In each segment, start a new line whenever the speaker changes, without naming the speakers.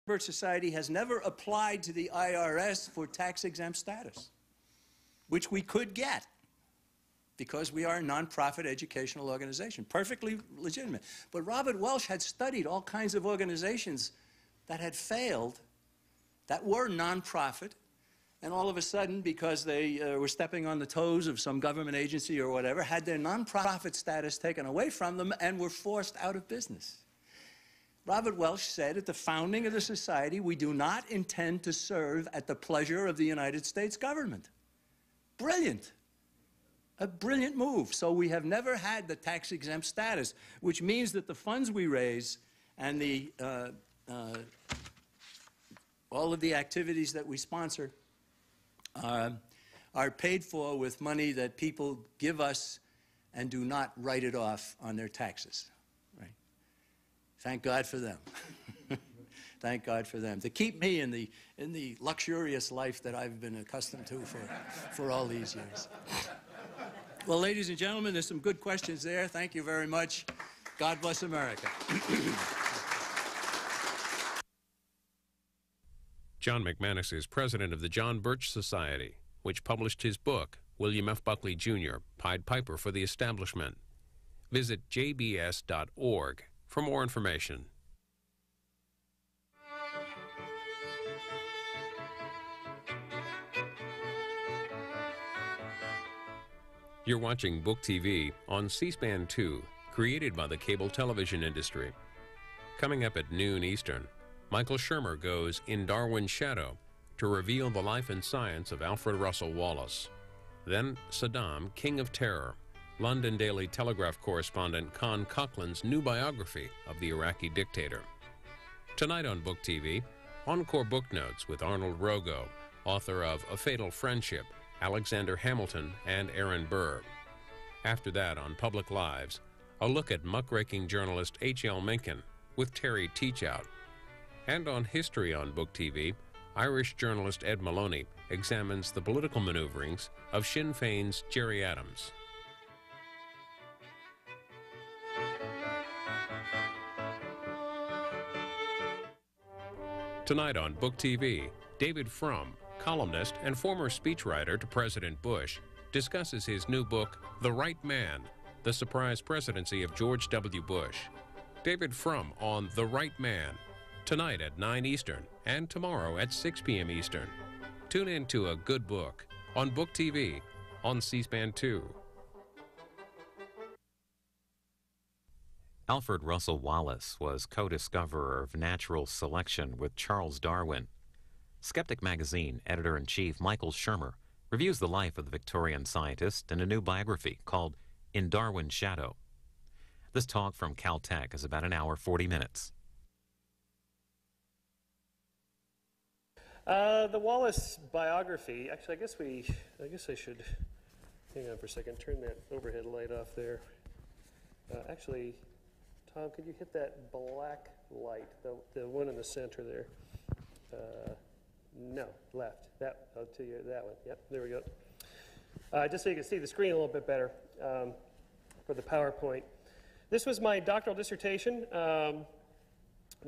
Birch Society has never applied to the IRS for tax-exempt status, which we could get because we are a nonprofit educational organization, perfectly legitimate. But Robert Welsh had studied all kinds of organizations that had failed, that were nonprofit, and all of a sudden, because they were stepping on the toes of some government agency or whatever, had their nonprofit status taken away from them and were forced out of business. Robert Welsh said at the founding of the society, we do not intend to serve at the pleasure of the United States government. Brilliant. A brilliant move. So we have never had the tax-exempt status, which means that the funds we raise and the, all of the activities that we sponsor are paid for with money that people give us and do not write it off on their taxes. Right? Thank God for them. Thank God for them. To keep me in the luxurious life that I've been accustomed to for all these years. Well, ladies and gentlemen, there's some good questions there. Thank you very much. God bless America.
John McManus is president of the John Birch Society, which published his book, William F. Buckley, Jr., Pied Piper for the Establishment. Visit jbs.org for more information. You're watching Book TV on C-SPAN 2, created by the cable television industry. Coming up at noon Eastern, Michael Shermer goes In Darwins Shadow to reveal the life and science of Alfred Russel Wallace. Then Saddam, King of Terror, London Daily Telegraph correspondent Con Coughlin's new biography of the Iraqi dictator. Tonight on Book TV, Encore Book Notes with Arnold Rogo, author of A Fatal Friendship, Alexander Hamilton and Aaron Burr. After that, on Public Lives, a look at muckraking journalist H.L. Mencken with Terry Teachout. And on History on Book TV, Irish journalist Ed Maloney examines the political maneuverings of Sinn Féin's Gerry Adams. Tonight on Book TV, David Frum, columnist and former speechwriter to President Bush, discusses his new book, The Right Man, The Surprise Presidency of George W. Bush. David Frum on The Right Man, tonight at 9 Eastern and tomorrow at 6 p.m. Eastern. Tune in to A Good Book on Book TV on C-SPAN 2.
Alfred Russel Wallace was co-discoverer of natural selection with Charles Darwin. Skeptic Magazine editor-in-chief Michael Shermer reviews the life of the Victorian scientist in a new biography called In Darwins Shadow. This talk from Caltech is about an hour, 40 minutes.
The Wallace biography, actually, I guess I should, hang on for a second, turn that overhead light off there. Actually, Tom, could you hit that black light, the one in the center there? No, left. That one. Yep, there we go. Just so you can see the screen a little bit better for the PowerPoint. This was my doctoral dissertation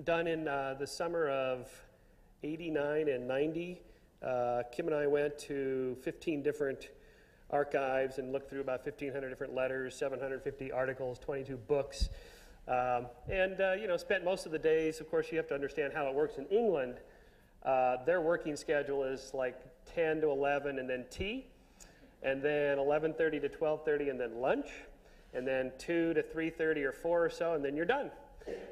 done in the summer of 89 and 90. Kim and I went to 15 different archives and looked through about 1,500 different letters, 750 articles, 22 books, and spent most of the days. Of course, you have to understand how it works in England. Their working schedule is like 10 to 11 and then tea, and then 11:30 to 12:30 and then lunch, and then 2 to 3:30 or 4 or so, and then you're done.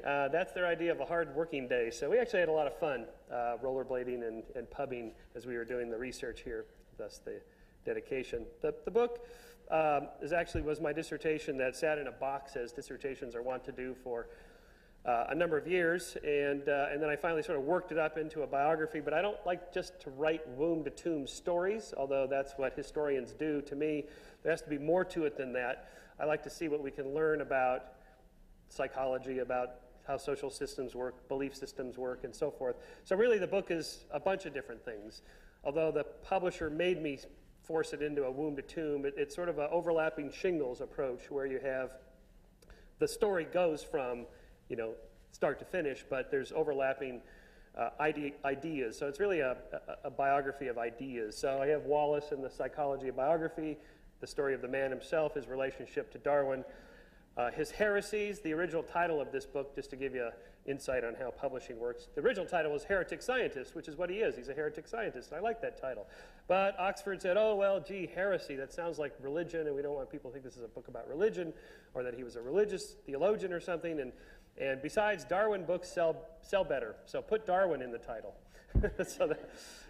That's their idea of a hard working day. So we actually had a lot of fun rollerblading and pubbing as we were doing the research here, thus the dedication. The book was my dissertation that sat in a box, as dissertations are wont to do, for a number of years, and then I finally sort of worked it up into a biography. But I don't like just to write womb-to-tomb stories, although that's what historians do. To me, there has to be more to it than that. I like to see what we can learn about psychology, about how social systems work, belief systems work, and so forth. So really the book is a bunch of different things. Although the publisher made me force it into a womb-to-tomb, it's sort of an overlapping shingles approach, where you have the story goes from start to finish, but there's overlapping ideas. So it's really a biography of ideas. So I have Wallace and the psychology of biography, the story of the man himself, his relationship to Darwin, his heresies. The original title of this book, just to give you insight on how publishing works, the original title was Heretic Scientist, which is what he is. He's a heretic scientist. I like that title. But Oxford said, oh, well, gee, heresy, that sounds like religion, and we don't want people to think this is a book about religion, or that he was a religious theologian or something. And besides, Darwin books sell better, so put Darwin in the title.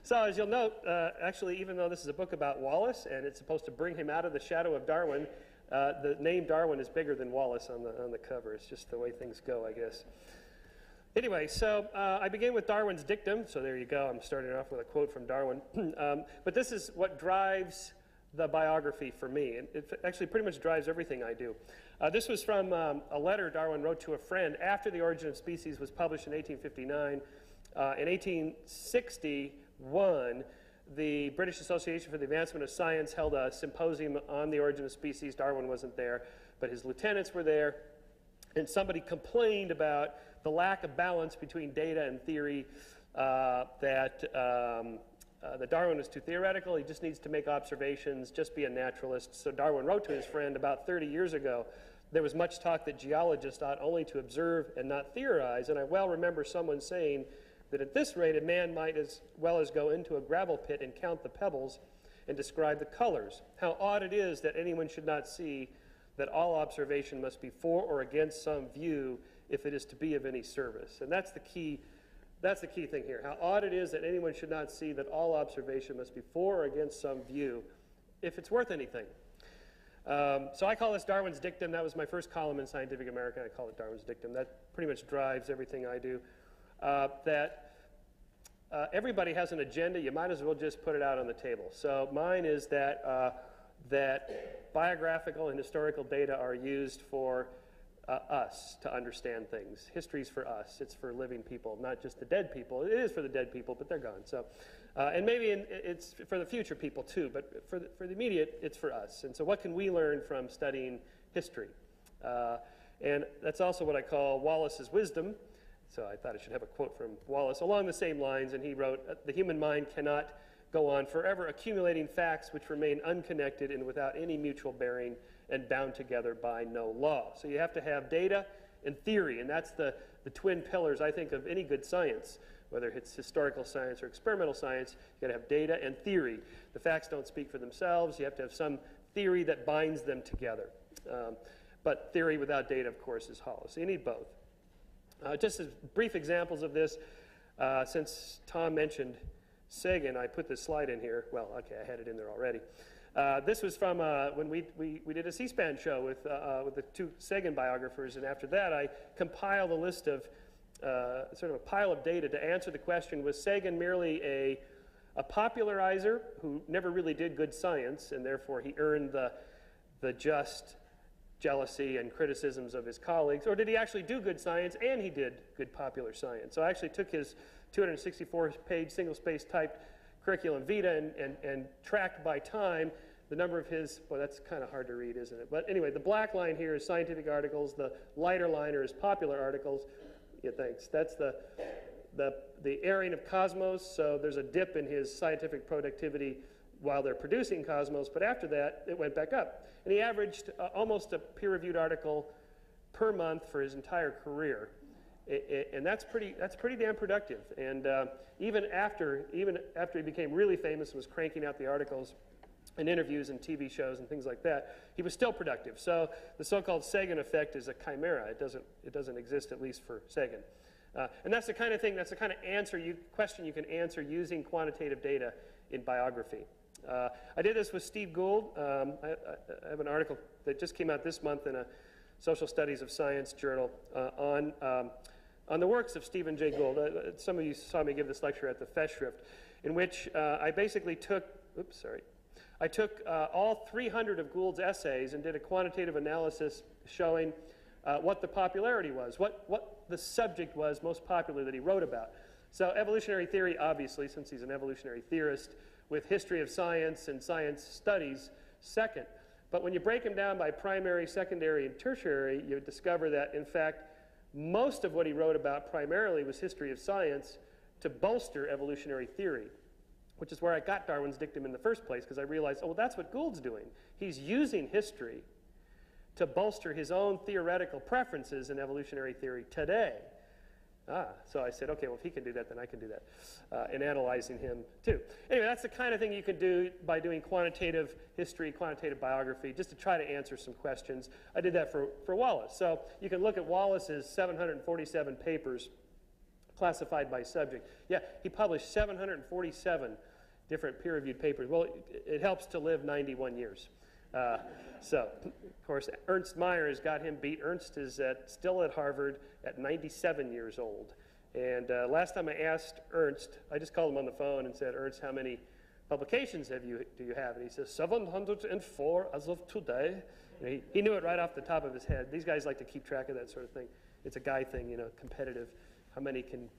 So as you'll note, actually, even though this is a book about Wallace, and it's supposed to bring him out of the shadow of Darwin, the name Darwin is bigger than Wallace on the cover. It's just the way things go, I guess. Anyway, so I begin with Darwin's dictum. So there you go. I'm starting off with a quote from Darwin. But this is what drives the biography for me. And it actually pretty much drives everything I do. This was from a letter Darwin wrote to a friend after The Origin of Species was published in 1859. In 1861, the British Association for the Advancement of Science held a symposium on the origin of species. Darwin wasn't there, but his lieutenants were there. And somebody complained about the lack of balance between data and theory, that Darwin was too theoretical. He just needs to make observations, just be a naturalist. So Darwin wrote to his friend about 30 years ago, there was much talk that geologists ought only to observe and not theorize. And I well remember someone saying that at this rate, a man might as well as go into a gravel pit and count the pebbles and describe the colors. How odd it is that anyone should not see that all observation must be for or against some view if it is to be of any service. And that's the key thing here. How odd it is that anyone should not see that all observation must be for or against some view if it's worth anything. So I call this Darwin's dictum. That was my first column in Scientific American. I call it Darwin's dictum. That pretty much drives everything I do. Everybody has an agenda. You might as well just put it out on the table. So mine is that biographical and historical data are used for us to understand things. History's for us. It's for living people, not just the dead people. It is for the dead people, but they're gone. So, and maybe it's for the future people too, but for the immediate, it's for us. And so what can we learn from studying history? And that's also what I call Wallace's wisdom. So I thought I should have a quote from Wallace along the same lines, and he wrote, "The human mind cannot go on forever accumulating facts which remain unconnected and without any mutual bearing and bound together by no law." So you have to have data and theory, and that's the twin pillars, I think, of any good science, whether it's historical science or experimental science. You got to have data and theory. The facts don't speak for themselves. You have to have some theory that binds them together. But theory without data, of course, is hollow. So you need both. Just as brief examples of this, since Tom mentioned Sagan, I put this slide in here. Well, okay, I had it in there already. This was from when we did a C-SPAN show with the two Sagan biographers, and after that I compiled a list of sort of a pile of data to answer the question, was Sagan merely a popularizer who never really did good science, and therefore he earned the just jealousy and criticisms of his colleagues, or did he actually do good science and he did good popular science? So I actually took his 264-page single-space typed curriculum vitae and tracked by time the number of his, well, that's kind of hard to read, isn't it? But anyway, the black line here is scientific articles, the lighter liner is popular articles. Yeah, thanks. That's the airing of Cosmos, so there's a dip in his scientific productivity while they're producing Cosmos, but after that, it went back up. And he averaged almost a peer-reviewed article per month for his entire career. And that's pretty damn productive. And even after he became really famous and was cranking out the articles and interviews and TV shows and things like that, he was still productive. So the so-called Sagan effect is a chimera. It doesn't exist, at least for Sagan. And that's the kind of thing, that's the kind of question you can answer using quantitative data in biography. I did this with Steve Gould. I have an article that just came out this month in a Social Studies of Science journal on the works of Stephen Jay Gould. Some of you saw me give this lecture at the Festschrift, in which I basically took, I took all 300 of Gould's essays and did a quantitative analysis showing what the popularity was, what the subject was most popular that he wrote about. So evolutionary theory, obviously, since he's an evolutionary theorist, with history of science and science studies second. But when you break them down by primary, secondary, and tertiary, you discover that, in fact, most of what he wrote about primarily was history of science, to bolster evolutionary theory, which is where I got Darwin's dictum in the first place, because I realized, oh, well, that's what Gould's doing. He's using history to bolster his own theoretical preferences in evolutionary theory today. So I said, okay, well, if he can do that, then I can do that, in analyzing him too. Anyway, that's the kind of thing you can do by doing quantitative history, quantitative biography, just to try to answer some questions. I did that for Wallace. So you can look at Wallace's 747 papers classified by subject. Yeah, he published 747 different peer-reviewed papers. Well, it helps to live 91 years. So, of course, Ernst Mayr has got him beat. Ernst is still at Harvard at 97 years old. And last time I asked Ernst, I just called him on the phone and said, Ernst, how many publications do you have? And he says, 704 as of today. You know, he knew it right off the top of his head. These guys like to keep track of that sort of thing. It's a guy thing, you know, competitive. How many can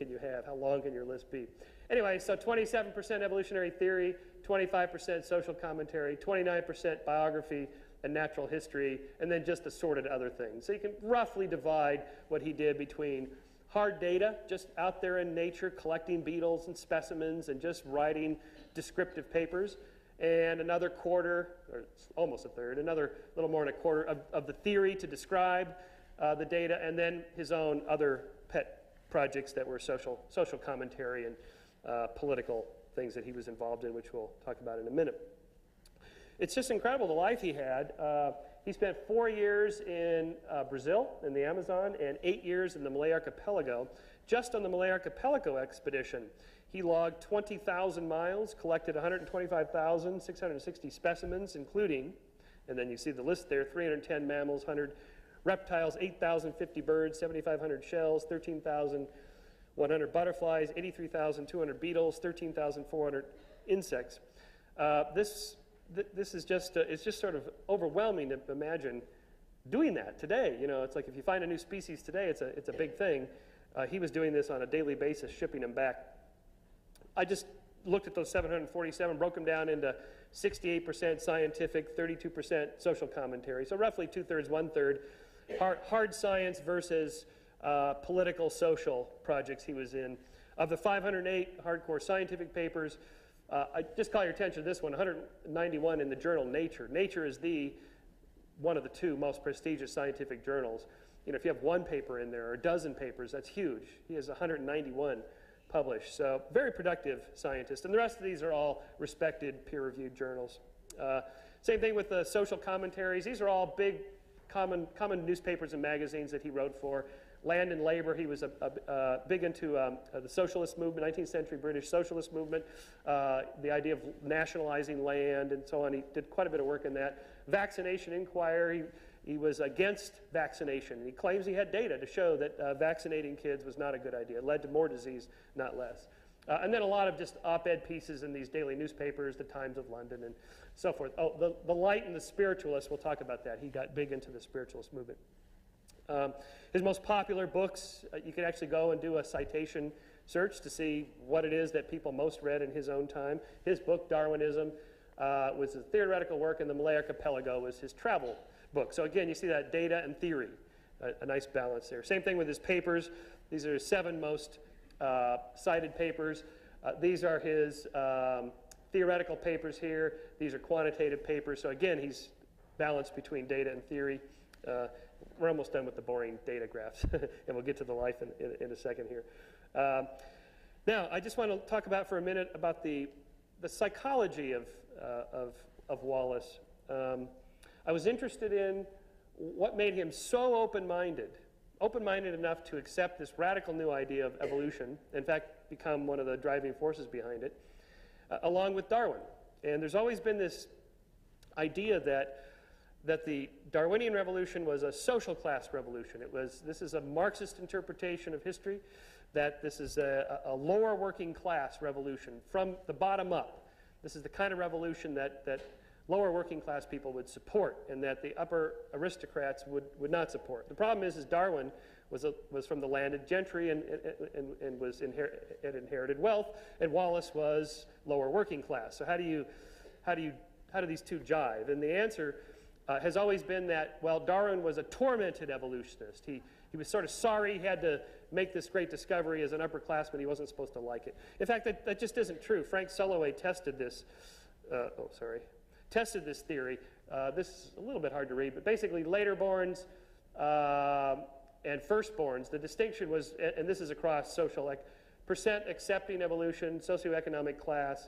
you have? How long can your list be? Anyway, so 27% evolutionary theory, 25% social commentary, 29% biography and natural history, and then just assorted other things. So you can roughly divide what he did between hard data, just out there in nature, collecting beetles and specimens and just writing descriptive papers, and another quarter, or almost a third, another little more than a quarter of the theory to describe the data, and then his own other pet projects that were social commentary and political things that he was involved in, which we'll talk about in a minute. It's just incredible the life he had. He spent 4 years in Brazil, in the Amazon, and 8 years in the Malay Archipelago. Just on the Malay Archipelago expedition, he logged 20,000 miles, collected 125,660 specimens, including, and then you see the list there, 310 mammals, 100 reptiles, 8,050 birds, 7,500 shells, 13,100 butterflies, 83,200 beetles, 13,400 insects. This is just, it's just sort of overwhelming to imagine doing that today. You know, it's like if you find a new species today, it's a big thing. He was doing this on a daily basis, shipping them back. I just looked at those 747, broke them down into 68% scientific, 32% social commentary. So roughly 2/3, 1/3. Hard science versus political, social projects he was in. Of the 508 hardcore scientific papers, I just call your attention to this one, 191 in the journal Nature. Nature is one of the two most prestigious scientific journals. You know, if you have one paper in there or a dozen papers, that's huge. He has 191 published. So very productive scientist. And the rest of these are all respected peer-reviewed journals. Same thing with the social commentaries. These are all big common newspapers and magazines that he wrote for. Land and Labor, he was big into the socialist movement, 19th century British socialist movement, the idea of nationalizing land and so on. He did quite a bit of work in that. Vaccination Inquiry, he was against vaccination. He claims he had data to show that vaccinating kids was not a good idea. It led to more disease, not less. And then a lot of just op-ed pieces in these daily newspapers, the Times of London and so forth. Oh, the Light and the Spiritualist, we'll talk about that. He got big into the spiritualist movement. His most popular books, you can actually go and do a citation search to see what it is that people most read in his own time. His book, Darwinism, was a theoretical work, and the Malay Archipelago was his travel book. So again, you see that data and theory, a nice balance there. Same thing with his papers. These are his 7 most cited papers. These are his theoretical papers here. These are quantitative papers. So again, he's balanced between data and theory. We're almost done with the boring data graphs, and we'll get to the life in a second here. Now, I just want to talk about for a minute about the psychology of Wallace. I was interested in what made him so open-minded enough to accept this radical new idea of evolution, in fact, become one of the driving forces behind it, along with Darwin. And there's always been this idea that the Darwinian revolution was a social class revolution. This is a Marxist interpretation of history, that this is a lower working class revolution from the bottom up. This is the kind of revolution that lower working class people would support and that the upper aristocrats would not support. The problem is Darwin was from the landed gentry and had inherited wealth, and Wallace was lower working class. So how do these two jive? And the answer has always been that, well, Darwin was a tormented evolutionist. He was sort of sorry he had to make this great discovery as an upperclassman, he wasn't supposed to like it. In fact, that just isn't true. Frank Sulloway tested this, tested this theory. This is a little bit hard to read, but basically laterborns and firstborns, the distinction was, and this is across social, like percent accepting evolution, socioeconomic class.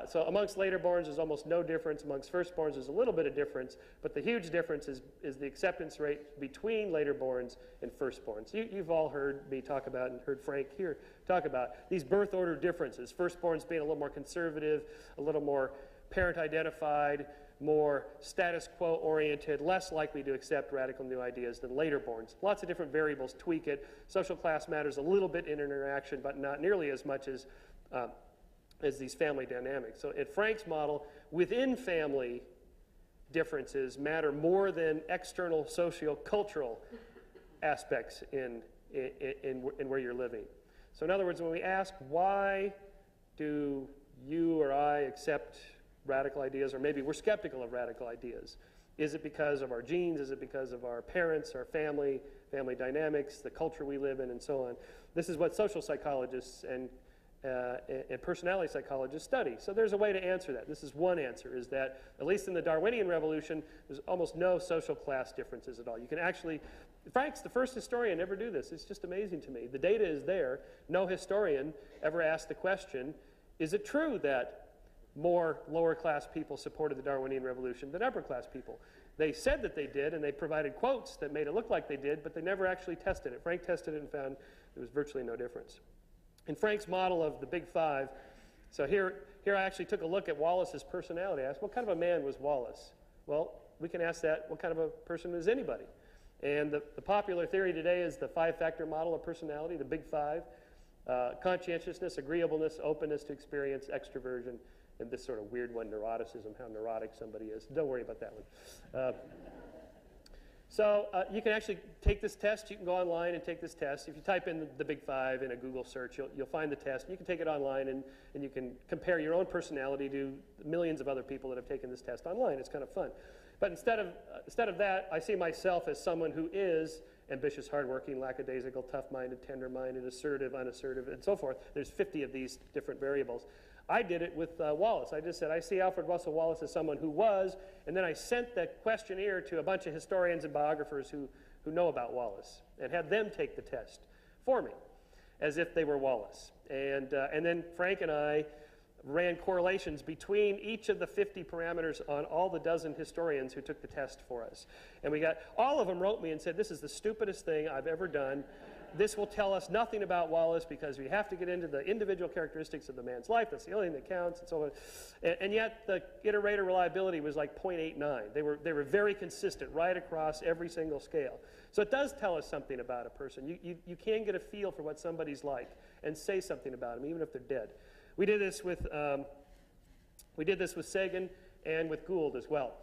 So amongst laterborns there's almost no difference. Amongst firstborns there's a little bit of difference, but the huge difference is the acceptance rate between laterborns and firstborns. You've all heard me talk about, and heard Frank here talk about, these birth order differences. Firstborns being a little more conservative, a little more parent identified, more status quo oriented, less likely to accept radical new ideas than laterborns. Lots of different variables tweak it. Social class matters a little bit in interaction, but not nearly as much as these family dynamics. So in Frank's model, within family differences matter more than external socio-cultural aspects in where you're living. So in other words, when we ask why do you or I accept radical ideas, or maybe we're skeptical of radical ideas, is it because of our genes? Is it because of our parents, our family dynamics, the culture we live in, and so on? This is what social psychologists and personality psychologists study. So there's a way to answer that. This is one answer, is that at least in the Darwinian revolution, there's almost no social class differences at all. You can actually, Frank's the first historian to ever do this. It's just amazing to me. The data is there. No historian ever asked the question, is it true that more lower class people supported the Darwinian revolution than upper class people? They said that they did, and they provided quotes that made it look like they did, but they never actually tested it. Frank tested it and found there was virtually no difference. In Frank's model of the Big Five, so here I actually took a look at Wallace's personality. I asked, what kind of a man was Wallace? Well, we can ask that, what kind of a person was anybody? And the popular theory today is the five-factor model of personality, the Big Five: conscientiousness, agreeableness, openness to experience, extroversion, and this sort of weird one, neuroticism, how neurotic somebody is. Don't worry about that one. So you can actually take this test. You can go online and take this test. If you type in the Big Five in a Google search, you'll find the test. You can take it online, and you can compare your own personality to millions of other people that have taken this test online. It's kind of fun. But instead of that, I see myself as someone who is ambitious, hardworking, lackadaisical, tough-minded, tender-minded, assertive, unassertive, and so forth. There's 50 of these different variables. I did it with Wallace. I just said, I see Alfred Russel Wallace as someone who was, and then I sent the questionnaire to a bunch of historians and biographers who know about Wallace, and had them take the test for me, as if they were Wallace. And then Frank and I ran correlations between each of the 50 parameters on all the dozen historians who took the test for us. And we got, all of them wrote me and said, this is the stupidest thing I've ever done. This will tell us nothing about Wallace because we have to get into the individual characteristics of the man's life. That's the only thing that counts, and so on. And yet the iterator reliability was like 0.89. They were very consistent right across every single scale. So it does tell us something about a person. You can get a feel for what somebody's like and say something about them, even if they're dead. We did this with Sagan and with Gould as well.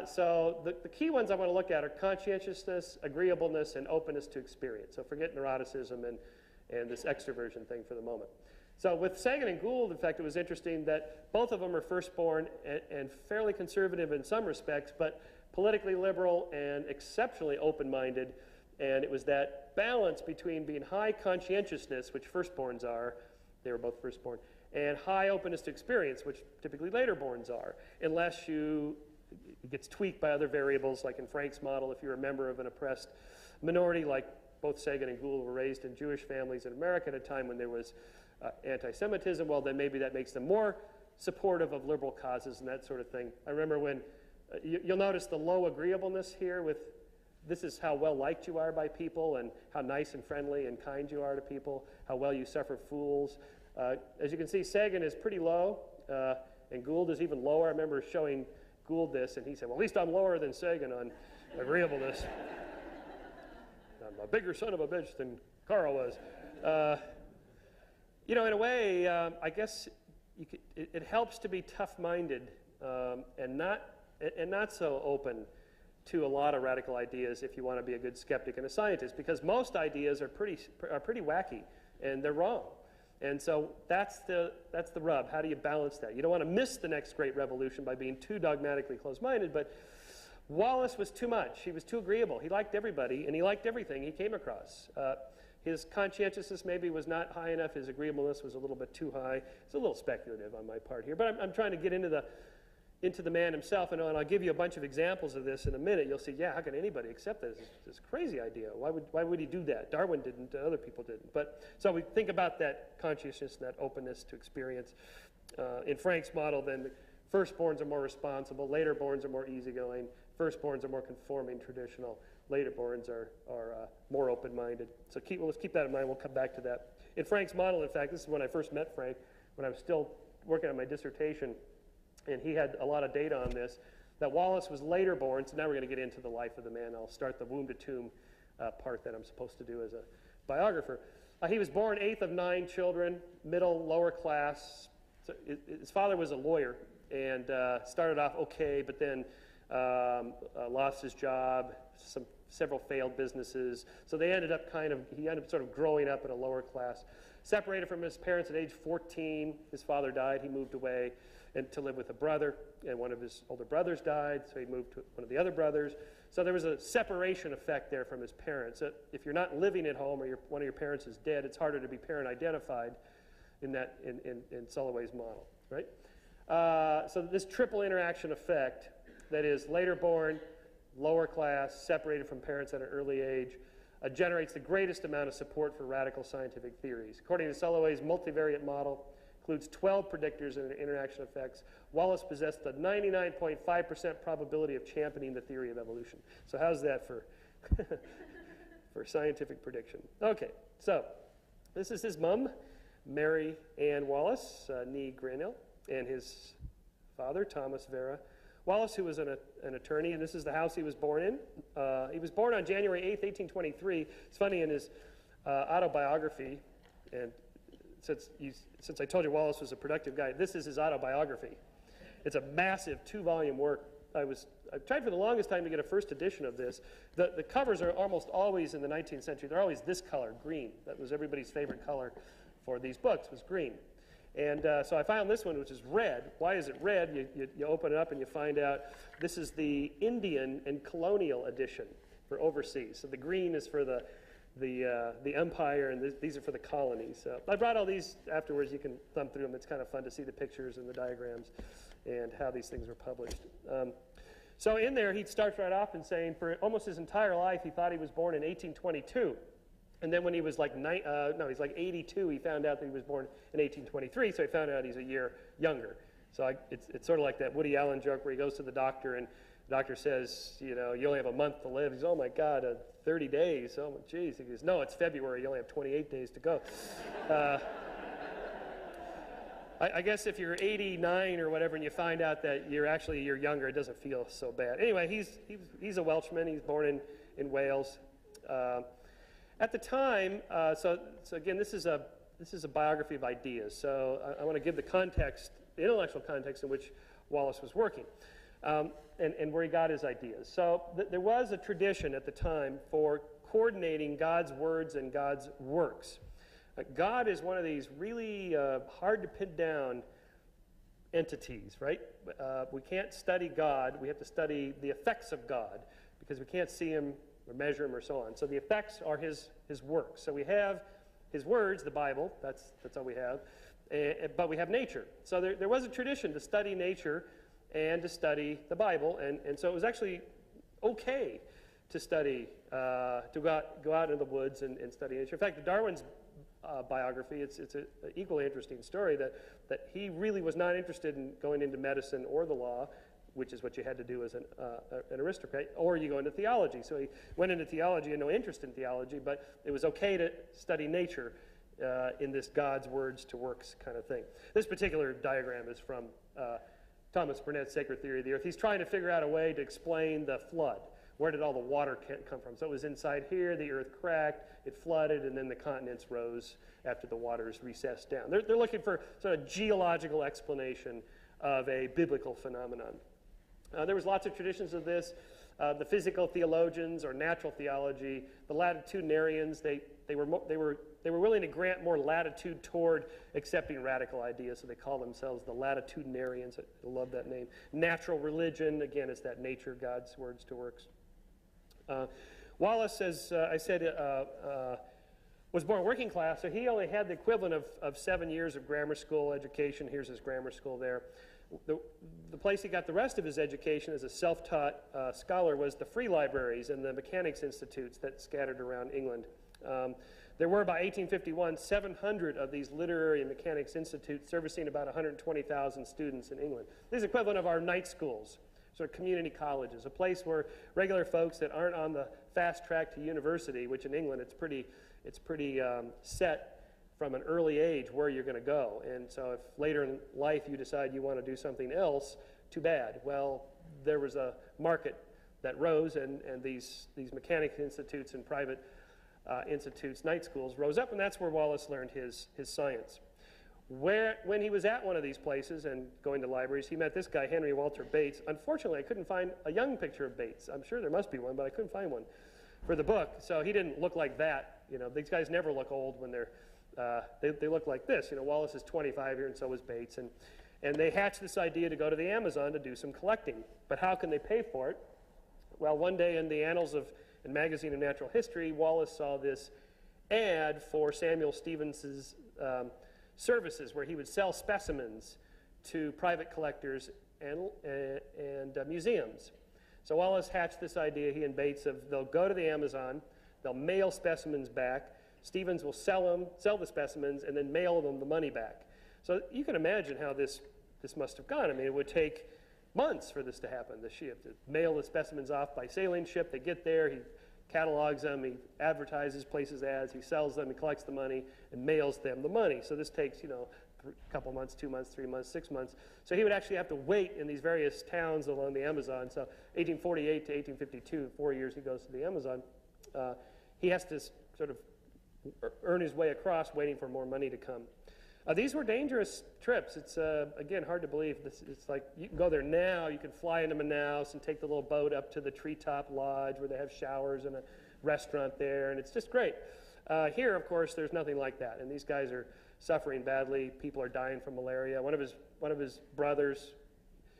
So the key ones I want to look at are conscientiousness, agreeableness, and openness to experience. So forget neuroticism and this extroversion thing for the moment. So with Sagan and Gould, in fact, it was interesting that both of them are firstborn and fairly conservative in some respects, but politically liberal and exceptionally open-minded. And it was that balance between being high conscientiousness, which firstborns are, they were both firstborn, and high openness to experience, which typically laterborns are, unless it gets tweaked by other variables, like in Frank's model, if you're a member of an oppressed minority, like both Sagan and Gould were raised in Jewish families in America at a time when there was anti-Semitism, well, then maybe that makes them more supportive of liberal causes and that sort of thing. I remember when, you'll notice the low agreeableness here with, this is how well liked you are by people and how nice and friendly and kind you are to people, how well you suffer fools. As you can see, Sagan is pretty low, and Gould is even lower. I remember showing Gould this, and he said, well, at least I'm lower than Sagan on agreeableness. I'm a bigger son of a bitch than Carl was. You know, in a way, I guess it helps to be tough-minded and not so open to a lot of radical ideas if you want to be a good skeptic and a scientist, because most ideas are pretty wacky, and they're wrong. And so that's the rub. How do you balance that? You don't want to miss the next great revolution by being too dogmatically closed-minded, but Wallace was too much. He was too agreeable. He liked everybody, and he liked everything he came across. His conscientiousness maybe was not high enough. His agreeableness was a little bit too high. It's a little speculative on my part here, but I'm trying to get into the man himself, and I'll give you a bunch of examples of this in a minute. You'll see, yeah, how can anybody accept this crazy idea? Why would he do that? Darwin didn't, other people didn't. But so we think about that consciousness, that openness to experience. In Frank's model, then, firstborns are more responsible, laterborns are more easygoing, firstborns are more conforming, traditional, laterborns are more open-minded. So let's keep that in mind. We'll come back to that. In Frank's model, in fact, this is when I first met Frank, when I was still working on my dissertation, and he had a lot of data on this, that Wallace was later born. So now we're going to get into the life of the man. I'll start the womb to tomb part that I'm supposed to do as a biographer. He was born 8th of 9 children, middle, lower class. So his father was a lawyer and started off okay, but then lost his job, several failed businesses. So he ended up sort of growing up in a lower class. Separated from his parents at age 14. His father died. He moved away to live with a brother, and one of his older brothers died, so he moved to one of the other brothers. So there was a separation effect there from his parents. If you're not living at home or one of your parents is dead, it's harder to be parent identified in Soloway's model, right? So this triple interaction effect, that is later born, lower class, separated from parents at an early age, generates the greatest amount of support for radical scientific theories. According to Soloway's multivariate model, includes 12 predictors and interaction effects. Wallace possessed the 99.5% probability of championing the theory of evolution. So how's that for, for scientific prediction? Okay, so this is his mom, Mary Ann Wallace, nee Granil, and his father, Thomas Vera Wallace, who was an attorney, and this is the house he was born in. He was born on January 8th, 1823. It's funny, in his autobiography, and since I told you Wallace was a productive guy, this is his autobiography. It's a massive 2-volume work. I tried for the longest time to get a first edition of this. The covers are almost always in the 19th century. They're always this color, green. That was everybody's favorite color for these books, was green. And so I found this one, which is red. Why is it red? You open it up and you find out this is the Indian and colonial edition for overseas. So the green is for the empire, and these are for the colonies. So I brought all these afterwards. You can thumb through them. It's kind of fun to see the pictures and the diagrams and how these things were published. So in there, he starts right off and saying for almost his entire life, he thought he was born in 1822. And then when he was like, he's like 82, he found out that he was born in 1823, so he found out he's a year younger. So it's sort of like that Woody Allen joke where he goes to the doctor, and the doctor says, you only have a month to live. He says, oh my God, 30 days. Oh, geez. He goes, no, it's February. You only have 28 days to go. I guess if you're 89 or whatever and you find out that you're actually a year younger, it doesn't feel so bad. Anyway, he's a Welshman. He's born in Wales. At the time, so again, this is a biography of ideas. So I want to give the context, the intellectual context in which Wallace was working. And where he got his ideas. So there was a tradition at the time for coordinating God's words and God's works. God is one of these really hard to pin down entities, right? We can't study God. We have to study the effects of God because we can't see him or measure him or so on. So the effects are his works. So we have his words, the Bible. That's all we have. But we have nature. So there was a tradition to study nature and to study the Bible, and so it was actually okay to study, to go out into the woods and study nature. In fact, Darwin's biography, it's an equally interesting story that he really was not interested in going into medicine or the law, which is what you had to do as an aristocrat, or you go into theology. So he went into theology and no interest in theology, but it was okay to study nature in this God's words to works kind of thing. This particular diagram is from Thomas Burnett's Sacred Theory of the Earth. He's trying to figure out a way to explain the flood. Where did all the water come from? So it was inside here, the earth cracked, it flooded, and then the continents rose after the waters recessed down. They're looking for sort of geological explanation of a biblical phenomenon. There was lots of traditions of this. The physical theologians or natural theology, the latitudinarians, they were willing to grant more latitude toward accepting radical ideas, so they call themselves the latitudinarians. I love that name. Natural religion, again, it's that nature, God's words to works. Wallace, as I said, was born working class, so he only had the equivalent of 7 years of grammar school education. Here's his grammar school there. The place he got the rest of his education as a self-taught scholar was the free libraries and the mechanics institutes that scattered around England. There were, by 1851, 700 of these literary and mechanics institutes servicing about 120,000 students in England. This is equivalent of our night schools, sort of community colleges, a place where regular folks that aren't on the fast track to university, which in England it's pretty set from an early age where you're going to go. And so if later in life you decide you want to do something else, too bad. Well, there was a market that rose, and these mechanics institutes and private institutes, night schools, rose up, and that's where Wallace learned his science. When he was at one of these places and going to libraries, he met this guy, Henry Walter Bates. Unfortunately, I couldn't find a young picture of Bates. I'm sure there must be one, but I couldn't find one for the book. So he didn't look like that. You know, these guys never look old when they look like this. You know, Wallace is 25 here, and so was Bates. And they hatched this idea to go to the Amazon to do some collecting. But how can they pay for it? Well, one day in the Annals of and Magazine of Natural History, Wallace saw this ad for Samuel Stevens's services, where he would sell specimens to private collectors and museums. So Wallace hatched this idea, he and Bates, of they'll go to the Amazon, they'll mail specimens back, Stevens will sell the specimens, and then mail them the money back. So you can imagine how this must have gone. I mean, it would take months for this to happen. You have to mail the specimens off by sailing ship. They get there, he catalogs them, he advertises, places ads, he sells them, he collects the money, and mails them the money. So this takes, you know, a couple months, 2 months, 3 months, 6 months. So he would actually have to wait in these various towns along the Amazon. So 1848 to 1852, 4 years he goes to the Amazon. He has to sort of earn his way across, waiting for more money to come. These were dangerous trips. It's, again, hard to believe. It's like you can go there now, you can fly into Manaus and take the little boat up to the treetop lodge where they have showers and a restaurant there, and it's just great. Here, of course, there's nothing like that, and these guys are suffering badly. People are dying from malaria. One of his brothers,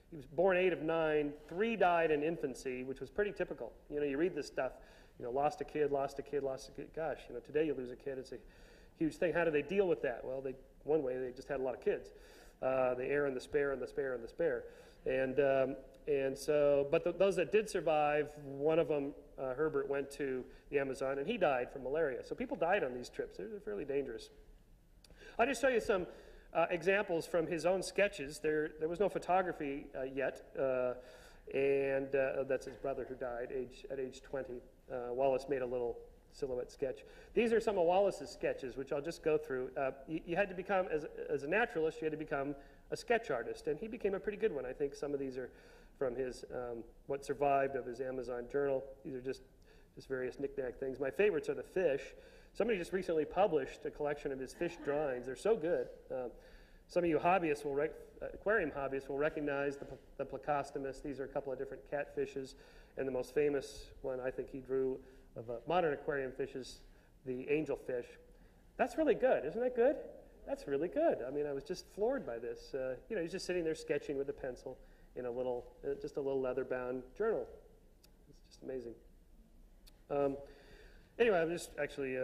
he was born 8 of 9, 3 died in infancy, which was pretty typical. You know, you read this stuff, you know, lost a kid, lost a kid, lost a kid. Gosh, you know, today you lose a kid, it's a huge thing. How do they deal with that? Well, one way, they just had a lot of kids. The heir and the spare and the spare and the spare. And so, but those that did survive, one of them, Herbert, went to the Amazon, and he died from malaria. So people died on these trips. They're fairly dangerous. I'll just show you some examples from his own sketches. There was no photography yet, and that's his brother who died at age 20. Wallace made a little silhouette sketch. These are some of Wallace's sketches, which I'll just go through. You had to become, as a naturalist, you had to become a sketch artist, and he became a pretty good one. I think some of these are from his, what survived of his Amazon journal. These are just various knick-knack things. My favorites are the fish. Somebody just recently published a collection of his fish drawings. They're so good. Some of you hobbyists aquarium hobbyists will recognize the Plecostomus. These are a couple of different catfishes, and the most famous one I think he drew of modern aquarium fish is the angelfish. That's really good. Isn't that good? That's really good. I mean, I was just floored by this. You know, he's just sitting there sketching with a pencil in just a little leather-bound journal. It's just amazing. Anyway, I'm just actually,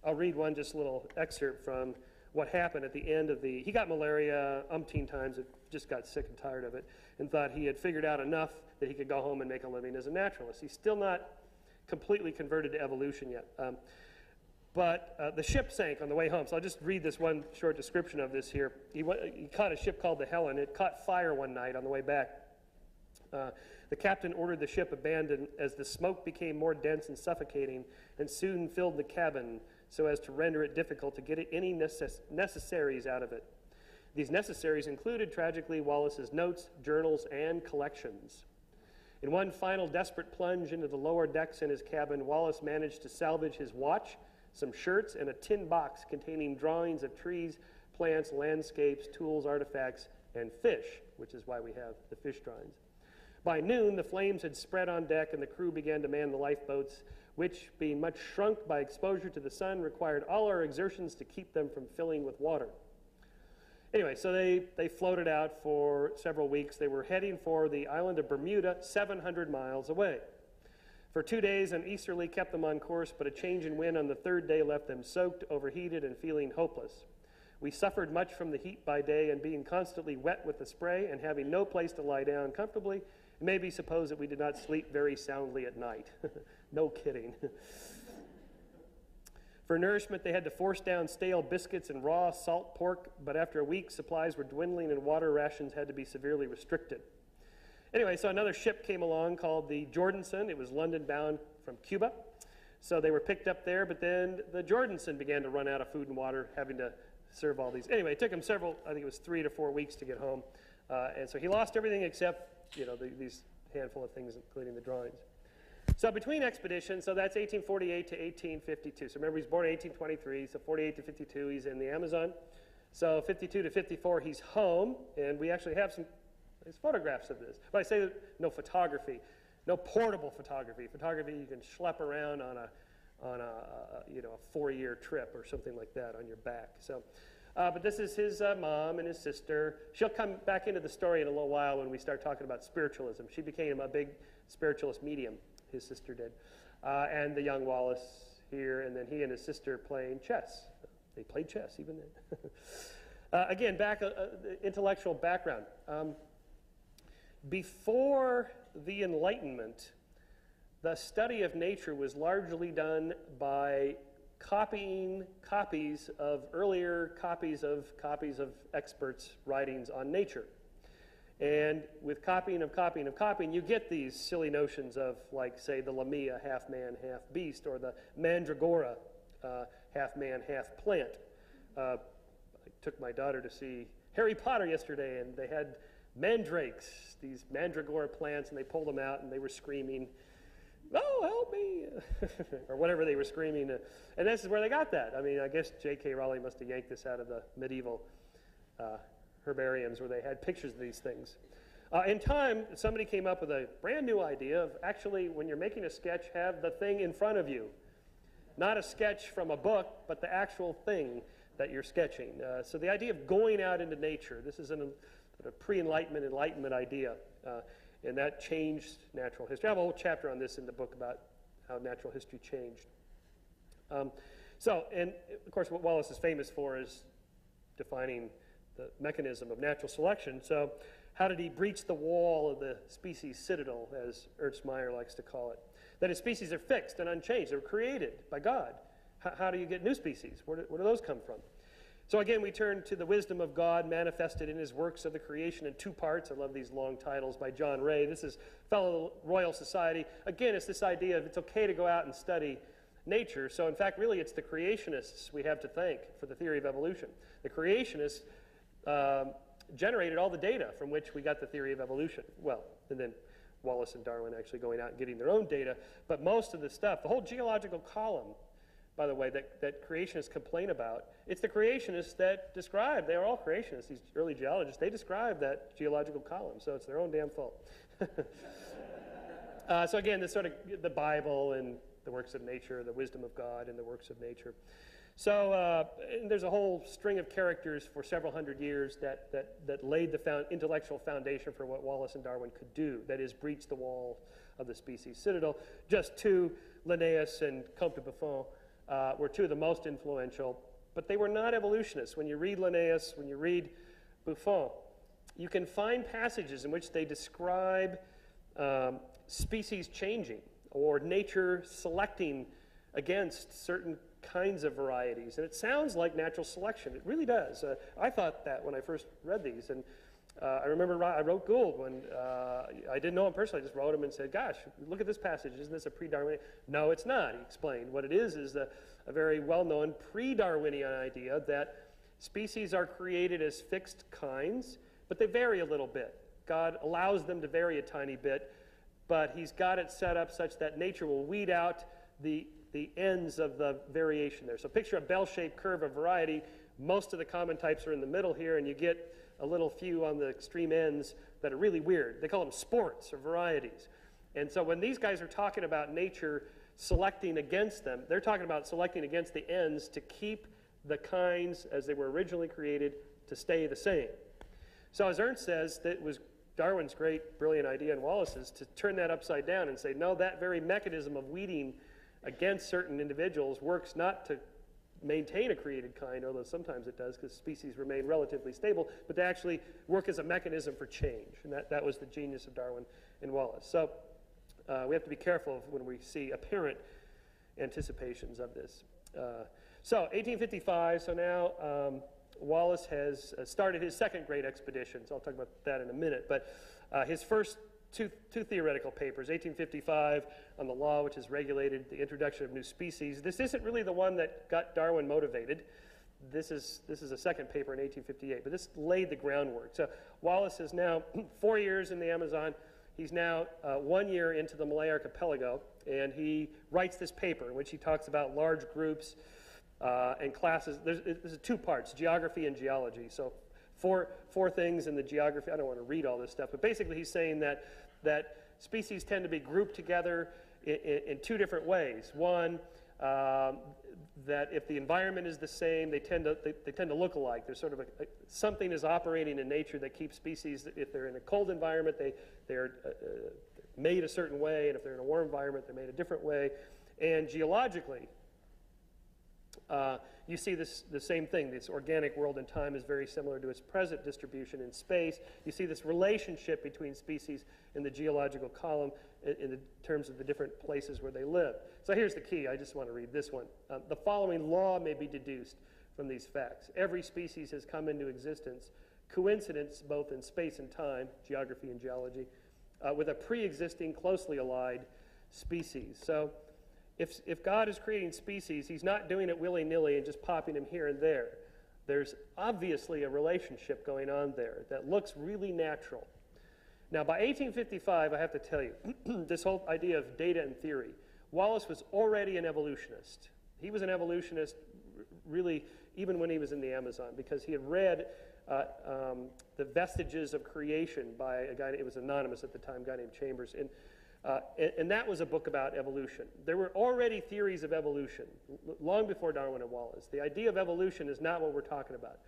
I'll read one just little excerpt from what happened at the end of he got malaria umpteen times, just got sick and tired of it, and thought he had figured out enough that he could go home and make a living as a naturalist. He's still not completely converted to evolution yet. But the ship sank on the way home, so I'll just read this one short description of this here. He caught a ship called the Helen. It caught fire one night on the way back. The captain ordered the ship abandoned as the smoke became more dense and suffocating and soon filled the cabin so as to render it difficult to get any necessaries out of it. These necessaries included, tragically, Wallace's notes, journals, and collections. In one final desperate plunge into the lower decks in his cabin, Wallace managed to salvage his watch, some shirts, and a tin box containing drawings of trees, plants, landscapes, tools, artifacts, and fish, which is why we have the fish drawings. By noon, the flames had spread on deck, and the crew began to man the lifeboats, which, being much shrunk by exposure to the sun, required all our exertions to keep them from filling with water. Anyway, so they floated out for several weeks. They were heading for the island of Bermuda, 700 miles away. For 2 days, an easterly kept them on course, but a change in wind on the third day left them soaked, overheated, and feeling hopeless. We suffered much from the heat by day, and being constantly wet with the spray and having no place to lie down comfortably, it may be supposed that we did not sleep very soundly at night. No kidding. For nourishment, they had to force down stale biscuits and raw salt pork, but after a week, supplies were dwindling and water rations had to be severely restricted. Anyway, so another ship came along called the Jordanson. It was London bound from Cuba. So they were picked up there, but then the Jordanson began to run out of food and water, having to serve all these. Anyway, it took him several, I think it was 3 to 4 weeks to get home. And so he lost everything except, these handful of things, including the drawings. So between expeditions, so that's 1848 to 1852. So remember, he's born in 1823, so 48 to 52, he's in the Amazon. So 52 to 54, he's home, and we actually have there's photographs of this. But I say no photography, no portable photography. Photography you can schlep around on a 4-year trip or something like that on your back. So, but this is his mom and his sister. She'll come back into the story in a little while when we start talking about spiritualism. She became a big spiritualist medium, his sister did. And the young Wallace here, and then he and his sister playing chess. They played chess even then. Again, intellectual background. Before the Enlightenment, the study of nature was largely done by copying copies of earlier copies of experts' writings on nature. And with copying, you get these silly notions of, like, say, the Lamia, half man, half beast, or the Mandragora, half man, half plant. I took my daughter to see Harry Potter yesterday, and they had mandrakes, these mandragora plants, and they pulled them out, and they were screaming, "Oh, help me," or whatever they were screaming. And this is where they got that. I mean, I guess J.K. Rowling must have yanked this out of the medieval herbariums where they had pictures of these things. In time, somebody came up with a brand new idea of actually, when you're making a sketch, have the thing in front of you. Not a sketch from a book, but the actual thing that you're sketching. So the idea of going out into nature, this is a pre-Enlightenment, Enlightenment idea, and that changed natural history. I have a whole chapter on this in the book about how natural history changed. And of course, what Wallace is famous for is defining the mechanism of natural selection. So how did he breach the wall of the species citadel, as Ernst Mayr likes to call it? That is, species are fixed and unchanged. They were created by God. How do you get new species? Where do those come from? So again, we turn to the wisdom of God manifested in his works of the creation in 2 parts. I love these long titles by John Ray. This is Fellow Royal Society. Again, it's this idea of it's okay to go out and study nature. So in fact, really, it's the creationists we have to thank for the theory of evolution. The creationists generated all the data from which we got the theory of evolution. Well, and then Wallace and Darwin actually going out and getting their own data. But most of the stuff, the whole geological column, by the way, that creationists complain about, it's the creationists that describe, they are all creationists, these early geologists, they describe that geological column, so it's their own damn fault. So again, this sort of the Bible and the works of nature, the wisdom of God and the works of nature. So and there's a whole string of characters for several hundred years that laid the intellectual foundation for what Wallace and Darwin could do, that is, breach the wall of the species citadel. Just 2, Linnaeus and Comte de Buffon, were 2 of the most influential, but they were not evolutionists. When you read Linnaeus, when you read Buffon, you can find passages in which they describe species changing or nature selecting against certain kinds of varieties. And it sounds like natural selection. It really does. I thought that when I first read these. And I remember I wrote Gould when I didn't know him personally. I just wrote him and said, gosh, look at this passage. Isn't this a pre-Darwinian? No, it's not, he explained. What it is a very well-known pre-Darwinian idea that species are created as fixed kinds, but they vary a little bit. God allows them to vary a tiny bit, but he's got it set up such that nature will weed out the ends of the variation there. So picture a bell-shaped curve of variety. Most of the common types are in the middle here, and you get a little few on the extreme ends that are really weird. They call them sports or varieties. And so when these guys are talking about nature selecting against them, they're talking about selecting against the ends to keep the kinds as they were originally created to stay the same. So as Ernst says, that was Darwin's great, brilliant idea and Wallace's to turn that upside down and say, no, that very mechanism of weeding against certain individuals works not to maintain a created kind, although sometimes it does because species remain relatively stable, but to actually work as a mechanism for change. And that was the genius of Darwin and Wallace. So we have to be careful when we see apparent anticipations of this. So 1855, so now Wallace has started his second great expedition, so I'll talk about that in a minute, but his first two theoretical papers, 1855 on the law which has regulated the introduction of new species. This isn't really the one that got Darwin motivated. This is a second paper in 1858, but this laid the groundwork. So Wallace is now 4 years in the Amazon. He's now 1 year into the Malay Archipelago, and he writes this paper in which he talks about large groups and classes. There's two parts, geography and geology. So four things in the geography. I don't want to read all this stuff, but basically he's saying that species tend to be grouped together in two different ways. One, that if the environment is the same, they tend to look alike. There's sort of something is operating in nature that keeps species. If they're in a cold environment, they're made a certain way, and if they're in a warm environment, they're made a different way. And geologically, you see the same thing. This organic world in time is very similar to its present distribution in space. You see this relationship between species in the geological column in terms of the different places where they live. So here's the key. I just want to read this one. The following law may be deduced from these facts. Every species has come into existence, coincidence both in space and time, geography and geology, with a pre-existing, closely allied species. So if God is creating species, he's not doing it willy-nilly and just popping them here and there. There's obviously a relationship going on there that looks really natural. Now, by 1855, I have to tell you, this whole idea of data and theory, Wallace was already an evolutionist. He was an evolutionist really even when he was in the Amazon, because he had read the Vestiges of Creation by a guy, it was anonymous at the time, a guy named Chambers, and that was a book about evolution. There were already theories of evolution long before Darwin and Wallace. The idea of evolution is not what we're talking about.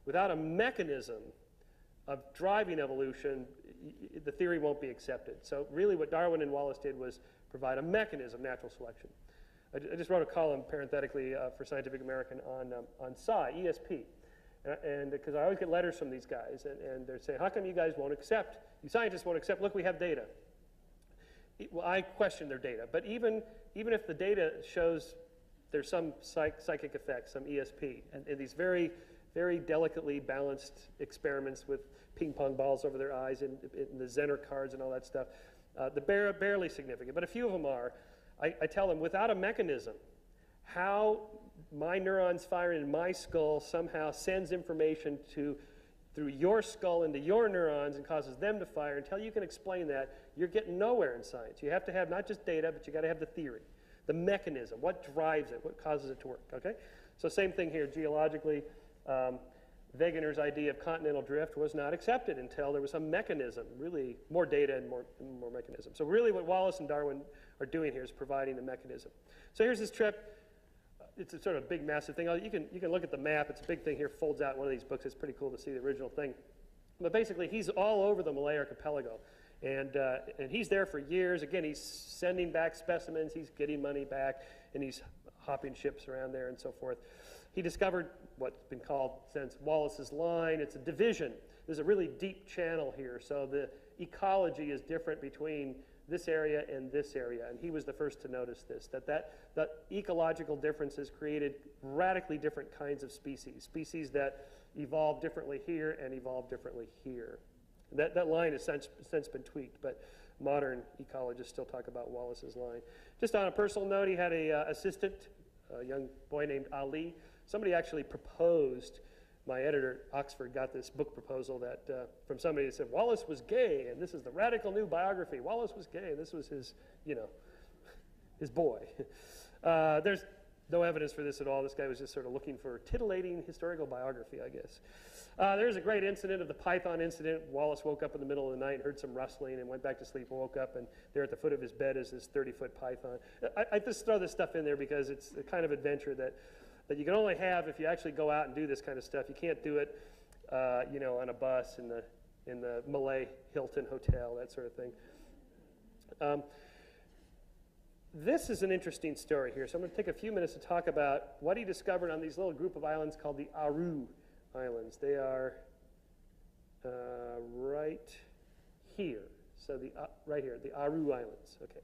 Without a mechanism of driving evolution, the theory won't be accepted. So really what Darwin and Wallace did was provide a mechanism, natural selection. I just wrote a column, parenthetically, for Scientific American on psi, ESP. And because I always get letters from these guys, and they're saying, how come you guys won't accept, you scientists won't accept, look, we have data. Well, I question their data, but even if the data shows there's some psychic effects, some ESP, and these very, very delicately balanced experiments with ping pong balls over their eyes and the Zener cards and all that stuff, they're barely significant, but a few of them are. I tell them, without a mechanism, how my neurons firing in my skull somehow sends information through your skull into your neurons and causes them to fire, until you can explain that, you're getting nowhere in science. You have to have not just data, but you got to have the theory, the mechanism, what drives it, what causes it to work, okay? So same thing here, geologically. Wegener's idea of continental drift was not accepted until there was some mechanism, really more data and more mechanism. So really what Wallace and Darwin are doing here is providing the mechanism. So here's this trip. It's a sort of big, massive thing. You can look at the map. It's a big thing here, folds out in one of these books. It's pretty cool to see the original thing. But basically, he's all over the Malay Archipelago. And he's there for years. Again, he's sending back specimens. He's getting money back. And he's hopping ships around there and so forth. He discovered what's been called, since Wallace's line. It's a division. There's a really deep channel here. So the ecology is different between this area and this area, and he was the first to notice this, that ecological differences created radically different kinds of species that evolved differently here and evolved differently here. That line has since been tweaked, but modern ecologists still talk about Wallace's line. Just on a personal note, he had an assistant, a young boy named Ali. Somebody actually proposed. My editor, Oxford, got this book proposal that from somebody that said Wallace was gay, and this is the radical new biography. Wallace was gay, and this was his, his boy. There's no evidence for this at all. This guy was just sort of looking for titillating historical biography, I guess. There's a great incident of the python incident. Wallace woke up in the middle of the night and heard some rustling and went back to sleep and woke up, and there at the foot of his bed is this 30-foot python. I just throw this stuff in there because it's the kind of adventure that you can only have if you actually go out and do this kind of stuff. You can't do it, on a bus in the in the Malay Hilton Hotel, that sort of thing. This is an interesting story here, so I'm going to take a few minutes to talk about what he discovered on these little group of islands called the Aru Islands. They are right here. So right here, the Aru Islands. Okay.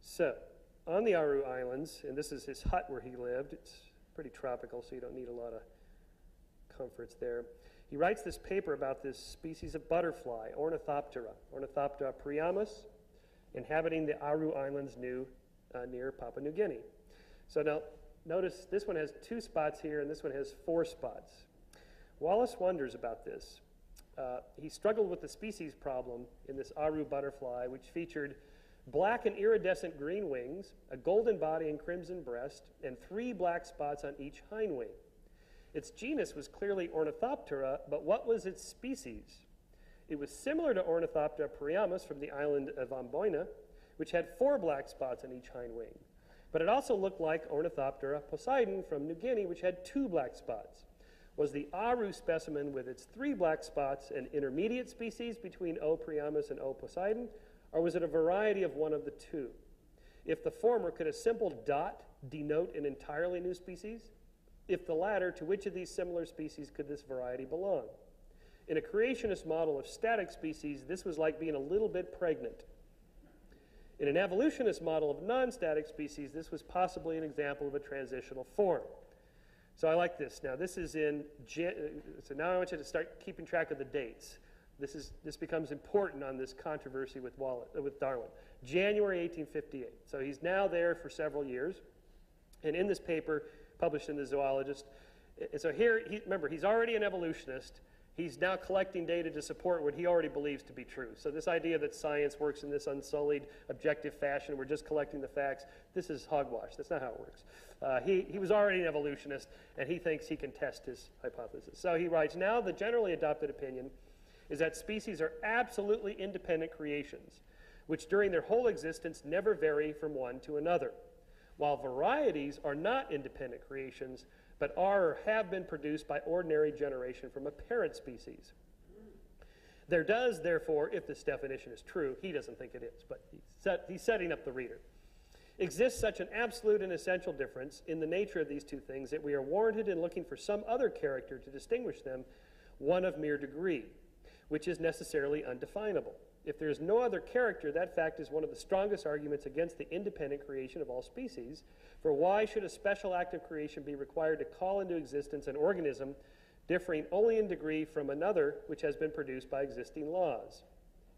So on the Aru Islands, and this is his hut where he lived. It's pretty tropical, so you don't need a lot of comforts there. He writes this paper about this species of butterfly, Ornithoptera priamus, inhabiting the Aru Islands near Papua New Guinea. So now, notice this one has 2 spots here, and this one has 4 spots. Wallace wonders about this. He struggled with the species problem in this Aru butterfly, which featured black and iridescent green wings, a golden body and crimson breast, and 3 black spots on each hind wing. Its genus was clearly Ornithoptera, but what was its species? It was similar to Ornithoptera priamus from the island of Amboina, which had 4 black spots on each hind wing. But it also looked like Ornithoptera Poseidon from New Guinea, which had 2 black spots. Was the Aru specimen with its 3 black spots an intermediate species between O. priamus and O. Poseidon, or was it a variety of one of the 2? If the former, could a simple dot denote an entirely new species? If the latter, to which of these similar species could this variety belong? In a creationist model of static species, this was like being a little bit pregnant. In an evolutionist model of non-static species, this was possibly an example of a transitional form. So I like this. Now this is in, so now I want you to start keeping track of the dates. This becomes important on this controversy with Darwin. January 1858. So he's now there for several years. And in this paper, published in the Zoologist, so here, remember, he's already an evolutionist. He's now collecting data to support what he already believes to be true. So this idea that science works in this unsullied, objective fashion, we're just collecting the facts, this is hogwash. That's not how it works. He was already an evolutionist, and he thinks he can test his hypothesis. So he writes, now the generally adopted opinion is that species are absolutely independent creations, which during their whole existence never vary from one to another, while varieties are not independent creations, but are or have been produced by ordinary generation from a parent species. There does, therefore, if this definition is true, he doesn't think it is, but he's setting up the reader, exists such an absolute and essential difference in the nature of these 2 things that we are warranted in looking for some other character to distinguish them, one of mere degree, which is necessarily undefinable. If there is no other character, that fact is one of the strongest arguments against the independent creation of all species. For why should a special act of creation be required to call into existence an organism differing only in degree from another which has been produced by existing laws?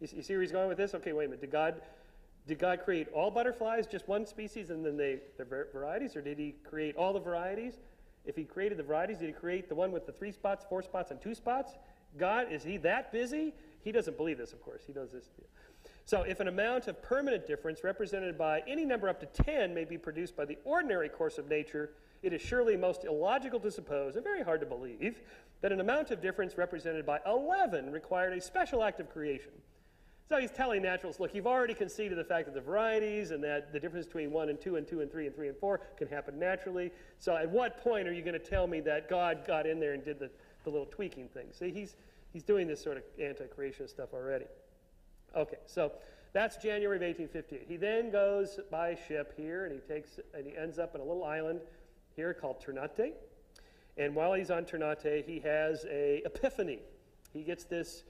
You see where he's going with this? Okay, wait a minute. Did God create all butterflies, just one species, and then they're varieties, or did he create all the varieties? If he created the varieties, did he create the one with the 3 spots, 4 spots, and 2 spots? God, is he that busy? He doesn't believe this, of course. He knows this. So if an amount of permanent difference represented by any number up to 10 may be produced by the ordinary course of nature, it is surely most illogical to suppose, and very hard to believe, that an amount of difference represented by 11 required a special act of creation. So he's telling naturalists, look, you've already conceded the fact that the varieties and that the difference between 1 and 2 and 2 and 3 and 3 and 4 can happen naturally. So at what point are you going to tell me that God got in there and did the little tweaking thing? See, he's doing this sort of anti-creationist stuff already. Okay, so that's January of 1858. He then goes by ship here, and he ends up in a little island here called Ternate. And while he's on Ternate, he has an epiphany. He gets this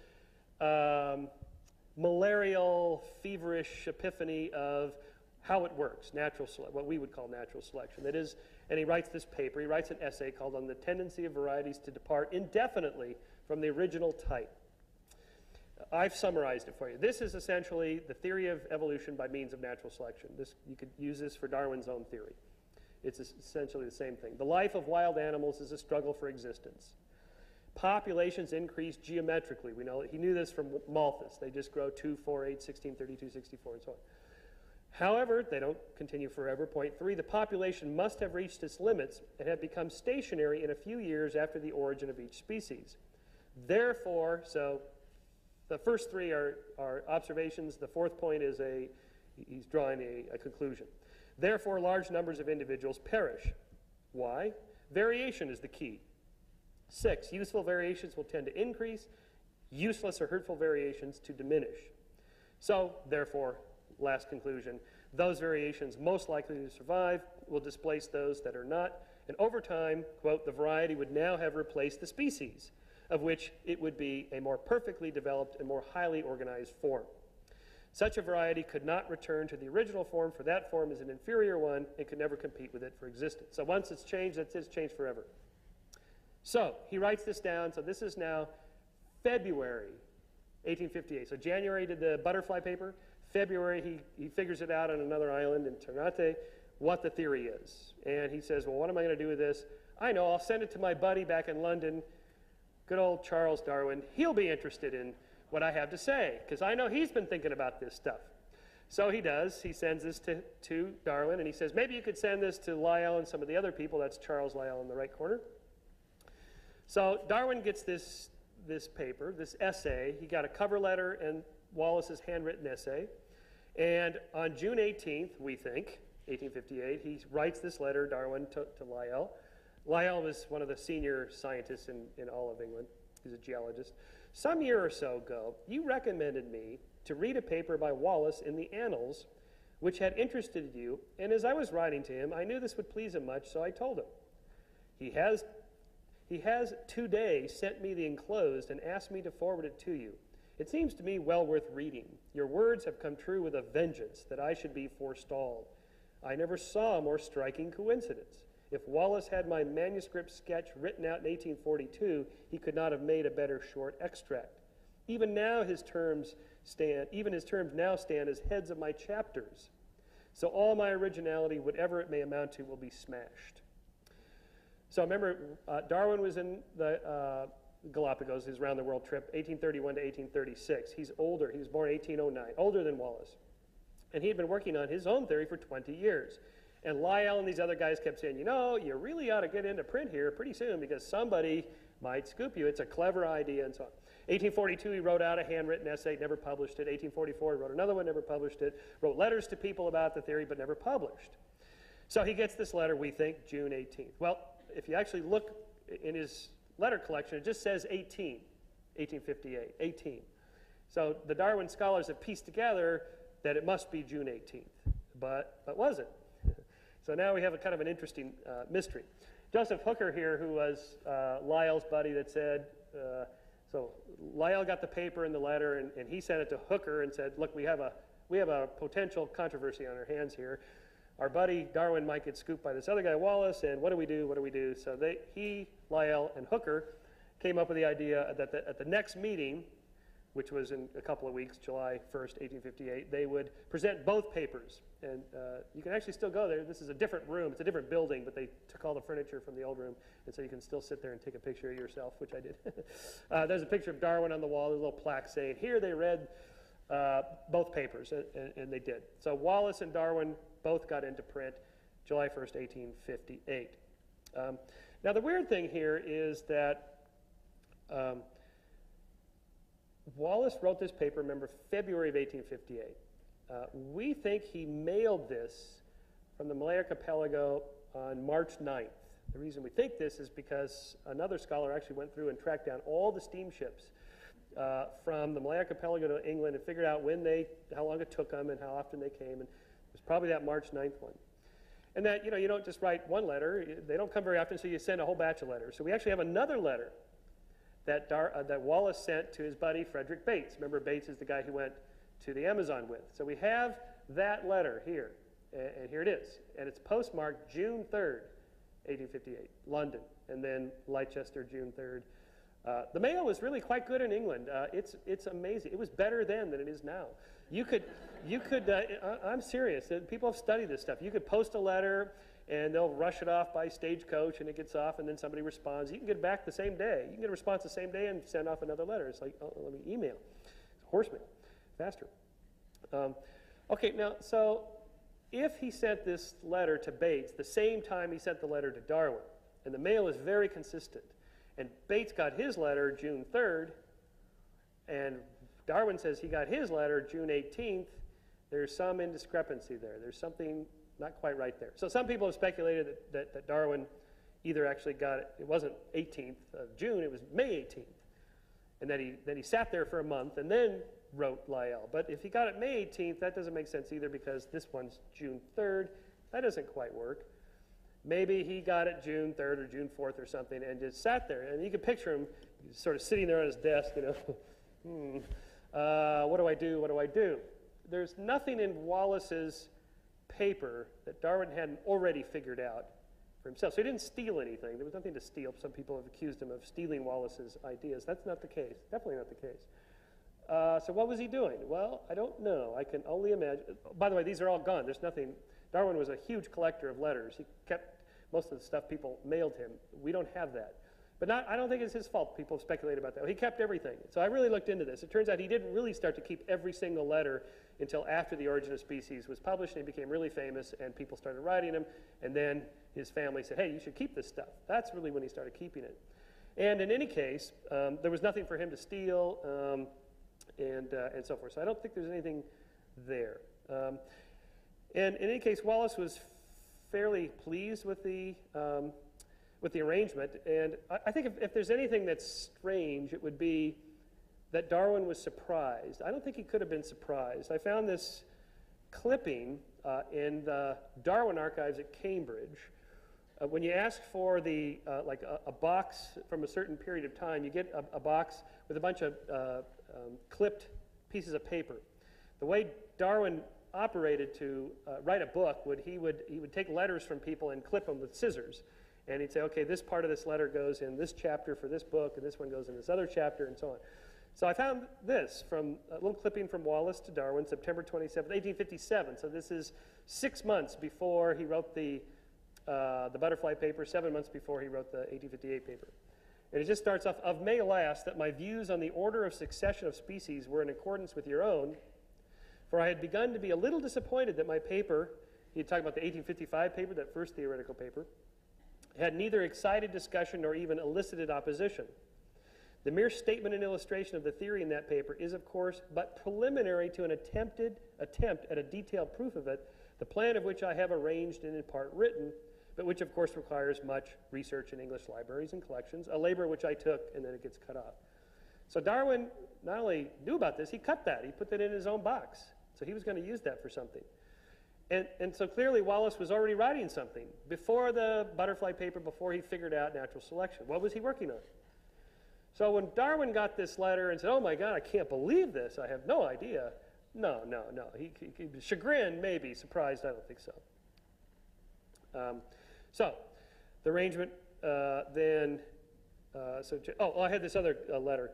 malarial, feverish epiphany of how it works, what we would call natural selection. That is, and he writes this paper, he writes an essay called On the Tendency of Varieties to Depart Indefinitely from the Original Type. I've summarized it for you. This is essentially the theory of evolution by means of natural selection. You could use this for Darwin's own theory. It's essentially the same thing. The life of wild animals is a struggle for existence. Populations increase geometrically. We know he knew this from Malthus. They just grow 2, 4, 8, 16, 32, 64, and so on. However, they don't continue forever. Point 3, the population must have reached its limits and have become stationary in a few years after the origin of each species. Therefore, so the first 3 are observations. The 4th point is he's drawing a conclusion. Therefore, large numbers of individuals perish. Why? Variation is the key. 6, useful variations will tend to increase, useless or hurtful variations to diminish. So, therefore, last conclusion, those variations most likely to survive will displace those that are not, and over time, quote, the variety would now have replaced the species, of which it would be a more perfectly developed and more highly organized form. Such a variety could not return to the original form, for that form is an inferior one and could never compete with it for existence. So once it's changed, that's it's changed forever. So he writes this down. So this is now February 1858. So January did the butterfly paper. February he figures it out on another island in Ternate what the theory is. And he says, well, what am I going to do with this? I know, I'll send it to my buddy back in London, good old Charles Darwin. He'll be interested in what I have to say, because I know he's been thinking about this stuff. So he does. He sends this to Darwin, and he says, maybe you could send this to Lyell and some of the other people. That's Charles Lyell in the right corner. So Darwin gets this paper, this essay. He got a cover letter and Wallace's handwritten essay. And on June 18th, we think, 1858, he writes this letter, Darwin, to Lyell. Lyell was one of the senior scientists in all of England. He's a geologist. Some year or so ago, you recommended me to read a paper by Wallace in the Annals, which had interested you, and as I was writing to him, I knew this would please him much, so I told him. He has today sent me the enclosed and asked me to forward it to you. It seems to me well worth reading. Your words have come true with a vengeance, that I should be forestalled. I never saw a more striking coincidence. If Wallace had my manuscript sketch written out in 1842, he could not have made a better short extract. Even his terms now stand as heads of my chapters. So all my originality, whatever it may amount to, will be smashed. So remember, Darwin was in the Galapagos, his round-the-world trip, 1831 to 1836. He's older. He was born in 1809, older than Wallace. And he had been working on his own theory for 20 years. And Lyell and these other guys kept saying, you know, you really ought to get into print here pretty soon because somebody might scoop you. It's a clever idea and so on. 1842, he wrote out a handwritten essay, never published it. 1844, he wrote another one, never published it. Wrote letters to people about the theory, but never published. So he gets this letter, we think, June 18th. Well, if you actually look in his letter collection, it just says 1858, 18. So the Darwin scholars have pieced together that it must be June 18th, but was it? So now we have a kind of an interesting mystery. Joseph Hooker here, who was Lyell's buddy that said, so Lyell got the paper and the letter, and he sent it to Hooker and said, look, we have a potential controversy on our hands here. Our buddy Darwin might get scooped by this other guy, Wallace, and what do we do? So he, Lyell, and Hooker came up with the idea that at the next meeting, which was in a couple of weeks, July 1st, 1858, they would present both papers. And you can actually still go there. This is a different room. It's a different building, but they took all the furniture from the old room, and so you can still sit there and take a picture of yourself, which I did. There's a picture of Darwin on the wall. There's a little plaque saying, here they read both papers, and they did. So Wallace and Darwin both got into print July 1st, 1858. Now the weird thing here is that Wallace wrote this paper, remember, February of 1858. We think he mailed this from the Malay Archipelago on March 9th. The reason we think this is because another scholar actually went through and tracked down all the steamships from the Malay Archipelago to England and figured out how long it took them and how often they came, and it was probably that March 9th one. And that, you don't just write one letter. They don't come very often, so you send a whole batch of letters. So we actually have another letter that Wallace sent to his buddy Frederick Bates. Remember, Bates is the guy he went to the Amazon with. So we have that letter here, and here it is. And it's postmarked June 3rd, 1858, London, and then Leicester, June 3rd. The mail was really quite good in England. It's amazing. It was better then than it is now. I'm serious. People have studied this stuff. You could post a letter, and they'll rush it off by stagecoach, and it gets off, and then somebody responds. You can get it back the same day. You can get a response the same day and send off another letter. It's like, oh, let me email. It's horseman, faster. Okay, now, so if he sent this letter to Bates the same time he sent the letter to Darwin, and the mail is very consistent, and Bates got his letter June 3rd, and Darwin says he got his letter June 18th, there's some indiscrepancy there. There's something not quite right there. So some people have speculated that Darwin either actually got it, it wasn't 18th of June, it was May 18th. And then he sat there for a month and then wrote Lyell. But if he got it May 18th, that doesn't make sense either because this one's June 3rd. That doesn't quite work. Maybe he got it June 3rd or June 4th or something and just sat there. And you can picture him sort of sitting there on his desk, you know, what do I do, what do I do? There's nothing in Wallace's paper that Darwin hadn't already figured out for himself. So he didn't steal anything. There was nothing to steal. Some people have accused him of stealing Wallace's ideas. That's not the case. Definitely not the case. So what was he doing? Well, I don't know. I can only imagine. By the way, these are all gone. There's nothing. Darwin was a huge collector of letters. He kept most of the stuff people mailed him. We don't have that. But I don't think it's his fault. People speculate about that. He kept everything. So I really looked into this. It turns out he didn't really start to keep every single letter until after The Origin of Species was published, and he became really famous, and people started writing him, and then his family said, hey, you should keep this stuff. That's really when he started keeping it. And in any case, there was nothing for him to steal, and so forth. So I don't think there's anything there. And in any case, Wallace was fairly pleased with the arrangement. And I think if there's anything that's strange, it would be that Darwin was surprised. I don't think he could have been surprised. I found this clipping in the Darwin archives at Cambridge. When you ask for the like a box from a certain period of time, you get a box with a bunch of clipped pieces of paper. The way Darwin operated to write a book, he would take letters from people and clip them with scissors. And he'd say, okay, this part of this letter goes in this chapter for this book, and this one goes in this other chapter, and so on. So I found this from a little clipping from Wallace to Darwin, September 27, 1857. So this is 6 months before he wrote the butterfly paper, 7 months before he wrote the 1858 paper. And it just starts off, of May last, that my views on the order of succession of species were in accordance with your own, for I had begun to be a little disappointed that my paper, he had talked about the 1855 paper, that first theoretical paper, had neither excited discussion nor even elicited opposition. The mere statement and illustration of the theory in that paper is, of course, but preliminary to an attempt at a detailed proof of it, the plan of which I have arranged and in part written, but which, of course, requires much research in English libraries and collections, a labor which I took, and then it gets cut off. So Darwin not only knew about this, he cut that. He put that in his own box. So he was going to use that for something. And so clearly Wallace was already writing something. Before the butterfly paper, before he figured out natural selection, what was he working on? So when Darwin got this letter and said, oh my God, I can't believe this, I have no idea. No. He chagrined, maybe. Surprised, I don't think so. So the arrangement then, I had this other letter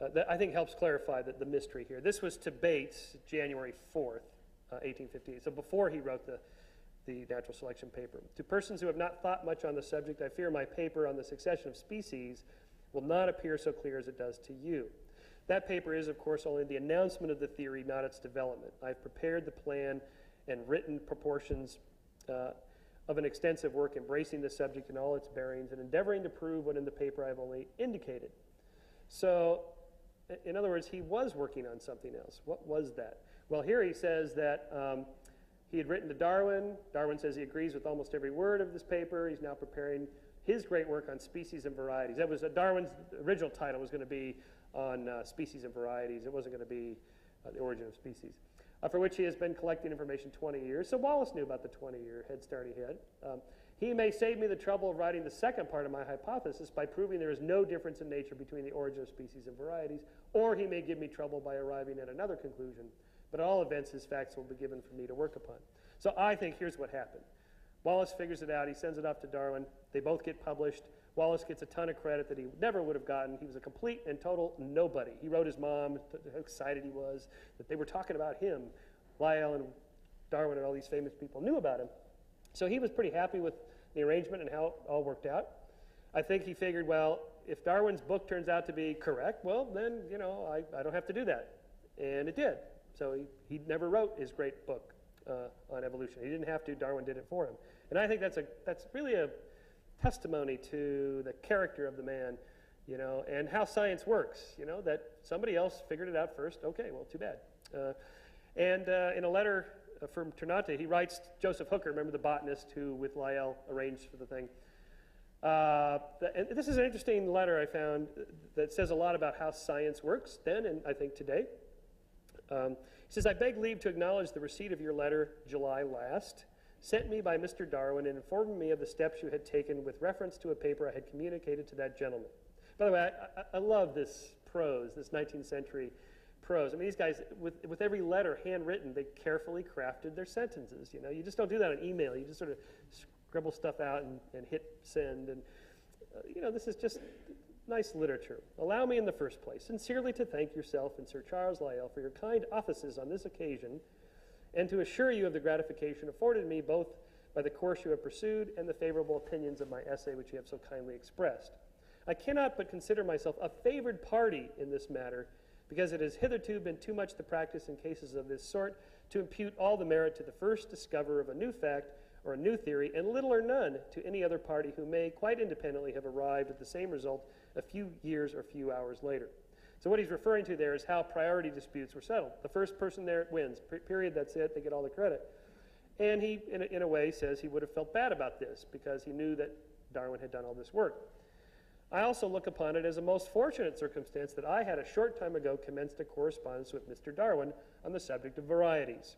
that I think helps clarify the mystery here. This was to Bates, January 4th, 1858, so before he wrote the natural selection paper. To persons who have not thought much on the subject, I fear my paper on the succession of species will not appear so clear as it does to you. That paper is, of course, only the announcement of the theory, not its development. I've prepared the plan and written proportions of an extensive work embracing the subject in all its bearings and endeavoring to prove what in the paper I've only indicated. So, in other words, he was working on something else. What was that? Well, here he says that he had written to Darwin. Darwin says he agrees with almost every word of this paper. He's now preparing his great work on species and varieties. That was Darwin's original title was going to be on species and varieties. It wasn't going to be the origin of species, for which he has been collecting information 20 years. So Wallace knew about the 20-year head start he had. He may save me the trouble of writing the second part of my hypothesis by proving there is no difference in nature between the origin of species and varieties, or he may give me trouble by arriving at another conclusion. But at all events, his facts will be given for me to work upon. So I think here's what happened. Wallace figures it out. He sends it off to Darwin. They both get published. Wallace gets a ton of credit that he never would have gotten. He was a complete and total nobody. He wrote his mom how excited he was that they were talking about him. Lyell and Darwin and all these famous people knew about him. So he was pretty happy with the arrangement and how it all worked out. I think he figured, well, if Darwin's book turns out to be correct, well, then, I don't have to do that. And it did. So he never wrote his great book on evolution. He didn't have to. Darwin did it for him. And I think that's really a testimony to the character of the man, and how science works, that somebody else figured it out first. Okay, well, too bad. And in a letter from Ternate, he writes Joseph Hooker, remember the botanist who, with Lyell, arranged for the thing. And this is an interesting letter I found that says a lot about how science works then and I think today. He says, I beg leave to acknowledge the receipt of your letter July last, sent me by Mr. Darwin and informed me of the steps you had taken with reference to a paper I had communicated to that gentleman. By the way, I love this prose, this 19th century prose. I mean, these guys, with every letter handwritten, they carefully crafted their sentences. You know, you just don't do that on email. You just sort of scribble stuff out and hit send. And, you know, this is just nice literature. Allow me in the first place sincerely to thank yourself and Sir Charles Lyell for your kind offices on this occasion and to assure you of the gratification afforded me both by the course you have pursued and the favorable opinions of my essay which you have so kindly expressed. I cannot but consider myself a favored party in this matter because it has hitherto been too much the practice in cases of this sort to impute all the merit to the first discoverer of a new fact or a new theory, and little or none to any other party who may, quite independently, have arrived at the same result a few years or few hours later. So what he's referring to there is how priority disputes were settled. The first person there wins, period, that's it, they get all the credit. And he, in a way, says he would have felt bad about this because he knew that Darwin had done all this work. I also look upon it as a most fortunate circumstance that I had a short time ago commenced a correspondence with Mr. Darwin on the subject of varieties,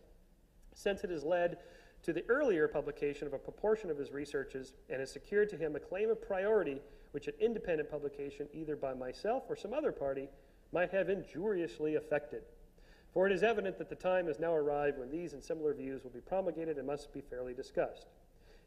since it has led to the earlier publication of a proportion of his researches and has secured to him a claim of priority which an independent publication either by myself or some other party might have injuriously affected. For it is evident that the time has now arrived when these and similar views will be promulgated and must be fairly discussed.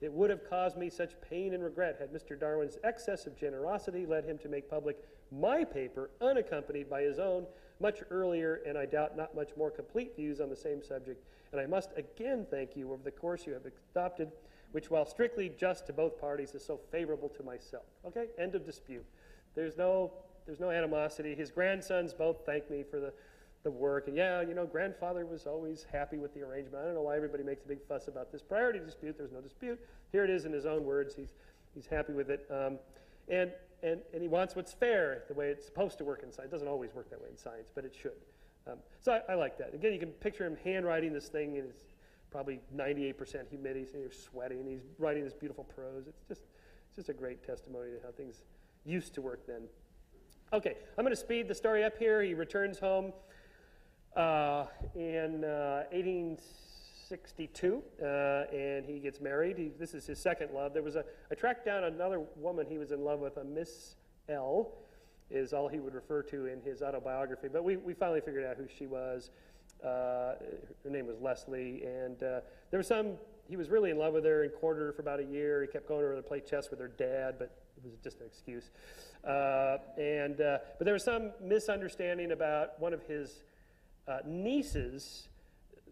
It would have caused me such pain and regret had Mr. Darwin's excess of generosity led him to make public my paper unaccompanied by his own much earlier and I doubt not much more complete views on the same subject, and I must again thank you over the course you have adopted, which while strictly just to both parties is so favorable to myself. Okay, end of dispute. There's no animosity. His grandsons both thank me for the work, and yeah, you know, grandfather was always happy with the arrangement. I don't know why everybody makes a big fuss about this priority dispute. There's no dispute. Here it is in his own words. He's happy with it, and he wants what's fair, the way it's supposed to work in science. It doesn't always work that way in science, but it should. So I like that. Again, you can picture him handwriting this thing, and it's probably 98% humidity, so you're sweating, and he's writing this beautiful prose. It's just a great testimony to how things used to work then. Okay, I'm going to speed the story up here. He returns home in 1862, and he gets married. This is his second love. I tracked down another woman he was in love with, a Miss L, is all he would refer to in his autobiography. But we finally figured out who she was. Her name was Leslie, and he was really in love with her and courted her for about a year. He kept going over to play chess with her dad, but it was just an excuse. But there was some misunderstanding about one of his nieces.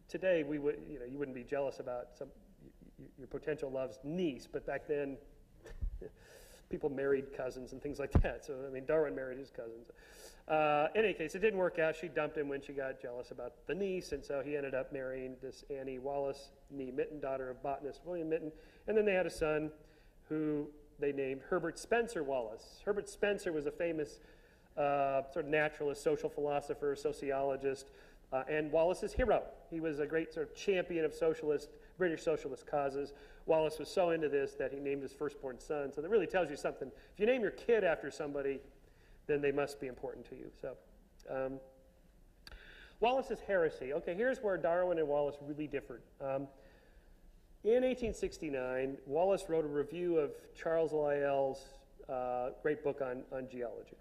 Today, you wouldn't be jealous about your potential love's niece, but back then, people married cousins and things like that. So, I mean, Darwin married his cousins. In any case, it didn't work out. She dumped him when she got jealous about the niece, and so he ended up marrying this Annie Wallace, nee Mitten, daughter of botanist William Mitten. And then they had a son who they named Herbert Spencer Wallace. Herbert Spencer was a famous sort of naturalist, social philosopher, sociologist, and Wallace's hero. He was a great sort of champion of British socialist causes. Wallace was so into this that he named his firstborn son. So that really tells you something. If you name your kid after somebody, then they must be important to you. So, Wallace's heresy. Okay, here's where Darwin and Wallace really differed. In 1869, Wallace wrote a review of Charles Lyell's great book on geology.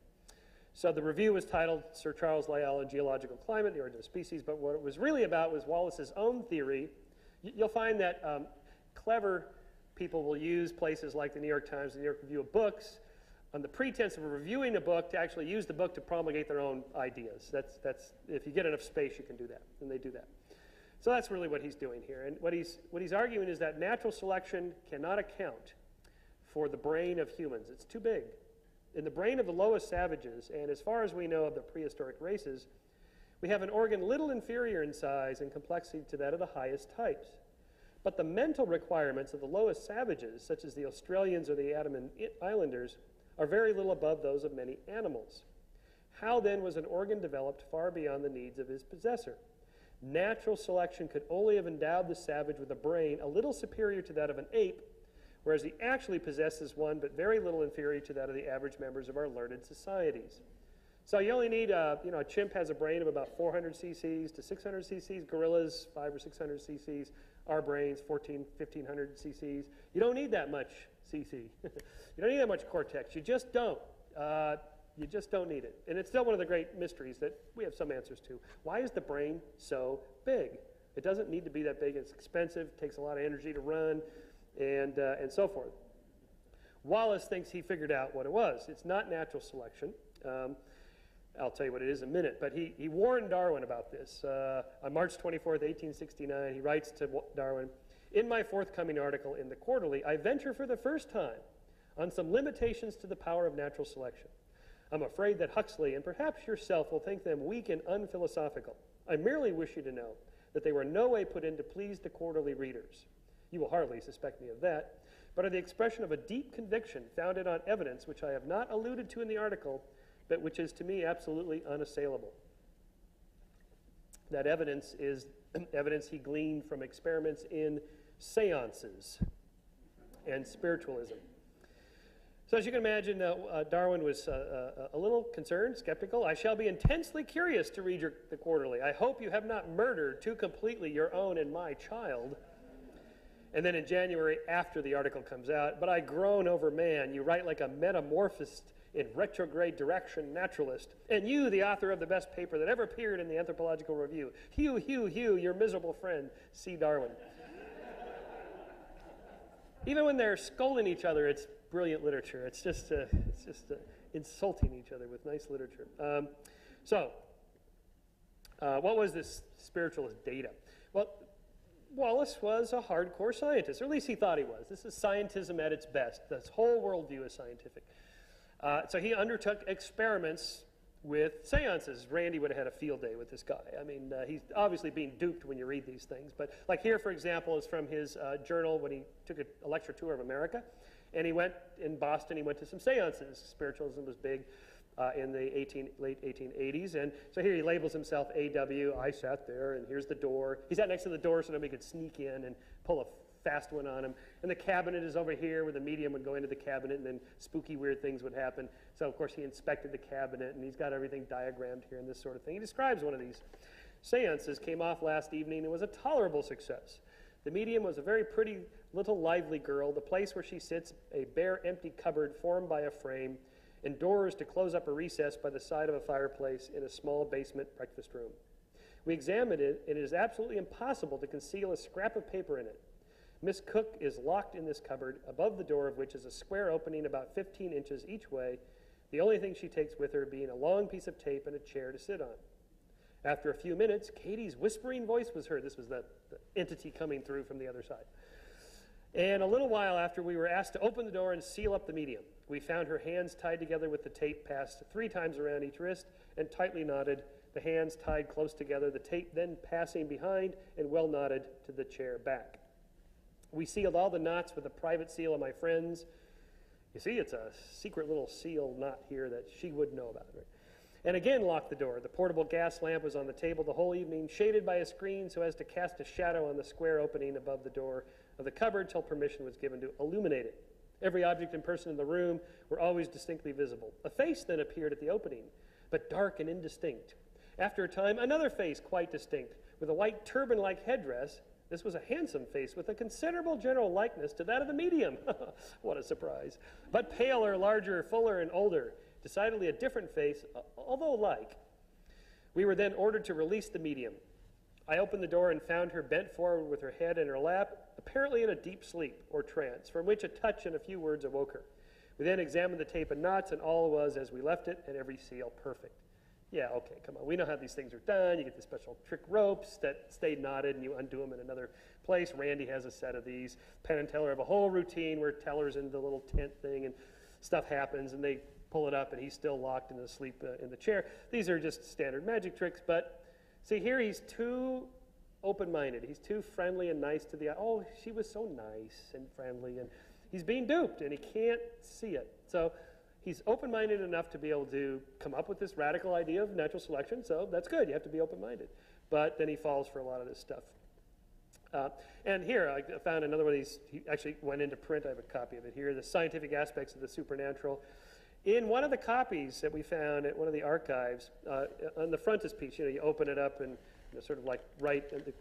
So the review was titled Sir Charles Lyell and Geological Climate, the Origin of Species, but what it was really about was Wallace's own theory. You'll find that clever people will use places like the New York Times, the New York Review of Books, on the pretense of reviewing a book to actually use the book to promulgate their own ideas. That's if you get enough space, you can do that, and they do that. So that's really what he's doing here. And what he's arguing is that natural selection cannot account for the brain of humans. It's too big. In the brain of the lowest savages, and as far as we know of the prehistoric races, we have an organ little inferior in size and complexity to that of the highest types. But the mental requirements of the lowest savages, such as the Australians or the Andaman Islanders, are very little above those of many animals. How then was an organ developed far beyond the needs of his possessor? Natural selection could only have endowed the savage with a brain a little superior to that of an ape, whereas he actually possesses one but very little inferior to that of the average members of our learned societies. So you only need, a chimp has a brain of about 400 cc's to 600 cc's, gorillas 500 or 600 cc's, our brains 1500 cc's. You don't need that much cc. You don't need that much cortex. You just don't. You just don't need it. And it's still one of the great mysteries that we have some answers to. Why is the brain so big? It doesn't need to be that big. It's expensive, takes a lot of energy to run, and so forth. Wallace thinks he figured out what it was. It's not natural selection. I'll tell you what it is in a minute, but he warned Darwin about this. On March 24th, 1869, he writes to Darwin, "In my forthcoming article in the Quarterly, I venture for the first time on some limitations to the power of natural selection. I'm afraid that Huxley and perhaps yourself will think them weak and unphilosophical. I merely wish you to know that they were in no way put in to please the Quarterly readers. You will hardly suspect me of that, but are the expression of a deep conviction founded on evidence which I have not alluded to in the article, but which is to me absolutely unassailable." That evidence is evidence he gleaned from experiments in seances and spiritualism. So as you can imagine, Darwin was a little concerned, skeptical. "I shall be intensely curious to read the Quarterly. I hope you have not murdered too completely your own and my child." And then in January, after the article comes out, "But I groan over man. You write like a metamorphosed in retrograde direction naturalist. And you, the author of the best paper that ever appeared in the Anthropological Review. Hugh, your miserable friend, C. Darwin." Even when they're scolding each other, it's brilliant literature. It's just insulting each other with nice literature. What was this spiritualist data? Well, Wallace was a hardcore scientist, or at least he thought he was. This is scientism at its best. This whole worldview is scientific. So he undertook experiments with seances. Randy would have had a field day with this guy. I mean, he's obviously being duped when you read these things. But like here, for example, is from his journal when he took a lecture tour of America. And he went, in Boston, he went to some seances. Spiritualism was big in the late 1880s. And so here he labels himself AW. I sat there, and here's the door. He sat next to the door so nobody could sneak in and pull a fast one on him. And the cabinet is over here where the medium would go into the cabinet, and then spooky, weird things would happen. So, of course, he inspected the cabinet, and he's got everything diagrammed here and this sort of thing. He describes one of these seances, came off last evening, and was a tolerable success. The medium was a very pretty, little lively girl. The place where she sits, a bare, empty cupboard formed by a frame, and doors to close up a recess by the side of a fireplace in a small basement breakfast room. We examined it, and it is absolutely impossible to conceal a scrap of paper in it. Miss Cook is locked in this cupboard, above the door of which is a square opening about 15 inches each way, the only thing she takes with her being a long piece of tape and a chair to sit on. After a few minutes, Katie's whispering voice was heard. This was the entity coming through from the other side. And a little while after, we were asked to open the door and seal up the medium. We found her hands tied together with the tape passed 3 times around each wrist and tightly knotted, the hands tied close together, the tape then passing behind and well knotted to the chair back. We sealed all the knots with a private seal of my friend's. You see, it's a secret little seal knot here that she wouldn't know about, right? And again locked the door. The portable gas lamp was on the table the whole evening, shaded by a screen so as to cast a shadow on the square opening above the door of the cupboard till permission was given to illuminate it. Every object and person in the room were always distinctly visible. A face then appeared at the opening, but dark and indistinct. After a time, another face quite distinct, with a white turban-like headdress. This was a handsome face with a considerable general likeness to that of the medium. What a surprise. But paler, larger, fuller, and older. Decidedly a different face, although like. We were then ordered to release the medium. I opened the door and found her bent forward with her head in her lap, apparently in a deep sleep or trance, from which a touch and a few words awoke her. We then examined the tape and knots, and all was as we left it, and every seal perfect. Yeah, okay, come on. We know how these things are done. You get the special trick ropes that stay knotted, and you undo them in another place. Randy has a set of these. Penn and Teller have a whole routine where Teller's in the little tent thing, and stuff happens, and they pull it up, and he's still locked in the sleep in the chair. These are just standard magic tricks, but see here he's too open-minded. He's too friendly and nice to the eye. Oh, she was so nice and friendly, and he's being duped, and he can't see it. So he's open-minded enough to be able to come up with this radical idea of natural selection, so that's good. You have to be open-minded. But then he falls for a lot of this stuff. And here, I found another one of these. He actually went into print. I have a copy of it here. The Scientific Aspects of the Supernatural. In one of the copies that we found at one of the archives, on the frontispiece, you open it up and sort of like write the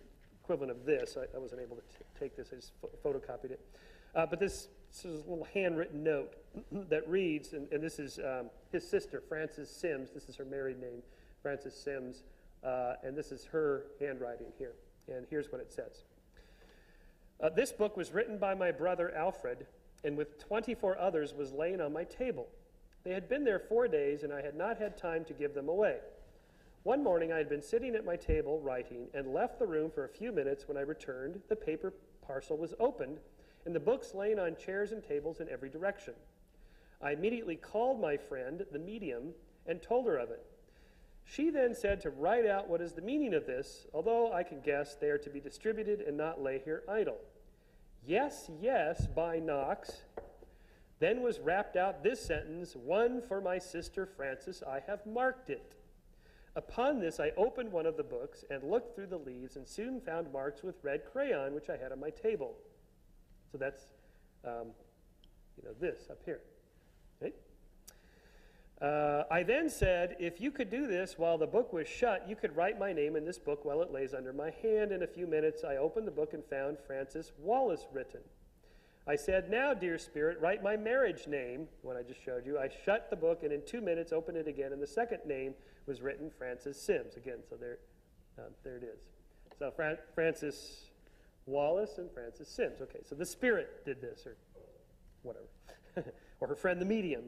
equivalent of this. I wasn't able to take this. I just photocopied it. But this is a little handwritten note that reads, and this is his sister, Frances Sims. This is her married name, Frances Sims. And this is her handwriting here. And here's what it says. This book was written by my brother Alfred, and with 24 others was laying on my table. They had been there 4 days, and I had not had time to give them away. One morning I had been sitting at my table writing and left the room for a few minutes. When I returned, the paper parcel was opened, and the books laying on chairs and tables in every direction. I immediately called my friend, the medium, and told her of it. She then said to write out what is the meaning of this, although I can guess they are to be distributed and not lay here idle. Yes, yes, by Knox. Then was rapped out this sentence, one for my sister Frances, I have marked it. Upon this I opened one of the books and looked through the leaves and soon found marks with red crayon, which I had on my table. So that's, this up here. Okay? I then said, if you could do this while the book was shut, you could write my name in this book while it lays under my hand. In a few minutes, I opened the book and found Frances Wallace written. I said, now, dear spirit, write my marriage name, what I just showed you. I shut the book and in 2 minutes opened it again, and the second name was written Frances Sims. Again, so there it is. So Frances Wallace and Frances Sims. Okay, so the spirit did this, or whatever, or her friend the medium.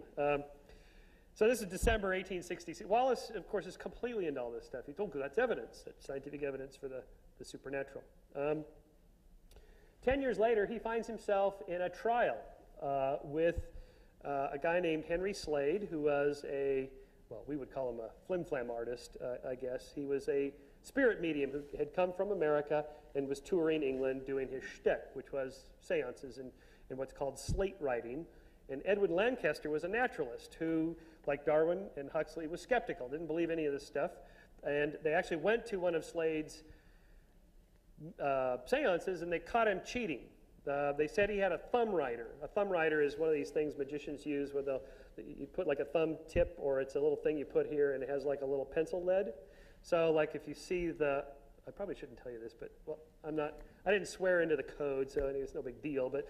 So this is December 1866. Wallace, of course, is completely into all this stuff. He told me that's evidence, that's scientific evidence for the supernatural. 10 years later, he finds himself in a trial with a guy named Henry Slade, who was we would call him a flim-flam artist, I guess. He was a spirit medium who had come from America and was touring England doing his shtick, which was seances and what's called slate writing. And Edwin Lancaster was a naturalist who, like Darwin and Huxley, was skeptical, didn't believe any of this stuff. And they actually went to one of Slade's seances and they caught him cheating. They said he had a thumb writer. A thumb writer is one of these things magicians use where you put like a thumb tip, or it's a little thing you put here and it has like a little pencil lead. So like if you see I probably shouldn't tell you this, but well, I didn't swear into the code, so it's no big deal. But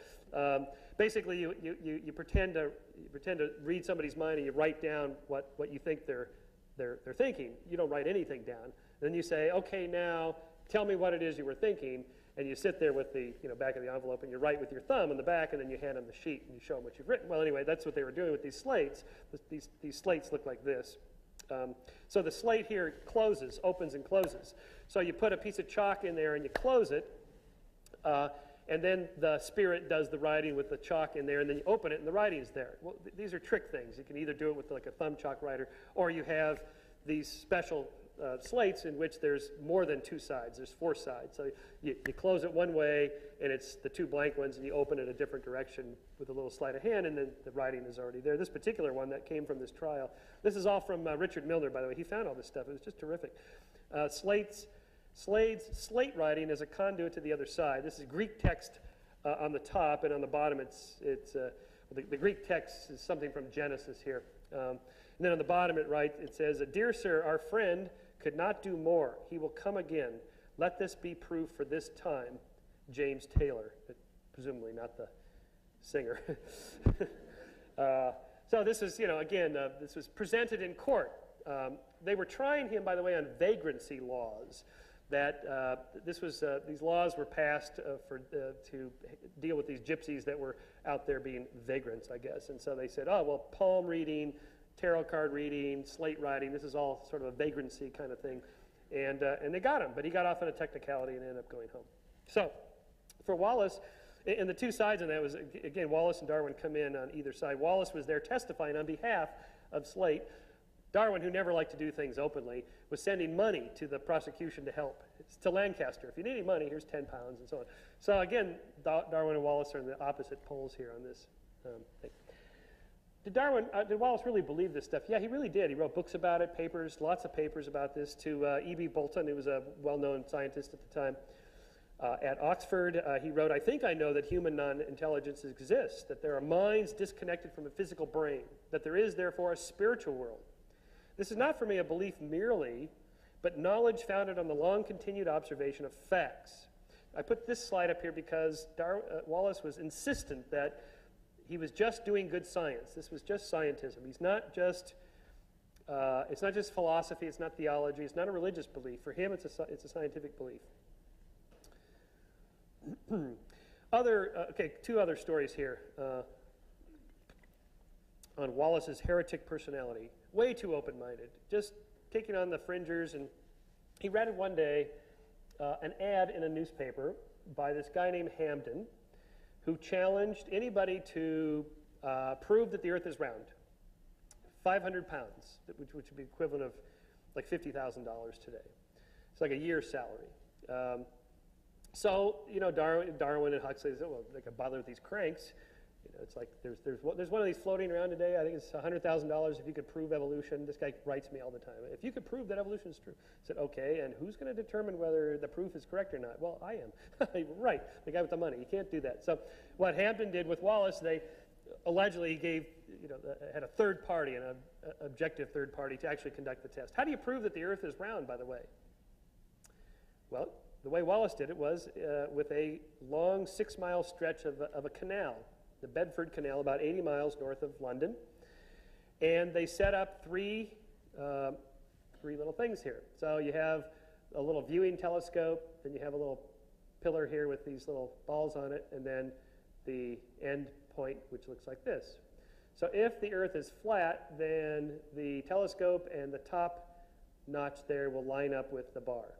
basically, you pretend to read somebody's mind and you write down what you think they're thinking. You don't write anything down. Then you say, okay, now tell me what it is you were thinking, and you sit there with the back of the envelope and you write with your thumb in the back, and then you hand them the sheet and you show them what you've written. Well, anyway, that's what they were doing with these slates. These slates look like this. So the slate here opens and closes. So you put a piece of chalk in there and you close it, and then the spirit does the writing with the chalk in there, and then you open it and the writing's there. Well, these are trick things. You can either do it with like a thumb chalk writer, or you have these special slates in which there's more than 2 sides. There's 4 sides. So you close it one way, and it's the 2 blank ones, and you open it a different direction with a little sleight of hand, and then the writing is already there. This particular one that came from this trial, this is all from Richard Milner, by the way. He found all this stuff. It was just terrific. Slade's slate writing is a conduit to the other side. This is Greek text on the top, and on the bottom the Greek text is something from Genesis here. And then on the bottom it says, "Dear sir, our friend could not do more. He will come again. Let this be proof for this time. James Taylor," presumably not the singer. So this is, this was presented in court. They were trying him, by the way, on vagrancy laws. That these laws were passed to deal with these gypsies that were out there being vagrants, I guess. And so they said, oh, well, palm reading, tarot card reading, slate writing, this is all sort of a vagrancy kind of thing. And they got him, but he got off on a technicality and ended up going home. So for Wallace, and the 2 sides in that was, again, Wallace and Darwin come in on either side. Wallace was there testifying on behalf of Slate. Darwin, who never liked to do things openly, was sending money to the prosecution to help. It's to Lancaster. If you need any money, here's 10 pounds and so on. So again, Darwin and Wallace are in the opposite poles here on this thing. Did Wallace really believe this stuff? Yeah, he really did. He wrote books about it, papers, lots of papers about this to E.B. Bolton, who was a well-known scientist at the time. At Oxford, he wrote, "I think I know that human non-intelligence exists, that there are minds disconnected from a physical brain, that there is, therefore, a spiritual world. This is not for me a belief merely, but knowledge founded on the long-continued observation of facts." I put this slide up here because Wallace was insistent that he was just doing good science. This was just scientism. He's not just, it's not just philosophy, it's not theology, it's not a religious belief. For him, it's a scientific belief. Two other stories here on Wallace's heretic personality. Way too open-minded, just taking on the fringers. And he read one day an ad in a newspaper by this guy named Hampden, who challenged anybody to prove that the Earth is round. 500 pounds, which would be equivalent of like $50,000 today. It's like a year's salary. So, you know, Darwin and Huxley said, well, they could bother with these cranks. You know, it's like there's one of these floating around today. I think it's $100,000 if you could prove evolution. This guy writes me all the time. If you could prove that evolution is true. I said, okay, and who's going to determine whether the proof is correct or not? Well, I am. Right, the guy with the money. You can't do that. So what Hampden did with Wallace, they allegedly gave, you know, had a third party, an objective third party, to actually conduct the test. How do you prove that the Earth is round, by the way? Well, the way Wallace did it was with a long 6-mile stretch of a canal, the Bedford Canal, about 80 miles north of London. And they set up three little things here. So you have a little viewing telescope, then you have a little pillar here with these little balls on it, and then the end point, which looks like this. So if the Earth is flat, then the telescope and the top notch there will line up with the bar.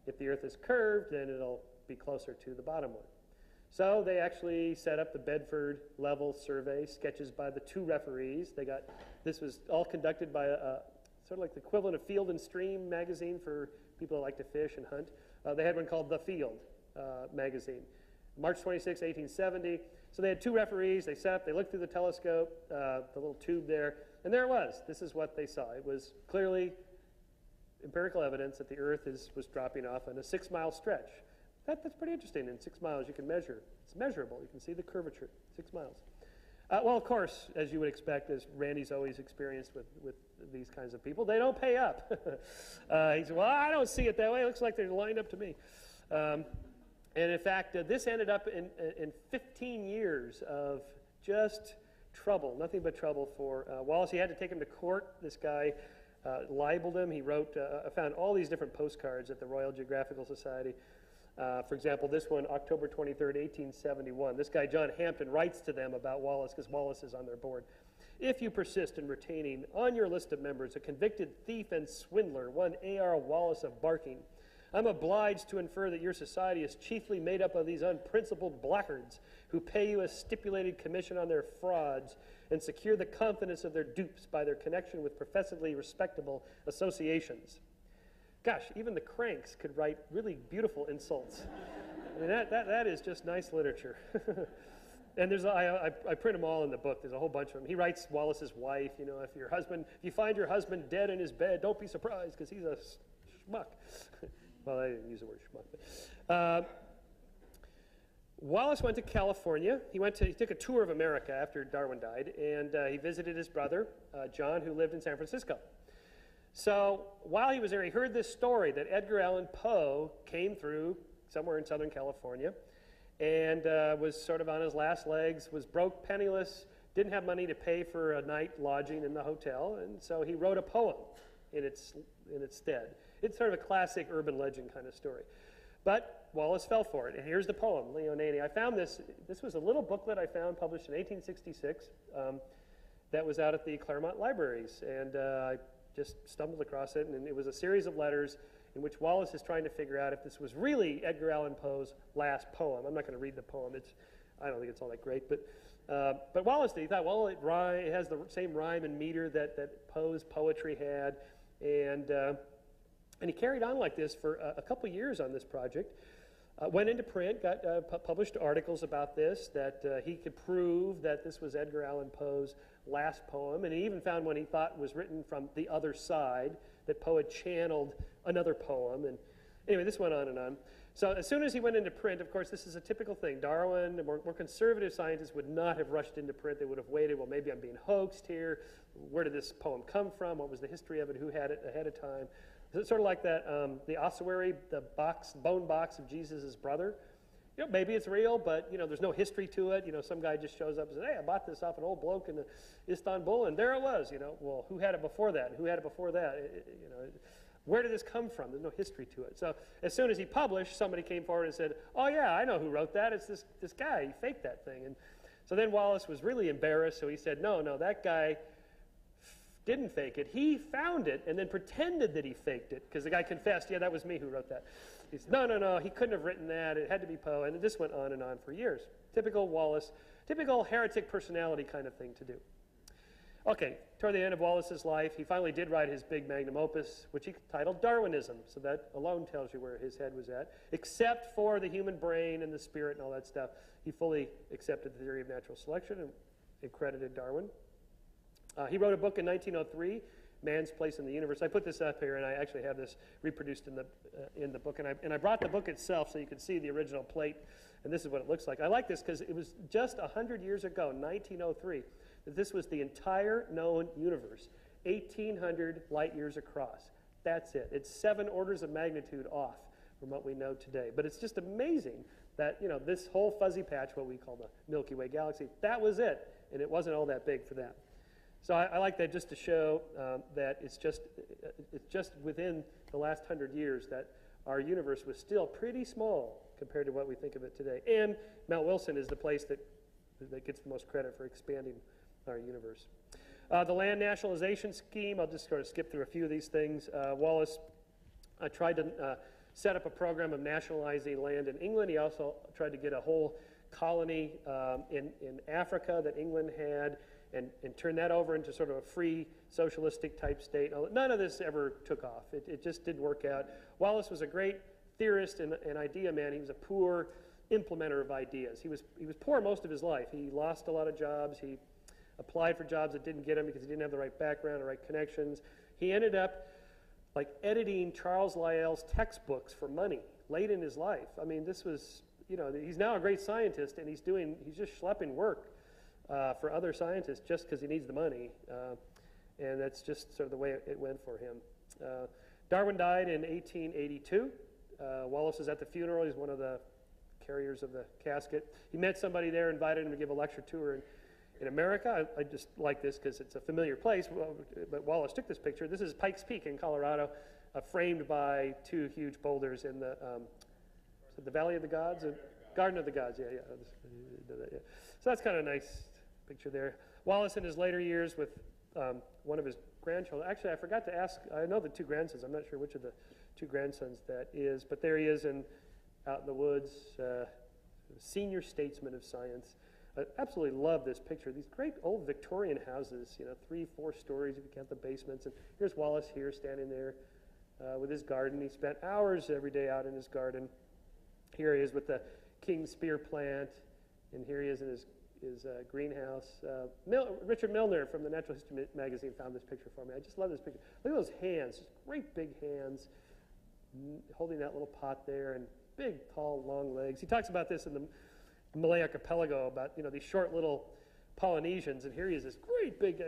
If the Earth is curved, then it'll be closer to the bottom one. So they actually set up the Bedford level survey, sketches by the 2 referees. This was all conducted by a sort of like the equivalent of Field and Stream magazine for people that like to fish and hunt. They had one called The Field magazine. March 26, 1870. So they had 2 referees. They sat up, they looked through the telescope, the little tube there, and there it was. This is what they saw. It was clearly empirical evidence that the Earth was dropping off on a 6-mile stretch. That's pretty interesting. In 6 miles, you can measure. It's measurable. You can see the curvature, 6 miles. Well, of course, as you would expect, as Randy's always experienced with these kinds of people, they don't pay up. He said, well, I don't see it that way. It looks like they're lined up to me. And in fact, this ended up in 15 years of just trouble, nothing but trouble for Wallace. He had to take him to court. This guy libeled him. He wrote, I found all these different postcards at the Royal Geographical Society. For example, this one, October 23rd, 1871. This guy, John Hampden, writes to them about Wallace, because Wallace is on their board. If you persist in retaining on your list of members a convicted thief and swindler, one A.R. Wallace of Barking, I'm obliged to infer that your society is chiefly made up of these unprincipled blackguards who pay you a stipulated commission on their frauds and secure the confidence of their dupes by their connection with professedly respectable associations. Gosh, even the cranks could write really beautiful insults. I mean, that is just nice literature. And I print them all in the book. There's a whole bunch of them. He writes Wallace's wife, you know, if you find your husband dead in his bed, don't be surprised because he's a schmuck. Well, I didn't use the word schmuck. But, Wallace went to California. He took a tour of America after Darwin died, and he visited his brother, John, who lived in San Francisco. So while he was there, he heard this story that Edgar Allan Poe came through somewhere in Southern California and was sort of on his last legs, was broke, penniless, didn't have money to pay for a night lodging in the hotel, and so he wrote a poem in its stead. It's sort of a classic urban legend kind of story. But Wallace fell for it, and here's the poem, Leonani. I found this was a little booklet I found published in 1866 that was out at the Claremont Libraries, and I just stumbled across it, and it was a series of letters in which Wallace is trying to figure out if this was really Edgar Allan Poe's last poem. I'm not going to read the poem. I don't think it's all that great, but Wallace did. He thought, well, it has the same rhyme and meter that Poe's poetry had, and he carried on like this for a couple years on this project. Went into print, got published articles about this, that he could prove that this was Edgar Allan Poe's last poem, and he even found one he thought was written from the other side, that Poe had channeled another poem, and anyway, this went on and on. So as soon as he went into print, of course, this is a typical thing. Darwin, the more conservative scientists would not have rushed into print. They would have waited, well, maybe I'm being hoaxed here. Where did this poem come from? What was the history of it? Who had it ahead of time? It's sort of like that, the ossuary, the bone box of Jesus' brother. You know, maybe it's real, but, you know, there's no history to it. You know, some guy just shows up and says, hey, I bought this off an old bloke in Istanbul, and there it was, you know. Well, who had it before that? And who had it before that? You know, where did this come from? There's no history to it. So as soon as he published, somebody came forward and said, oh, yeah, I know who wrote that. It's this guy. He faked that thing. And so then Wallace was really embarrassed, so he said, no, that guy didn't fake it. He found it and then pretended that he faked it, because the guy confessed, yeah, that was me who wrote that. He said, no, he couldn't have written that. It had to be Poe. And this went on and on for years. Typical Wallace, typical heretic personality kind of thing to do. Okay, toward the end of Wallace's life, he finally did write his big magnum opus, which he titled Darwinism. So that alone tells you where his head was at. Except for the human brain and the spirit and all that stuff, he fully accepted the theory of natural selection and credited Darwin. He wrote a book in 1903, Man's Place in the Universe. I put this up here, and I actually have this reproduced in the book. And I brought the book itself so you can see the original plate, and this is what it looks like. I like this because it was just 100 years ago, 1903, that this was the entire known universe, 1,800 light years across. That's it. It's 7 orders of magnitude off from what we know today. But it's just amazing that, you know, this whole fuzzy patch, what we call the Milky Way galaxy, that was it, and it wasn't all that big for that. So I like that just to show that it's just within the last 100 years that our universe was still pretty small compared to what we think of it today. And Mount Wilson is the place that gets the most credit for expanding our universe. The land nationalization scheme, I'll just sort of skip through a few of these things. Wallace tried to set up a program of nationalizing land in England. He also tried to get a whole colony in Africa that England had, and turn that over into sort of a free socialistic type state. None of this ever took off. It just didn't work out. Wallace was a great theorist and idea man. He was a poor implementer of ideas. He was poor most of his life. He lost a lot of jobs. He applied for jobs that didn't get him because he didn't have the right background or right connections. He ended up like editing Charles Lyell's textbooks for money late in his life. I mean, this was, you know, he's now a great scientist, and he's just schlepping work for other scientists just because he needs the money, and that's just sort of the way it went for him. Darwin died in 1882. Wallace was at the funeral. He's one of the carriers of the casket. He met somebody there, invited him to give a lecture tour in America. I just like this because it's a familiar place, but Wallace took this picture. This is Pikes Peak in Colorado, framed by 2 huge boulders in the Valley of the Gods? Garden of the Gods, yeah. So that's kind of a nice picture there. Wallace in his later years with one of his grandchildren. Actually, I forgot to ask, I know the 2 grandsons. I'm not sure which of the 2 grandsons that is, but there he is out in the woods, senior statesman of science. I absolutely love this picture. These great old Victorian houses, you know, 3-4 stories if you count the basements. And here's Wallace here standing there with his garden. He spent hours every day out in his garden. Here he is with the King Spear plant, and here he is in his greenhouse. Richard Milner from the Natural History magazine found this picture for me. I just love this picture. Look at those hands, just great big hands, holding that little pot there, and big, tall, long legs. He talks about this in the Malay Archipelago, about, you know, these short little Polynesians, and here he is, this great big,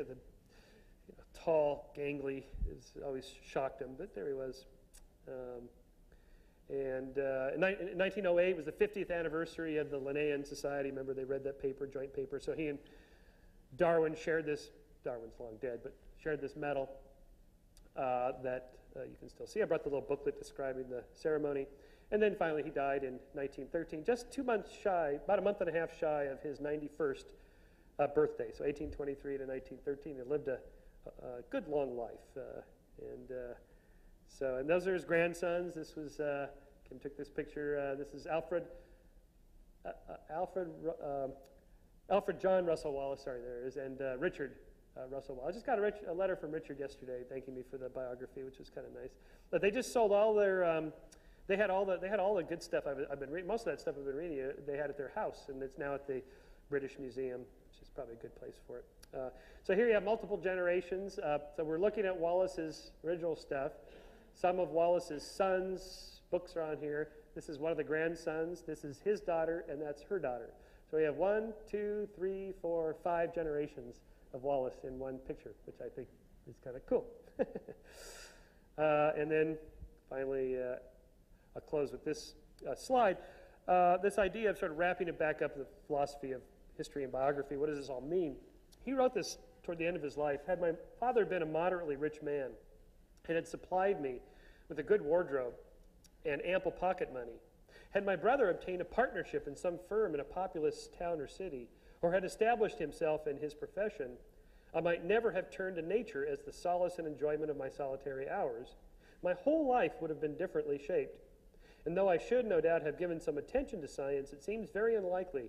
tall, gangly. It's always shocked him, but there he was. In 1908 was the 50th anniversary of the Linnaean Society. Remember, they read that paper, joint paper. So he and Darwin shared this. Darwin's long dead, but shared this medal that you can still see. I brought the little booklet describing the ceremony. And then finally he died in 1913, just 2 months shy, about a month and a half shy of his 91st birthday. So 1823 to 1913. He lived a good long life. And those are his grandsons. This was, Kim took this picture. This is Alfred John Russel Wallace, sorry, there it is, and Richard Russel Wallace. I just got a letter from Richard yesterday thanking me for the biography, which was kind of nice. But they just sold all their, they had all the good stuff I've been reading. Most of that stuff I've been reading, they had at their house, and it's now at the British Museum, which is probably a good place for it. So here you have multiple generations. So we're looking at Wallace's original stuff. Some of Wallace's sons' books are on here. This is one of the grandsons. This is his daughter, and that's her daughter. So we have 1, 2, 3, 4, 5 generations of Wallace in one picture, which I think is kind of cool. And then finally, I'll close with this slide. This idea of sort of wrapping it back up to the philosophy of history and biography. What does this all mean? He wrote this toward the end of his life. Had my father been a moderately rich man and had supplied me with a good wardrobe and ample pocket money, had my brother obtained a partnership in some firm in a populous town or city, or had established himself in his profession, I might never have turned to nature as the solace and enjoyment of my solitary hours. My whole life would have been differently shaped. And though I should no doubt have given some attention to science, it seems very unlikely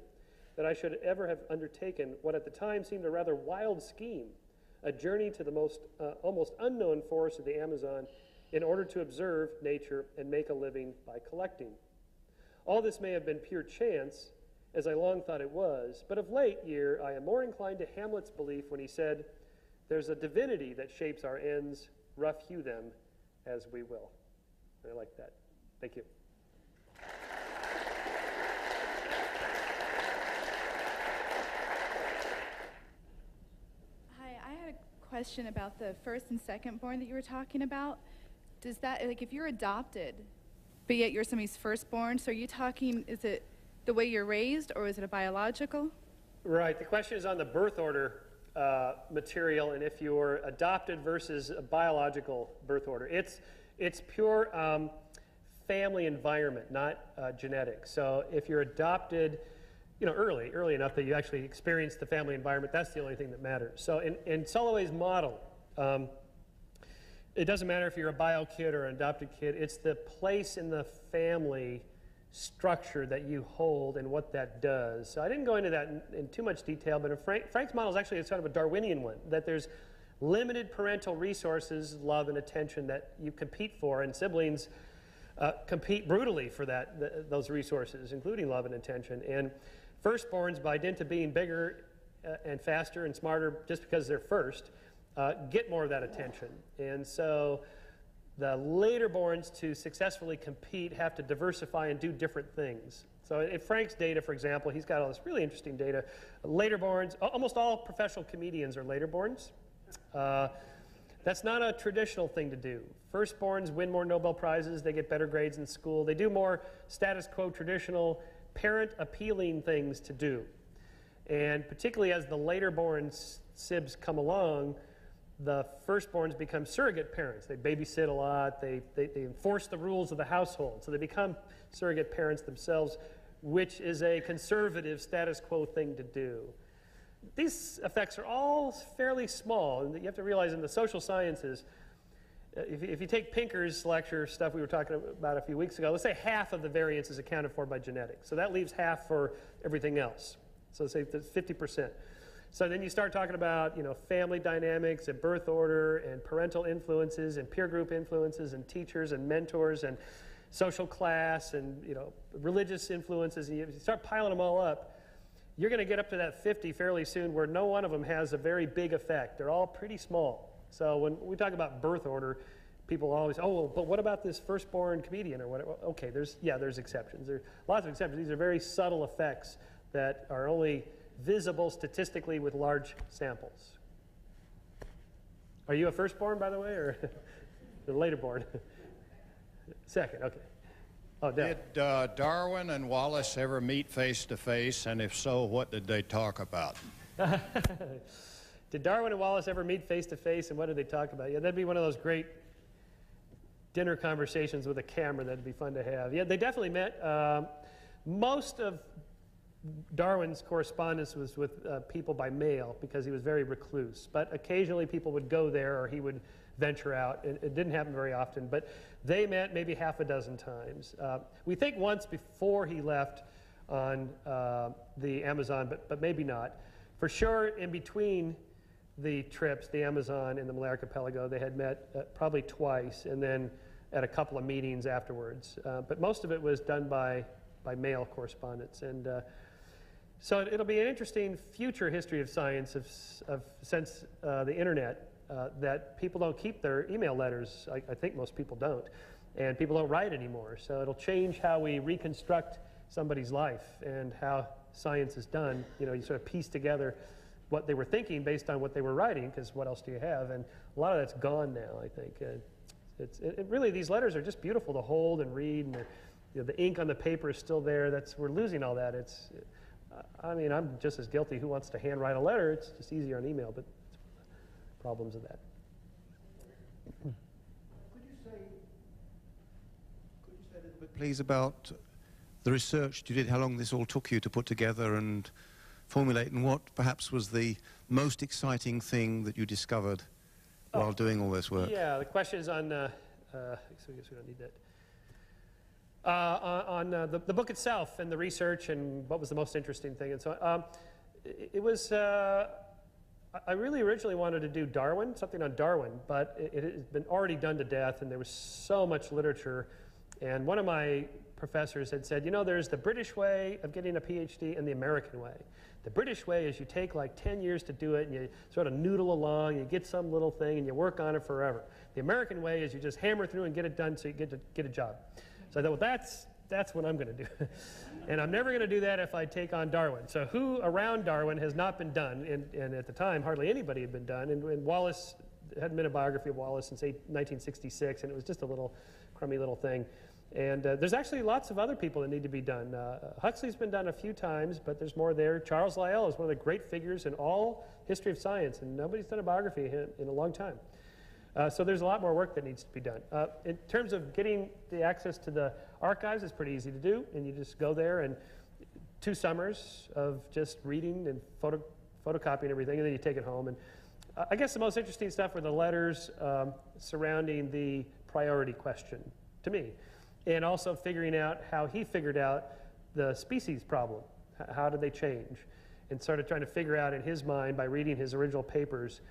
that I should ever have undertaken what at the time seemed a rather wild scheme, a journey to the almost unknown forests of the Amazon in order to observe nature and make a living by collecting. All this may have been pure chance, as I long thought it was, but of late year I am more inclined to Hamlet's belief when he said, "There's a divinity that shapes our ends, rough hew them as we will." I like that. Thank you.
Hi, I had a question about the first and second born that you were talking about. Does that, like, if you're adopted, but yet you're somebody's firstborn, so are you talking, is it the way you're raised, or is it a biological?
Right. The question is on the birth order material, and if you're adopted versus a biological birth order. It's pure family environment, not genetics. So if you're adopted, early enough that you actually experience the family environment, that's the only thing that matters. So in Soloway's model, it doesn't matter if you're a bio kid or an adopted kid. It's the place in the family structure that you hold and what that does. So I didn't go into that in too much detail, but Frank's model is actually sort of a Darwinian one, that there's limited parental resources, love and attention that you compete for, and siblings compete brutally for those resources, including love and attention. And firstborns, by dint of being bigger and faster and smarter just because they're first, get more of that attention. And so the laterborns, to successfully compete, have to diversify and do different things. So in Frank's data, for example, he's got all this really interesting data. Laterborns, almost all professional comedians are laterborns. That's not a traditional thing to do. Firstborns win more Nobel Prizes, they get better grades in school, they do more status quo traditional parent-appealing things to do. And particularly as the later-born sibs come along, the firstborns become surrogate parents. They babysit a lot, they enforce the rules of the household, so they become surrogate parents themselves, which is a conservative status quo thing to do. These effects are all fairly small, and you have to realize in the social sciences, if you take Pinker's lecture stuff we were talking about a few weeks ago, let's say half of the variance is accounted for by genetics. So that leaves half for everything else. So say 50%. So then you start talking about, family dynamics and birth order and parental influences and peer group influences and teachers and mentors and social class and, religious influences. And you start piling them all up, you're going to get up to that 50 fairly soon where no one of them has a very big effect. They're all pretty small. So when we talk about birth order, people always, but what about this firstborn comedian or whatever? Okay, there's exceptions. There are lots of exceptions. These are very subtle effects that are only visible statistically with large samples. Are you a firstborn, by the way, or the laterborn? Second, okay. Oh,
Did Darwin and Wallace ever meet face to face, and if so, what did they talk about?
Did Darwin and Wallace ever meet face to face, and what did they talk about? Yeah, that'd be one of those great dinner conversations with a camera. That'd be fun to have. Yeah, they definitely met. Most of Darwin's correspondence was with people by mail because he was very recluse. But occasionally people would go there or he would venture out. It didn't happen very often, but they met maybe half a dozen times. We think once before he left on the Amazon, but maybe not. For sure, in between the trips, the Amazon and the Malay Archipelago, they had met probably twice, and then at a couple of meetings afterwards. But most of it was done by mail correspondence. And so it'll be an interesting future history of science since the internet, that people don't keep their email letters. I think most people don't. and people don't write anymore. So it'll change how we reconstruct somebody's life and how science is done. You know, you sort of piece together what they were thinking based on what they were writing, because what else do you have? And a lot of that's gone now, I think. It really, these letters are just beautiful to hold and read, and you know, the ink on the paper is still there. We're losing all that. I mean, I'm just as guilty. Who wants to handwrite a letter? It's just easier on email, but problems of that.
Could you say a little bit, please, about the research you did, how long this all took you to put together and formulate, and what perhaps was the most exciting thing that you discovered while doing all this work?
Yeah, the question is on, so I guess we don't need that. On the book itself and the research and what was the most interesting thing and so on. It was, I really originally wanted to do Darwin, something on Darwin, but it had been already done to death, and there was so much literature. And one of my professors had said, you know, there's the British way of getting a PhD and the American way. The British way is you take like 10 years to do it, and you sort of noodle along, you get some little thing, and you work on it forever. The American way is you just hammer through and get it done so you get a job. So I thought, well, that's what I'm going to do. And I'm never going to do that if I take on Darwin. So who around Darwin has not been done? And at the time, hardly anybody had been done. And Wallace, hadn't been a biography of Wallace since 1966, and it was just a little crummy little thing. And there's actually lots of other people that need to be done. Huxley's been done a few times, but there's more there. Charles Lyell is one of the great figures in all history of science, and nobody's done a biography of him in a long time. So there's a lot more work that needs to be done. In terms of getting the access to the archives, it's pretty easy to do, and you just go there, and 2 summers of just reading and photocopying everything, and then you take it home. And I guess the most interesting stuff were the letters surrounding the priority question to me, and also figuring out how he figured out the species problem. How did they change? And sort of trying to figure out in his mind by reading his original papers.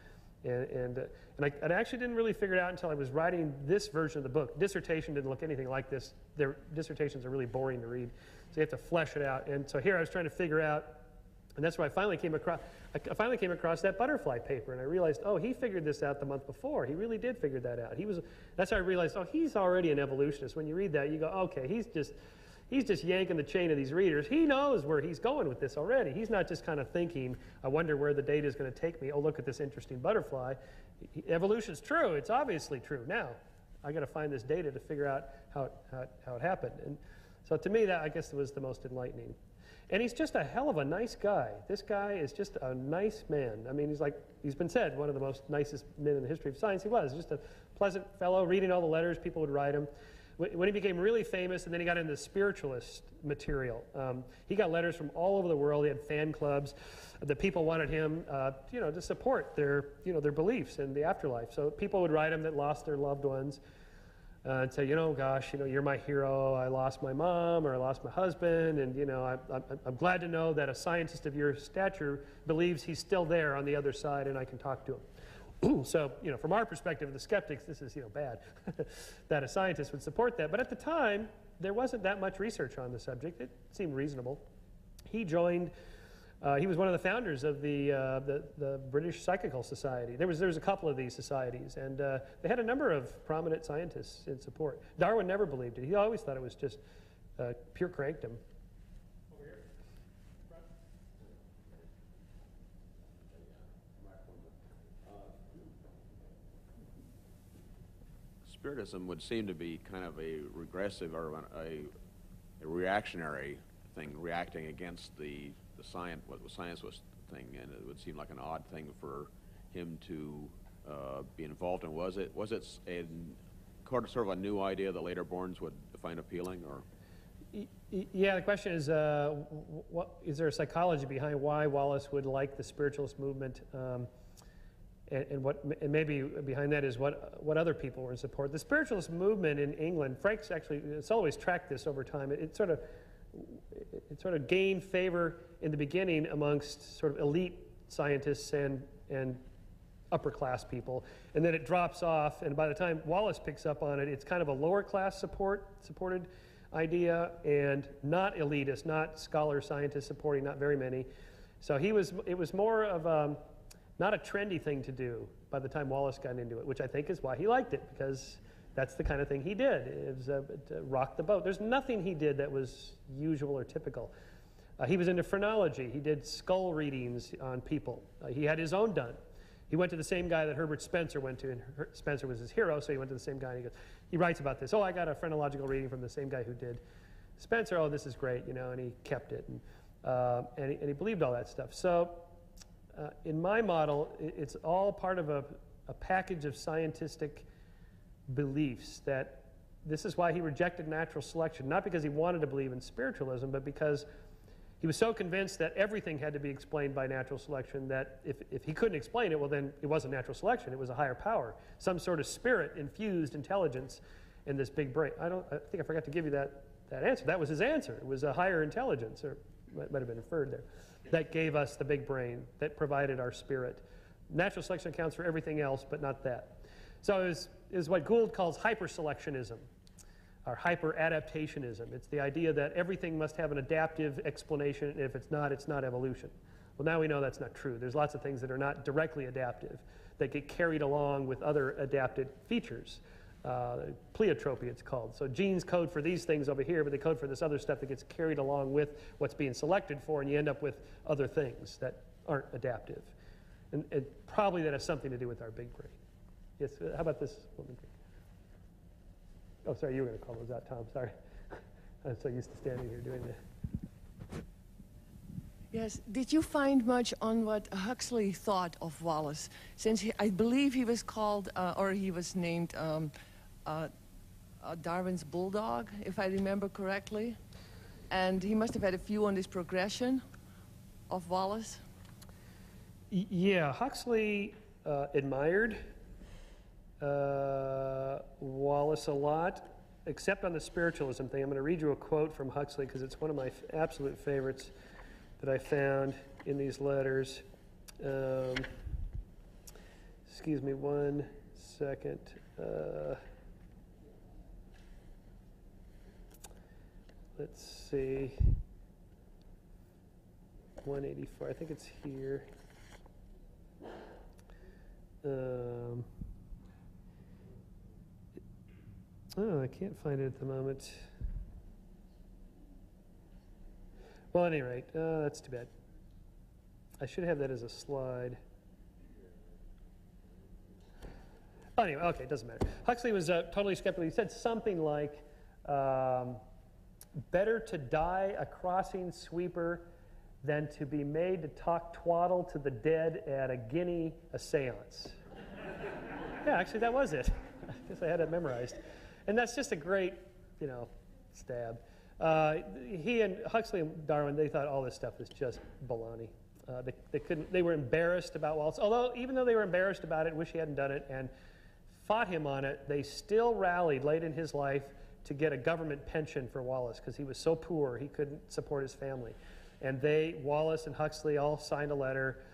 And I actually didn't really figure it out until I was writing this version of the book. Dissertation didn't look anything like this. Their dissertations are really boring to read, so you have to flesh it out. And so here I was trying to figure out, and that's where I finally came across. I finally came across that butterfly paper, and I realized, oh, he figured this out the month before. He really did figure that out. That's how I realized, oh, he's already an evolutionist. When you read that, you go, okay, he's just yanking the chain of these readers. He knows where he's going with this already. He's not just kind of thinking, I wonder where the data is going to take me. Oh, look at this interesting butterfly. Evolution's true. It's obviously true. Now, I got to find this data to figure out how it happened. And so to me, that, I guess, was the most enlightening. And he's just a hell of a nice guy. This guy is just a nice man. I mean, he's been said, one of the most nicest men in the history of science. He was just a pleasant fellow, reading all the letters people would write him. When he became really famous, and then he got into spiritualist material, he got letters from all over the world. He had fan clubs. The people wanted him, to support their beliefs in the afterlife. So people would write him that lost their loved ones, and say, gosh, you're my hero. I lost my mom, or I lost my husband, and I'm glad to know that a scientist of your stature believes he's still there on the other side, and I can talk to him. So, from our perspective, the skeptics, this is, bad that a scientist would support that. But at the time, there wasn't that much research on the subject. It seemed reasonable. He joined, he was one of the founders of the British Psychical Society. There was a couple of these societies, and they had a number of prominent scientists in support. Darwin never believed it. He always thought it was just pure crankdom.
Spiritism would seem to be kind of a regressive or a reactionary thing, reacting against the science, what the science was thing, and it would seem like an odd thing for him to be involved in. Was it a sort of a new idea that later borns would find appealing, or?
Yeah, the question is, is there a psychology behind why Wallace would like the spiritualist movement? And maybe behind that is what other people were in support. The spiritualist movement in England, Frank's actually, it's always tracked this over time. It sort of gained favor in the beginning amongst sort of elite scientists and upper class people, and then it drops off. And by the time Wallace picks up on it, it's kind of a lower class supported idea, and not elitist, not scholar scientists supporting, not very many. So it was more of not a trendy thing to do by the time Wallace got into it, which I think is why he liked it, because that's the kind of thing he did. It was to rock the boat. There's nothing he did that was usual or typical. He was into phrenology. He did skull readings on people. He had his own done. He went to the same guy that Herbert Spencer went to, and Spencer was his hero, so he went to the same guy, and he writes about this. Oh, I got a phrenological reading from the same guy who did Spencer. Oh, this is great, you know, and he kept it, and he believed all that stuff. So in my model, it's all part of a package of scientific beliefs that this is why he rejected natural selection, not because he wanted to believe in spiritualism, but because he was so convinced that everything had to be explained by natural selection that if he couldn't explain it, well, then it wasn't natural selection, it was a higher power, some sort of spirit-infused intelligence in this big brain. I think I forgot to give you that answer. That was his answer. It was a higher intelligence, or might have been inferred there, that gave us the big brain, that provided our spirit. Natural selection accounts for everything else, but not that. So it was what Gould calls hyperselectionism, or hyper-adaptationism. It's the idea that everything must have an adaptive explanation, and if it's not evolution. Well, now we know that's not true. There's lots of things that are not directly adaptive, that get carried along with other adapted features. Pleiotropy, it's called. So genes code for these things over here, but they code for this other stuff that gets carried along with what's being selected for, and you end up with other things that aren't adaptive. And probably that has something to do with our big brain. Yes, how about this woman? Oh, sorry, you were going to call those out, Tom. Sorry. I'm so used to standing here doing that.
Yes. Did you find much on what Huxley thought of Wallace? Since I believe he was called, or he was named Darwin's bulldog, if I remember correctly. And he must have had a view on this progression of Wallace.
Yeah, Huxley admired Wallace a lot, except on the spiritualism thing. I'm going to read you a quote from Huxley because it's one of my absolute favorites that I found in these letters. Excuse me 1 second. Let's see. 184, I think it's here. Oh, I can't find it at the moment. Well, at any rate, that's too bad. I should have that as a slide. Oh, anyway, okay, it doesn't matter. Huxley was totally skeptical. He said something like, better to die a crossing sweeper than to be made to talk twaddle to the dead at a guinea a seance. Yeah, actually, that was it. I guess I had it memorized. And that's just a great, you know, stab. He and Huxley and Darwin, they thought all this stuff was just baloney. They were embarrassed about Wallace. Although, even though they were embarrassed about it, wish he hadn't done it, and fought him on it, they still rallied late in his life to get a government pension for Wallace because he was so poor he couldn't support his family. And Wallace and Huxley all signed a letter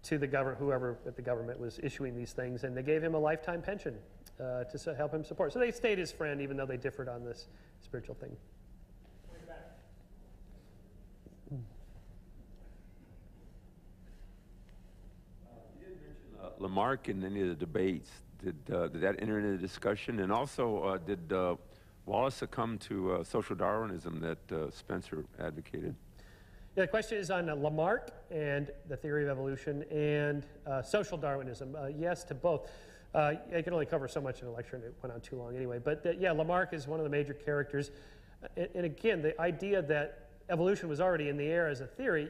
to the government, whoever at the government was issuing these things, and they gave him a lifetime pension to help him support. So they stayed his friend even though they differed on this spiritual thing.
You didn't mention Lamarck in any of the debates. Did that enter into the discussion? And also, did Wallace succumb to social Darwinism that Spencer advocated?
Yeah, the question is on Lamarck and the theory of evolution and social Darwinism. Yes to both. I can only cover so much in a lecture, and it went on too long anyway. But yeah, Lamarck is one of the major characters. And again, the idea that evolution was already in the air as a theory,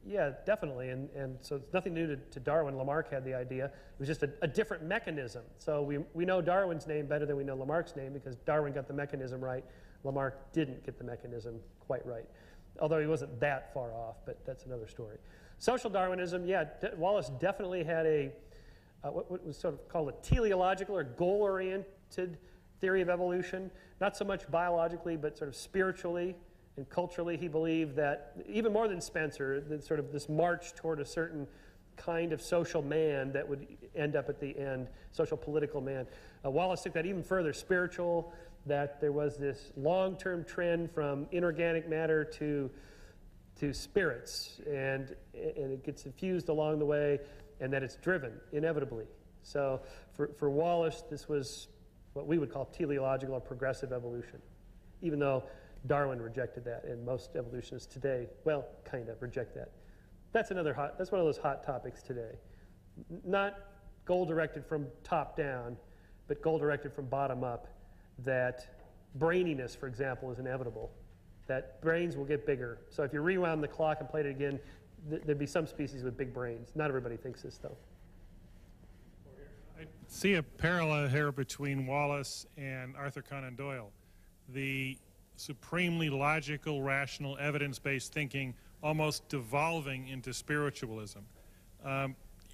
yeah, definitely. And so it's nothing new to Darwin. Lamarck had the idea. It was just a different mechanism. So we know Darwin's name better than we know Lamarck's name because Darwin got the mechanism right. Lamarck didn't get the mechanism quite right. Although he wasn't that far off, but that's another story. Social Darwinism, yeah, Wallace definitely had what was sort of called a teleological or goal-oriented theory of evolution. Not so much biologically, but sort of spiritually and culturally. He believed that, even more than Spencer, that sort of this march toward a certain kind of social man that would end up at the end, social political man. Wallace took that even further, spiritual, that there was this long-term trend from inorganic matter to spirits, and it gets infused along the way, and that it's driven, inevitably. So for Wallace, this was what we would call teleological or progressive evolution, even though Darwin rejected that, and most evolutionists today, well, kind of reject that. That's one of those hot topics today. Not goal-directed from top down, but goal-directed from bottom up, that braininess, for example, is inevitable, that brains will get bigger. So if you rewound the clock and played it again, there'd be some species with big brains. Not everybody thinks this, though.
I see a parallel here between Wallace and Arthur Conan Doyle. The supremely logical, rational, evidence-based thinking almost devolving into spiritualism.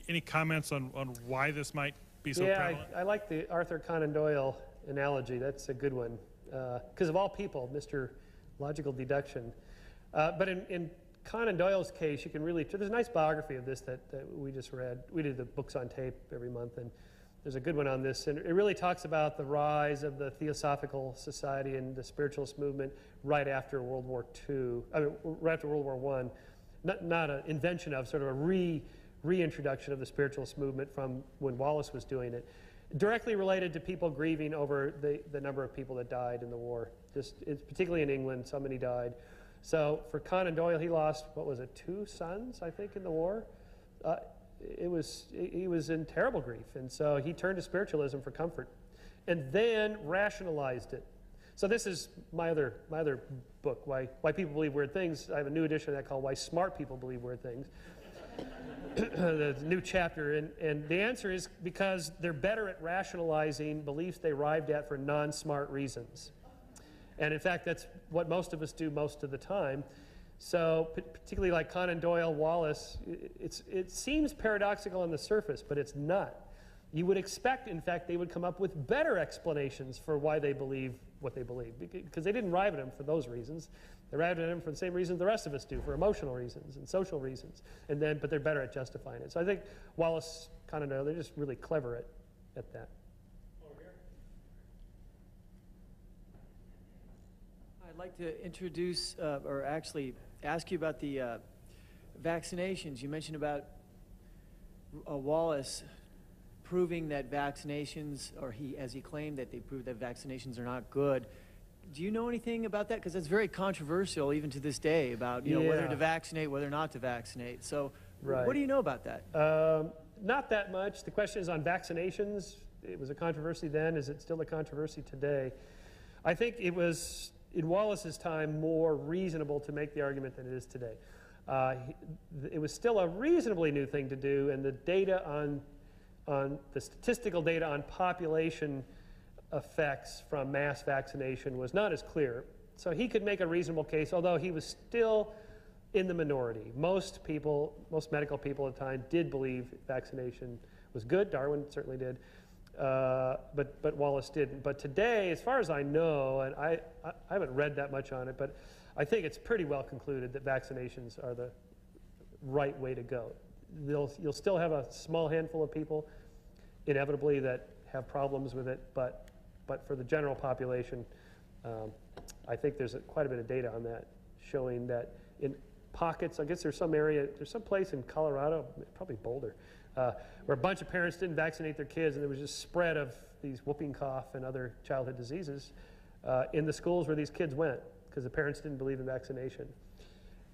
Any comments on why this might be so prevalent?
I like the Arthur Conan Doyle analogy. That's a good one. Because of all people, Mr. Logical Deduction. But in Conan Doyle's case, you can really, there's a nice biography of this that we just read. We do the books on tape every month, and there's a good one on this. And it really talks about the rise of the Theosophical Society and the spiritualist movement right after World War II, right after World War I. Not an invention of, sort of a reintroduction of the spiritualist movement from when Wallace was doing it. Directly related to people grieving over the number of people that died in the war. Particularly in England, so many died. So for Conan Doyle, he lost, what was it, 2 sons, I think, in the war? He was in terrible grief, and so he turned to spiritualism for comfort, and then rationalized it. So this is my other book, Why People Believe Weird Things. I have a new edition of that called Why Smart People Believe Weird Things. The new chapter, and the answer is because they're better at rationalizing beliefs they arrived at for non-smart reasons. And in fact, that's what most of us do most of the time. So particularly like Conan Doyle, Wallace, it seems paradoxical on the surface, but it's not. You would expect, in fact, they would come up with better explanations for why they believe what they believe, because they didn't arrive at them for those reasons. They arrived at them for the same reasons the rest of us do, for emotional reasons and social reasons. But they're better at justifying it. So I think Wallace, Conan Doyle, they're just really clever at that.
I'd like to introduce, or actually ask you about the vaccinations. You mentioned about Wallace proving that vaccinations, or as he claimed that they proved that vaccinations are not good. Do you know anything about that? Because that's very controversial even to this day about whether to vaccinate, whether not to vaccinate. So what do you know about that?
Not that much. The question is on vaccinations. It was a controversy then. Is it still a controversy today? I think it was, in Wallace's time, more reasonable to make the argument than it is today. It was still a reasonably new thing to do, and the data on the statistical data on population effects from mass vaccination was not as clear. So he could make a reasonable case, although he was still in the minority. Most medical people at the time did believe vaccination was good. Darwin certainly did. But Wallace didn't. But today, as far as I know, and I haven't read that much on it, but I think it's pretty well concluded that vaccinations are the right way to go. You'll still have a small handful of people, inevitably, that have problems with it, but for the general population, I think there's quite a bit of data on that, showing that in pockets, I guess there's some place in Colorado, probably Boulder, where a bunch of parents didn't vaccinate their kids, and there was just spread of these whooping cough and other childhood diseases in the schools where these kids went, because the parents didn't believe in vaccination.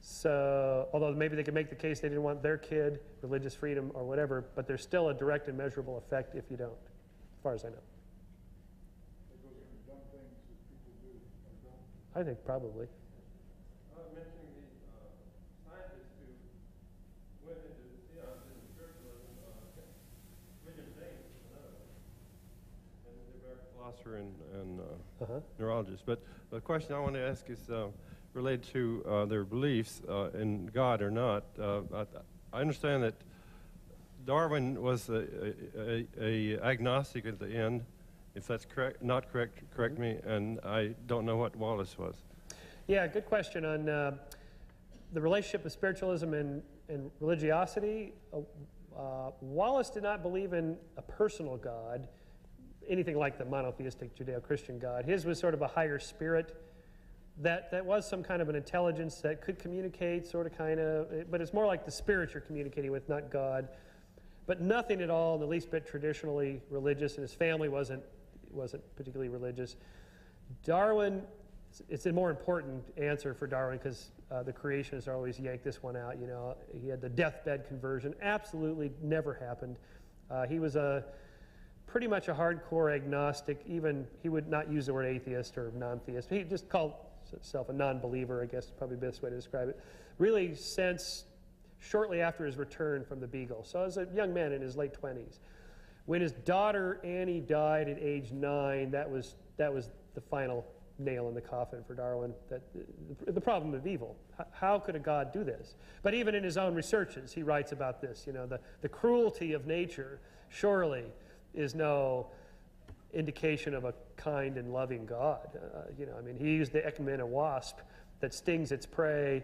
So, although maybe they could make the case they didn't want their kid, religious freedom or whatever, but there's still a direct and measurable effect if you don't, as far as I know. I think probably.
Mentioning the scientists who went into theosophy and spiritualism, William James is another, and the American philosopher and neurologist. But the question I want to ask is related to their beliefs in God or not. I understand that Darwin was a agnostic at the end. If that's correct, not correct, correct me, and I don't know what Wallace was.
Yeah, good question on the relationship of spiritualism and religiosity. Wallace did not believe in a personal God, anything like the monotheistic Judeo-Christian God. His was sort of a higher spirit that was some kind of an intelligence that could communicate, sort of, kind of, but it's more like the spirit you're communicating with, not God. But nothing at all in the least bit traditionally religious, and his family wasn't wasn't particularly religious. Darwin, it's a more important answer for Darwin because the creationists always yank this one out. You know, he had the deathbed conversion. Absolutely never happened. He was pretty much a hardcore agnostic. Even he would not use the word atheist or non-theist. He just called himself a non-believer, I guess, probably the best way to describe it. Really, since shortly after his return from the Beagle. So as a young man in his late 20s. When his daughter Annie died at age 9, that was the final nail in the coffin for Darwin, that the problem of evil. How could a God do this? But even in his own researches, he writes about this. You know, the cruelty of nature surely is no indication of a kind and loving God. You know, I mean, he used the Ecumena wasp that stings its prey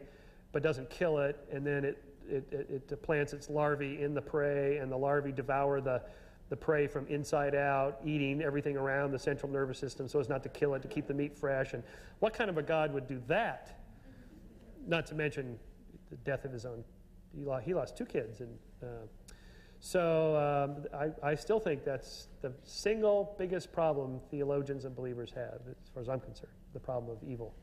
but doesn't kill it, and then it plants its larvae in the prey, and the larvae devour the prey from inside out, eating everything around the central nervous system so as not to kill it, to keep the meat fresh. And what kind of a God would do that? Not to mention the death of his own. He lost 2 kids. And I still think that's the single biggest problem theologians and believers have, as far as I'm concerned, the problem of evil.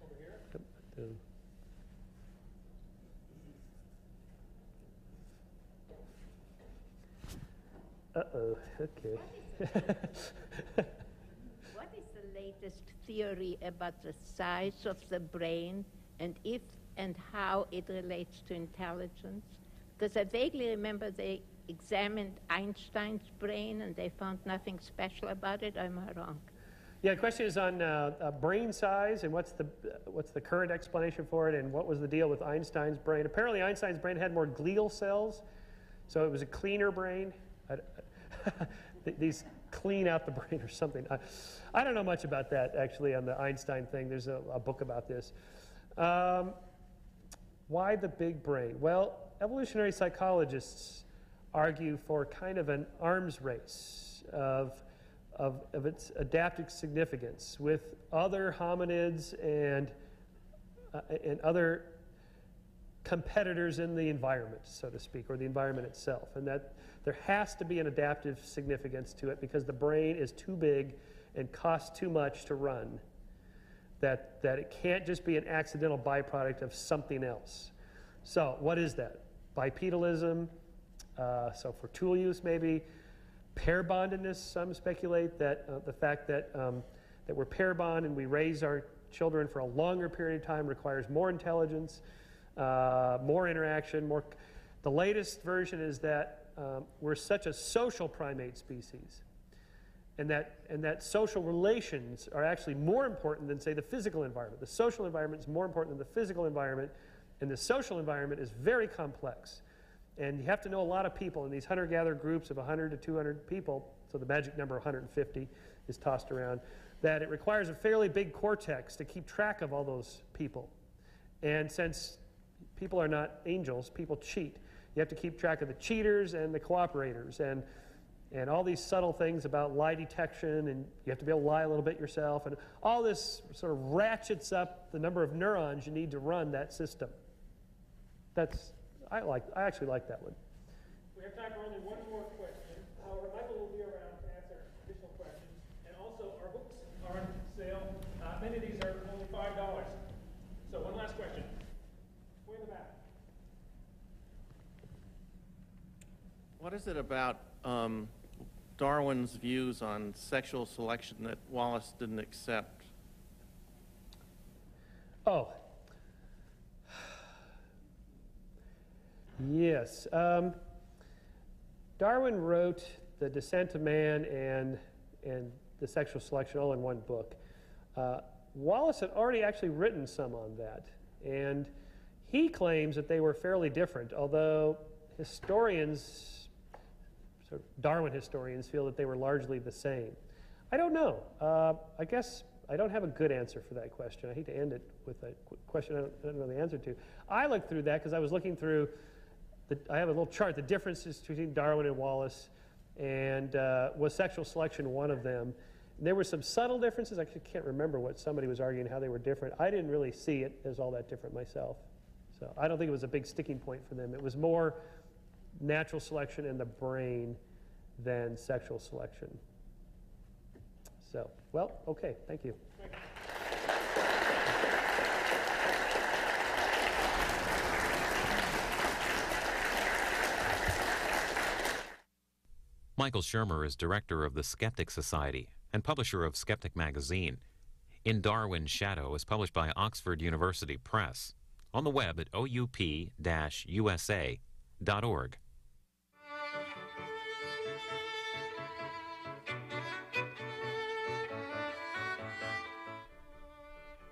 Over here?
Uh-oh, okay.
What is the latest theory about the size of the brain and if and how it relates to intelligence? Because I vaguely remember they examined Einstein's brain and they found nothing special about it. Am I wrong?
Yeah, the question is on brain size and what's the current explanation for it, and what was the deal with Einstein's brain. Apparently Einstein's brain had more glial cells, so it was a cleaner brain. These clean out the brain or something. I don't know much about that, actually, on the Einstein thing. There's a book about this. Why the big brain? Well, evolutionary psychologists argue for kind of an arms race of its adaptive significance with other hominids and other competitors in the environment, so to speak, or the environment itself, and that there has to be an adaptive significance to it because the brain is too big and costs too much to run, that it can't just be an accidental byproduct of something else. So what is that? Bipedalism, so for tool use maybe, pair bondedness. Some speculate that the fact that we're pair bond and we raise our children for a longer period of time requires more intelligence, more interaction, more. The latest version is that we're such a social primate species, and that social relations are actually more important than, say, the physical environment. The social environment is more important than the physical environment, and the social environment is very complex. And you have to know a lot of people in these hunter-gatherer groups of 100 to 200 people, so the magic number 150 is tossed around, that it requires a fairly big cortex to keep track of all those people. And since people are not angels, people cheat. You have to keep track of the cheaters and the cooperators and all these subtle things about lie detection, and you have to be able to lie a little bit yourself, and all this sort of ratchets up the number of neurons you need to run that system. I actually like that one.
We have time for only one more question. However, Michael will be around to answer additional questions. And also, our books are on sale. Many of these are only $5. So one last question. Way in the back.
What is it about Darwin's views on sexual selection that Wallace didn't accept?
Oh. Yes. Darwin wrote The Descent of Man and the Sexual Selection all in one book. Wallace had already actually written some on that, and he claims that they were fairly different, although historians, sort of Darwin historians, feel that they were largely the same. I don't know. I guess I don't have a good answer for that question. I hate to end it with a question I don't know the answer to. I looked through that because I was looking through I have a little chart, the differences between Darwin and Wallace, and was sexual selection one of them? And there were some subtle differences. I can't remember what somebody was arguing, how they were different. I didn't really see it as all that different myself. So I don't think it was a big sticking point for them. It was more natural selection and the brain than sexual selection. So, well, okay, thank you.
Michael Shermer is director of the Skeptic Society and publisher of Skeptic magazine. In Darwin's Shadow is published by Oxford University Press, on the web at oup-usa.org.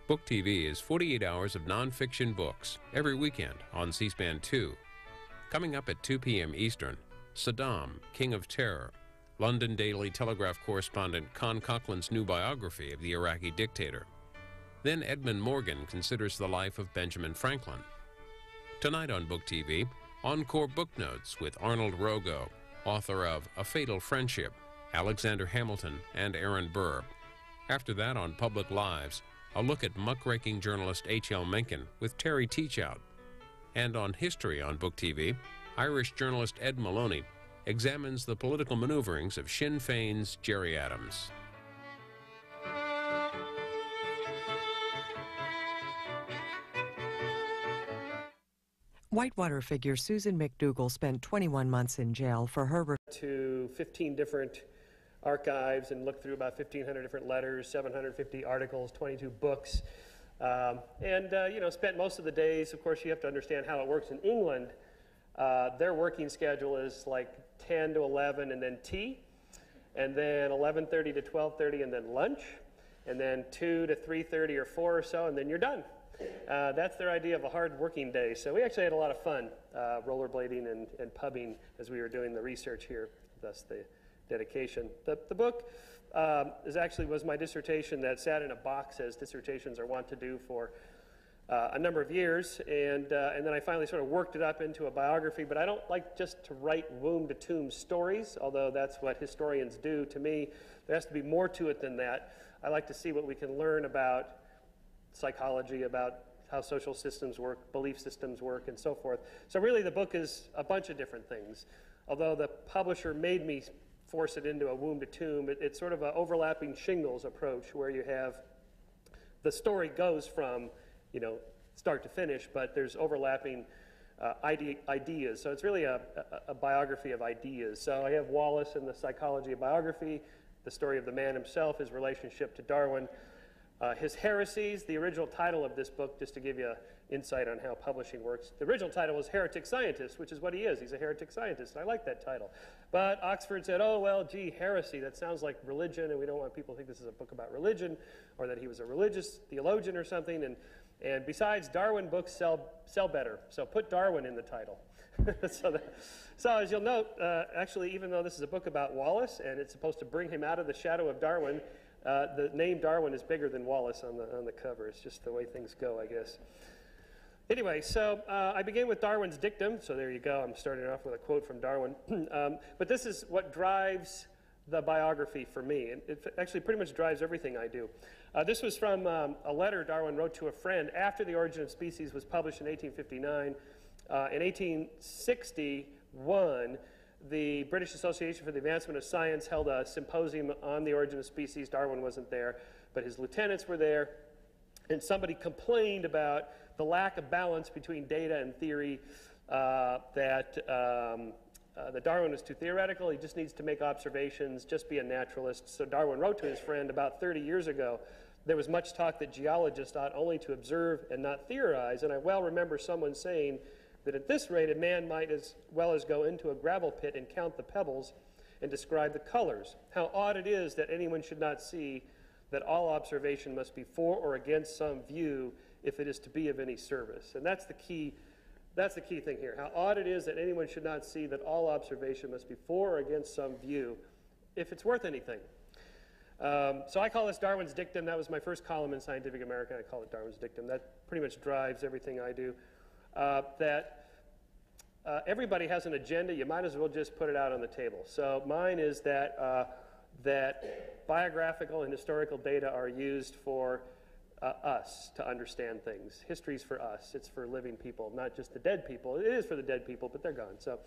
Book TV is 48 hours of nonfiction books every weekend on C-SPAN 2. Coming up at 2 p.m. Eastern, Saddam, King of Terror, London Daily Telegraph correspondent Con Coughlin's new biography of the Iraqi dictator. Then Edmund Morgan considers the life of Benjamin Franklin. Tonight on Book TV, Encore Book Notes with Arnold Rogo, author of A Fatal Friendship, Alexander Hamilton, and Aaron Burr. After that, on Public Lives, a look at muckraking journalist H.L. Mencken with Terry Teachout. And on History on Book TV, Irish journalist Ed Maloney examines the political maneuverings of Sinn Féin's Gerry Adams.
Whitewater figure Susan McDougall spent 21 months in jail for her...
To 15 different archives and looked through about 1,500 different letters, 750 articles, 22 books, spent most of the days. Of course, you have to understand how it works in England. Their working schedule is like 10 to 11 and then tea, and then 11:30 to 12:30 and then lunch, and then 2 to 3:30 or 4 or so, and then you're done. That's their idea of a hard working day. So we actually had a lot of fun rollerblading and pubbing as we were doing the research here, thus the dedication. The book was my dissertation that sat in a box, as dissertations are wont to do, for a number of years, and then I finally sort of worked it up into a biography. But I don't like just to write womb-to-tomb stories, although that's what historians do. To me, there has to be more to it than that. I like to see what we can learn about psychology, about how social systems work, belief systems work, and so forth. So really the book is a bunch of different things. Although the publisher made me force it into a womb-to-tomb, it's sort of an overlapping shingles approach, where you have the story goes from start to finish, but there's overlapping ideas. So it's really a biography of ideas. So I have Wallace and the psychology of biography, the story of the man himself, his relationship to Darwin, his heresies. The original title of this book, just to give you insight on how publishing works, the original title was Heretic Scientist, which is what he is. He's a heretic scientist, and I like that title. But Oxford said, oh, well, gee, heresy, that sounds like religion, and we don't want people to think this is a book about religion, or that he was a religious theologian or something. And besides, Darwin books sell better, so put Darwin in the title. So as you'll note, actually, even though this is a book about Wallace, and it's supposed to bring him out of the shadow of Darwin, the name Darwin is bigger than Wallace on the cover. It's just the way things go, I guess. Anyway, so I begin with Darwin's dictum. So there you go. I'm starting off with a quote from Darwin. But this is what drives the biography for me. And it actually pretty much drives everything I do. This was from a letter Darwin wrote to a friend after The Origin of Species was published in 1859. In 1861, the British Association for the Advancement of Science held a symposium on the origin of species. Darwin wasn't there, but his lieutenants were there. And somebody complained about the lack of balance between data and theory, that Darwin was too theoretical. He just needs to make observations, just be a naturalist. So Darwin wrote to his friend about 30 years ago, there was much talk that geologists ought only to observe and not theorize. And I well remember someone saying that at this rate, a man might as well as go into a gravel pit and count the pebbles and describe the colors. How odd it is that anyone should not see that all observation must be for or against some view if it is to be of any service. And that's the key thing here. How odd it is that anyone should not see that all observation must be for or against some view if it's worth anything. So I call this Darwin's dictum. That was my first column in Scientific American. I call it Darwin's dictum. That pretty much drives everything I do. Everybody has an agenda. You might as well just put it out on the table. So mine is that biographical and historical data are used for us to understand things. History's for us. It's for living people, not just the dead people. It is for the dead people, but they're gone. So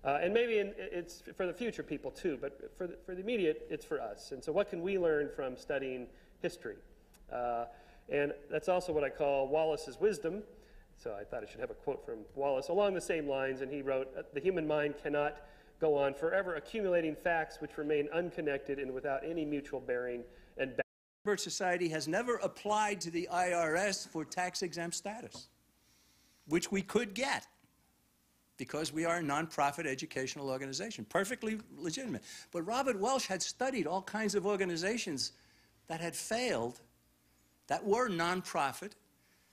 And maybe it's for the future people too, but for the immediate, it's for us. And so what can we learn from studying history? And that's also what I call Wallace's wisdom. So I thought I should have a quote from Wallace along the same lines, and he wrote, "The human mind cannot go on forever accumulating facts which remain unconnected and without any mutual bearing and
Birch Society has never applied to the IRS for tax-exempt status, which we could get because we are a nonprofit educational organization, perfectly legitimate. But Robert Welsh had studied all kinds of organizations that had failed, that were nonprofit,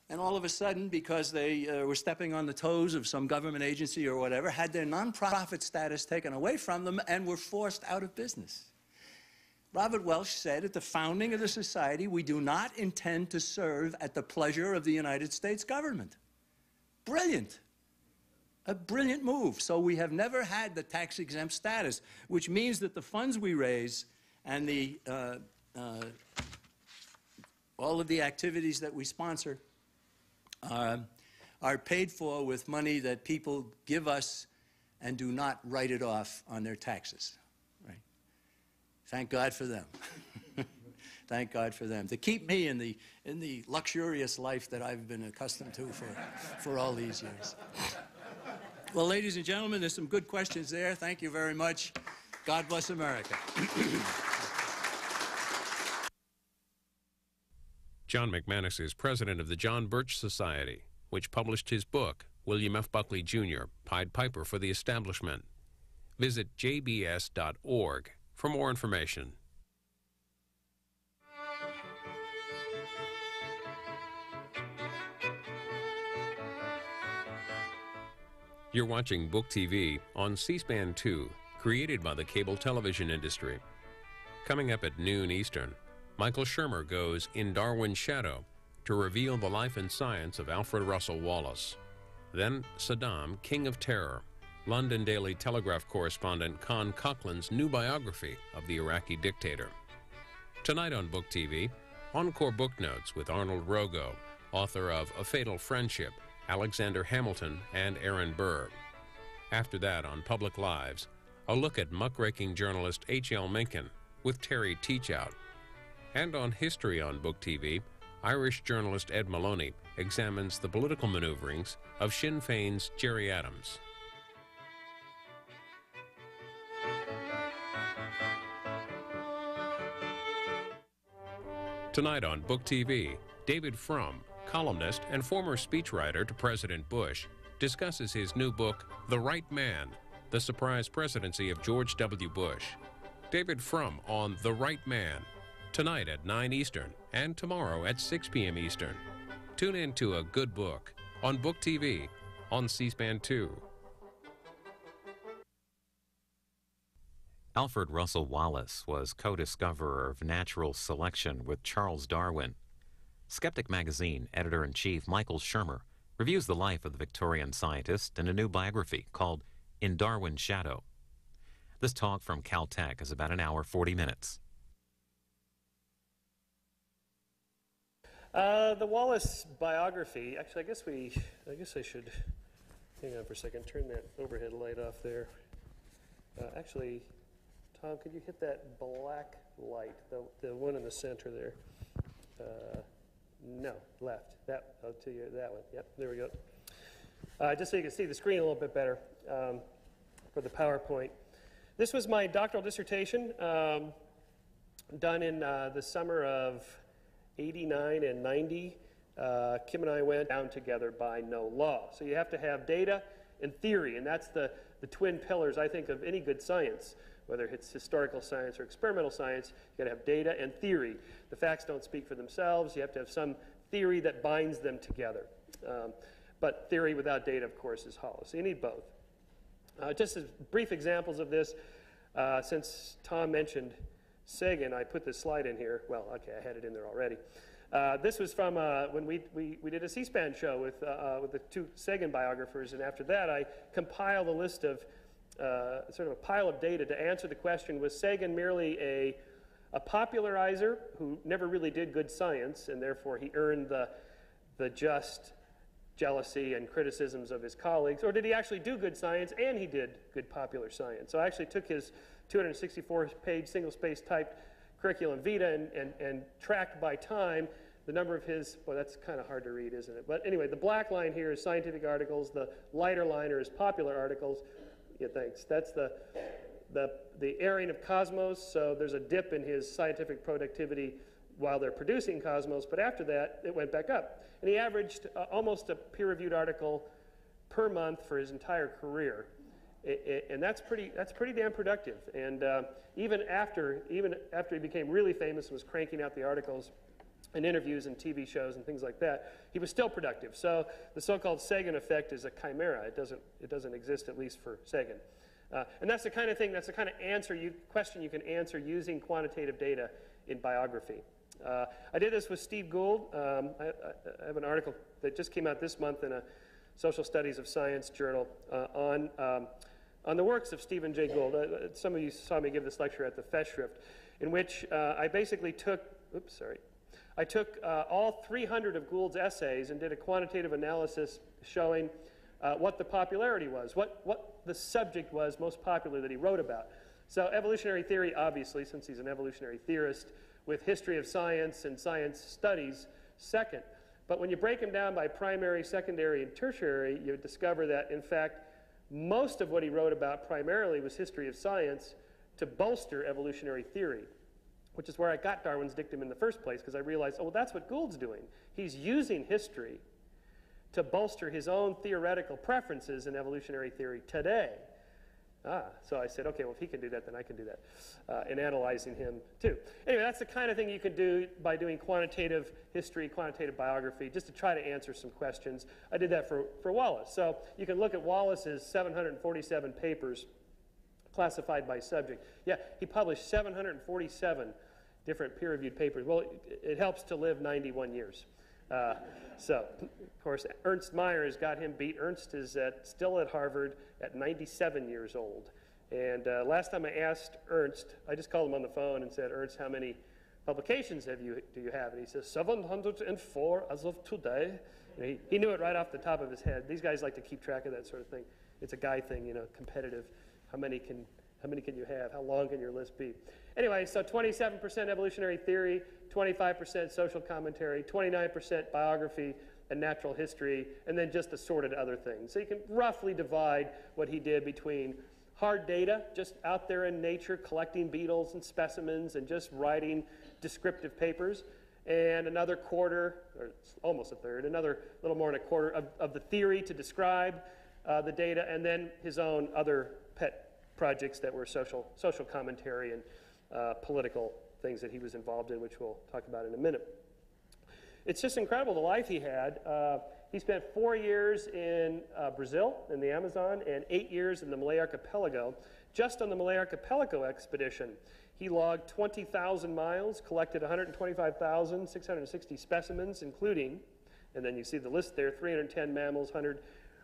and all of a sudden, because they were stepping on the toes of some government agency or whatever, had their nonprofit status taken away from them and were forced out of business. Robert Welsh said at the founding of the society, "We do not intend to serve at the pleasure of the United States government." Brilliant. A brilliant move. So we have never had the tax-exempt status, which means that the funds we raise and the all of the activities that we sponsor are paid for with money that people give us and do not write it off on their taxes. Right? Thank God for them. Thank God for them. To keep me in the luxurious life that I've been accustomed to for all these years. Well, ladies and gentlemen, there's some good questions there. Thank you very much. God bless America.
John McManus is president of the John Birch Society, which published his book, William F. Buckley, Jr., Pied Piper for the Establishment. Visit jbs.org for more information. You're watching Book TV on C-SPAN 2, created by the cable television industry. Coming up at noon Eastern, Michael Shermer goes In Darwin's Shadow to reveal the life and science of Alfred Russel Wallace. Then Saddam, King of Terror, London Daily Telegraph correspondent Con Coughlin's new biography of the Iraqi dictator. Tonight on Book TV, Encore Book Notes with Arnold Rogo, author of A Fatal Friendship, Alexander Hamilton, and Aaron Burr. After that, on Public Lives, a look at muckraking journalist H.L. Mencken with Terry Teachout. And on History on Book TV, Irish journalist Ed Maloney examines the political maneuverings of Sinn Féin's Gerry Adams. Tonight on Book TV, David Frum, columnist and former speechwriter to President Bush, discusses his new book, The Right Man, The Surprise Presidency of George W. Bush. David Frum on The Right Man, tonight at 9 Eastern and tomorrow at 6 p.m. Eastern. Tune in to A Good Book on Book TV on C-SPAN 2.
Alfred Russel Wallace was co-discoverer of natural selection with Charles Darwin. Skeptic magazine editor-in-chief Michael Shermer reviews the life of the Victorian scientist in a new biography called In Darwin's Shadow. This talk from Caltech is about an hour 40 minutes.
The Wallace biography, actually, I guess I should, hang on for a second, turn that overhead light off there. Actually, Tom, could you hit that black light, the one in the center there? No, left. I'll tell you that one. Yep, there we go. Just so you can see the screen a little bit better for the PowerPoint. This was my doctoral dissertation done in the summer of 89 and 90. Kim and I went down together by no law. So you have to have data and theory, and that's the twin pillars, I think, of any good science. Whether it's historical science or experimental science, you've got to have data and theory. The facts don't speak for themselves. You have to have some theory that binds them together. But theory without data, of course, is hollow. So you need both. Just as brief examples of this, since Tom mentioned Sagan, I put this slide in here. Well, okay, I had it in there already. This was from when we did a C-SPAN show with the two Sagan biographers, and after that I compiled a list of sort of a pile of data to answer the question, was Sagan merely a popularizer who never really did good science, and therefore he earned the just jealousy and criticisms of his colleagues, or did he actually do good science and he did good popular science? So I actually took his 264-page single-space typed curriculum vitae and tracked by time the number of his, well, that's kind of hard to read, isn't it? But anyway, the black line here is scientific articles. The lighter line is popular articles. Yeah, thanks. That's the airing of Cosmos. So there's a dip in his scientific productivity while they're producing Cosmos, but after that, it went back up. And he averaged almost a peer-reviewed article per month for his entire career. And that's pretty damn productive. And even after he became really famous and was cranking out the articles and interviews and TV shows and things like that, he was still productive. So the so-called Sagan effect is a chimera. It doesn't exist, at least for Sagan. And that's the kind of thing, that's the kind of question you can answer using quantitative data in biography. I did this with Steve Gould. I have an article that just came out this month in a Social Studies of Science journal on the works of Stephen Jay Gould. Some of you saw me give this lecture at the Festschrift, in which I basically took, I took all 300 of Gould's essays and did a quantitative analysis showing what the popularity was, what the subject was most popular that he wrote about. So evolutionary theory, obviously, since he's an evolutionary theorist, with history of science and science studies second. But when you break them down by primary, secondary, and tertiary, you discover that, in fact, most of what he wrote about primarily was history of science to bolster evolutionary theory, which is where I got Darwin's dictum in the first place, because I realized, oh, well, that's what Gould's doing. He's using history to bolster his own theoretical preferences in evolutionary theory today. So I said, okay, well, if he can do that, then I can do that, in analyzing him too. Anyway, that's the kind of thing you can do by doing quantitative history, quantitative biography, just to try to answer some questions. I did that for Wallace. So you can look at Wallace's 747 papers classified by subject. Yeah, he published 747 different peer-reviewed papers. Well, it helps to live 91 years. So, of course, Ernst Mayr has got him beat. Ernst is still at Harvard at 97 years old. And last time I asked Ernst, I just called him on the phone and said, Ernst, how many publications do you have? And he says, 704 as of today. You know, he knew it right off the top of his head. These guys like to keep track of that sort of thing. It's a guy thing, you know, competitive. How many can you have? How long can your list be? Anyway, so 27% evolutionary theory, 25% social commentary, 29% biography and natural history, and then just assorted other things. So you can roughly divide what he did between hard data, just out there in nature, collecting beetles and specimens and just writing descriptive papers, and another quarter, or almost a third, another little more than a quarter of the theory to describe the data, and then his own other pet projects that were social commentary and political things that he was involved in, which we'll talk about in a minute. It's just incredible the life he had. He spent 4 years in Brazil, in the Amazon, and 8 years in the Malay Archipelago. Just on the Malay Archipelago expedition, he logged 20,000 miles, collected 125,660 specimens, including, and then you see the list there, 310 mammals, 100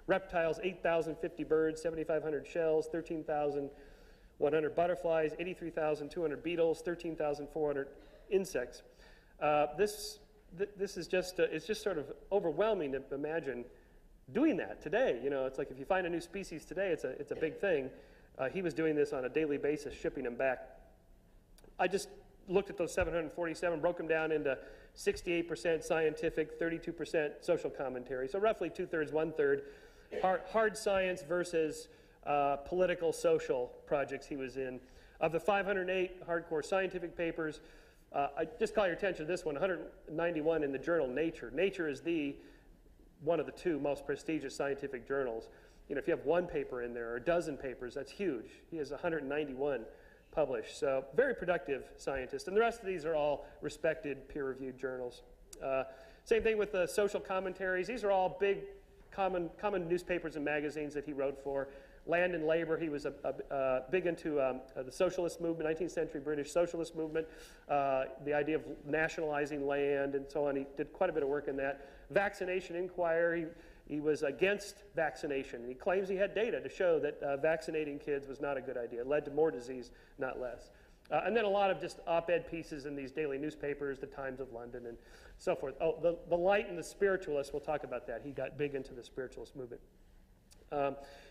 reptiles, 8,050 birds, 7,500 shells, 13,100 butterflies, 83,200 beetles, 13,400 insects. This is just, it's just sort of overwhelming to imagine doing that today. You know, it's like if you find a new species today, it's a big thing. He was doing this on a daily basis, shipping them back. I just looked at those 747, broke them down into 68% scientific, 32% social commentary. So roughly 2/3, 1/3 hard science versus political, social projects he was in. Of the 508 hardcore scientific papers, I just call your attention to this one, 191 in the journal Nature. Nature is one of the two most prestigious scientific journals. You know, if you have one paper in there or a dozen papers, that's huge. He has 191 published. So very productive scientist. And the rest of these are all respected peer-reviewed journals. Same thing with the social commentaries. These are all big common newspapers and magazines that he wrote for. Land and Labor, he was big into the socialist movement, 19th century British socialist movement, the idea of nationalizing land and so on. He did quite a bit of work in that. Vaccination Inquiry, he was against vaccination. He claims he had data to show that vaccinating kids was not a good idea. It led to more disease, not less. And then a lot of just op-ed pieces in these daily newspapers, the Times of London and so forth. Oh, the Light and the Spiritualist, we'll talk about that. He got big into the spiritualist movement.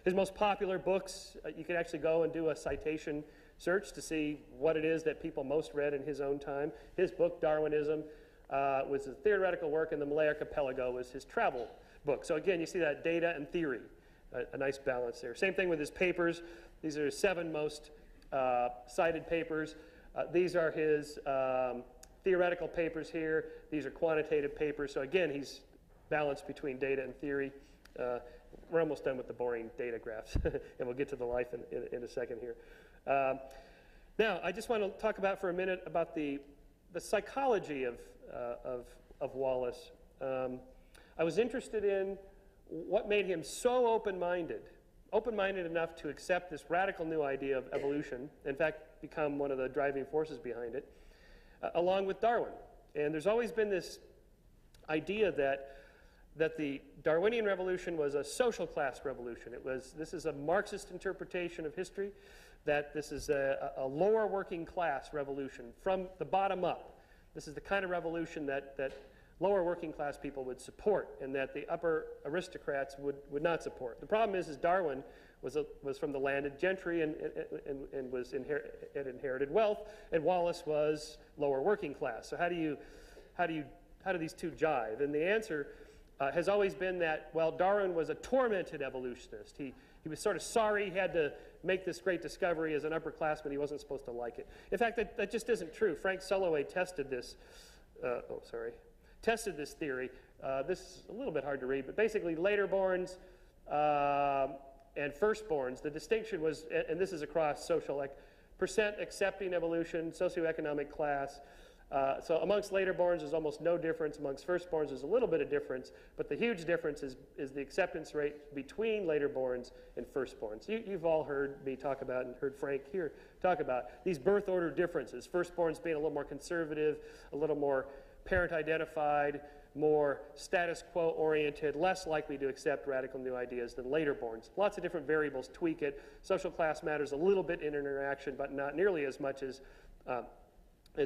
His most popular books, you can actually go and do a citation search to see what it is that people most read in his own time. His book, Darwinism, was a theoretical work, and the Malay Archipelago was his travel book. So again, you see that data and theory, a nice balance there. Same thing with his papers. These are his 7 most cited papers. These are his theoretical papers here. These are quantitative papers. So again, he's balanced between data and theory. We're almost done with the boring data graphs, and we'll get to the life in a second here. Now, I just want to talk about for a minute about the psychology of Wallace. I was interested in what made him so open-minded enough to accept this radical new idea of evolution, in fact, become one of the driving forces behind it, along with Darwin. And there's always been this idea that the Darwinian revolution was a social class revolution. This is a Marxist interpretation of history, that this is a lower working class revolution from the bottom up. This is the kind of revolution that lower working class people would support, and that the upper aristocrats would not support. The problem is Darwin was from the landed gentry and had inherited wealth, and Wallace was lower working class. So how do these two jive? And the answer has always been that, well, Darwin was a tormented evolutionist. He was sort of sorry he had to make this great discovery as an upperclassman. He wasn't supposed to like it. In fact, that just isn't true. Frank Sulloway tested this. Tested this theory. This is a little bit hard to read, but basically laterborns and firstborns, the distinction was, and this is across social, like percent accepting evolution, socioeconomic class. So amongst laterborns there's almost no difference. Amongst firstborns there's a little bit of difference, but the huge difference is the acceptance rate between laterborns and firstborns. You've all heard me talk about, and heard Frank here talk about, these birth order differences. Firstborns being a little more conservative, a little more parent identified, more status quo oriented, less likely to accept radical new ideas than laterborns. Lots of different variables tweak it. Social class matters a little bit in interaction, but not nearly as much as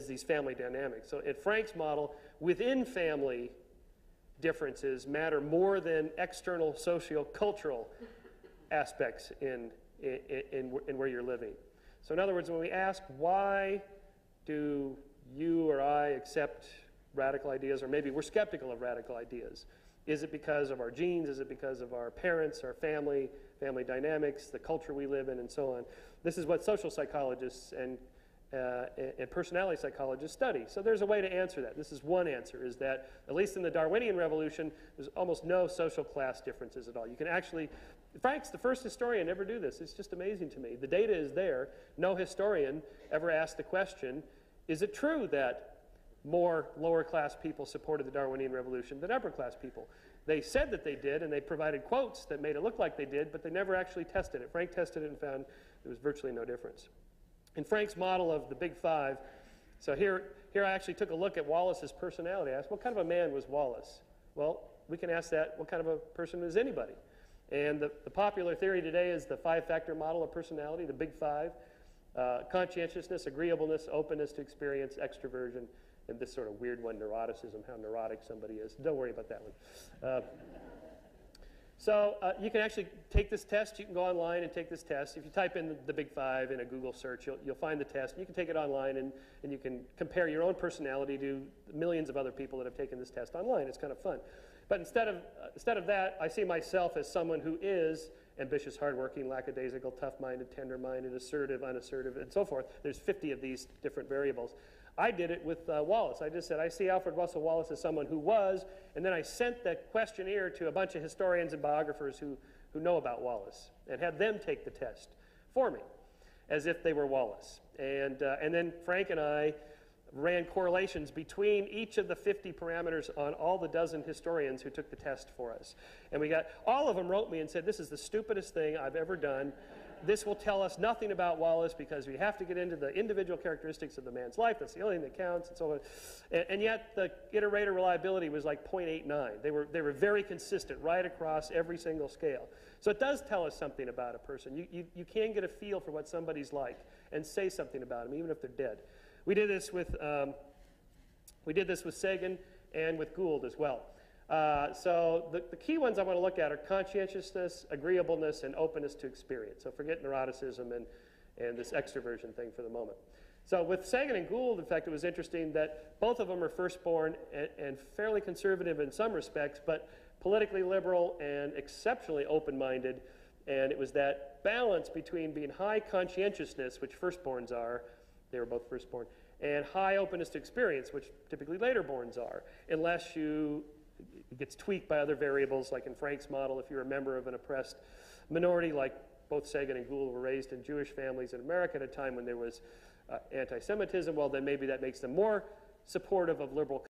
these family dynamics. So in Frank's model, within family differences matter more than external socio-cultural aspects in where you're living. So in other words, when we ask why do you or I accept radical ideas, or maybe we're skeptical of radical ideas, is it because of our genes? Is it because of our parents, our family dynamics, the culture we live in, and so on? This is what social psychologists and personality psychologists study. So there's a way to answer that. This is one answer, is that at least in the Darwinian revolution, there's almost no social class differences at all. You can actually, Frank's the first historian to ever do this. It's just amazing to me. The data is there. No historian ever asked the question, is it true that more lower class people supported the Darwinian revolution than upper class people? They said that they did, and they provided quotes that made it look like they did, but they never actually tested it. Frank tested it and found there was virtually no difference. In Frank's model of the Big Five, so here I actually took a look at Wallace's personality. I asked, what kind of a man was Wallace? Well, we can ask that, what kind of a person is anybody? And the popular theory today is the 5-factor model of personality, the Big Five: conscientiousness, agreeableness, openness to experience, extroversion, and this sort of weird one, neuroticism, how neurotic somebody is. Don't worry about that one. So you can actually take this test. You can go online and take this test. If you type in the Big Five in a Google search, you'll find the test. You can take it online, and you can compare your own personality to millions of other people that have taken this test online. It's kind of fun. But instead of that, I see myself as someone who is ambitious, hardworking, lackadaisical, tough-minded, tender-minded, assertive, unassertive, and so forth. There's 50 of these different variables. I did it with Wallace. I just said, I see Alfred Russel Wallace as someone who was, and then I sent that questionnaire to a bunch of historians and biographers who know about Wallace, and had them take the test for me, as if they were Wallace. And then Frank and I ran correlations between each of the 50 parameters on all the dozen historians who took the test for us. And we got, all of them wrote me and said, this is the stupidest thing I've ever done. this will tell us nothing about Wallace because we have to get into the individual characteristics of the man's life. That's the only thing that counts, and so on. And yet the iterator reliability was like 0.89. They were very consistent right across every single scale. So it does tell us something about a person. You can get a feel for what somebody's like and say something about them, even if they're dead. We did this with Sagan and with Gould as well. So the key ones I want to look at are conscientiousness, agreeableness, and openness to experience. So forget neuroticism and this extroversion thing for the moment. So with Sagan and Gould, in fact, it was interesting that both of them are firstborn and fairly conservative in some respects, but politically liberal and exceptionally open-minded. And it was that balance between being high conscientiousness, which firstborns are, they were both firstborn, and high openness to experience, which typically laterborns are, unless it gets tweaked by other variables, like in Frank's model, if you're a member of an oppressed minority, like both Sagan and Gould were raised in Jewish families in America at a time when there was anti-Semitism, well, then maybe that makes them more supportive of liberal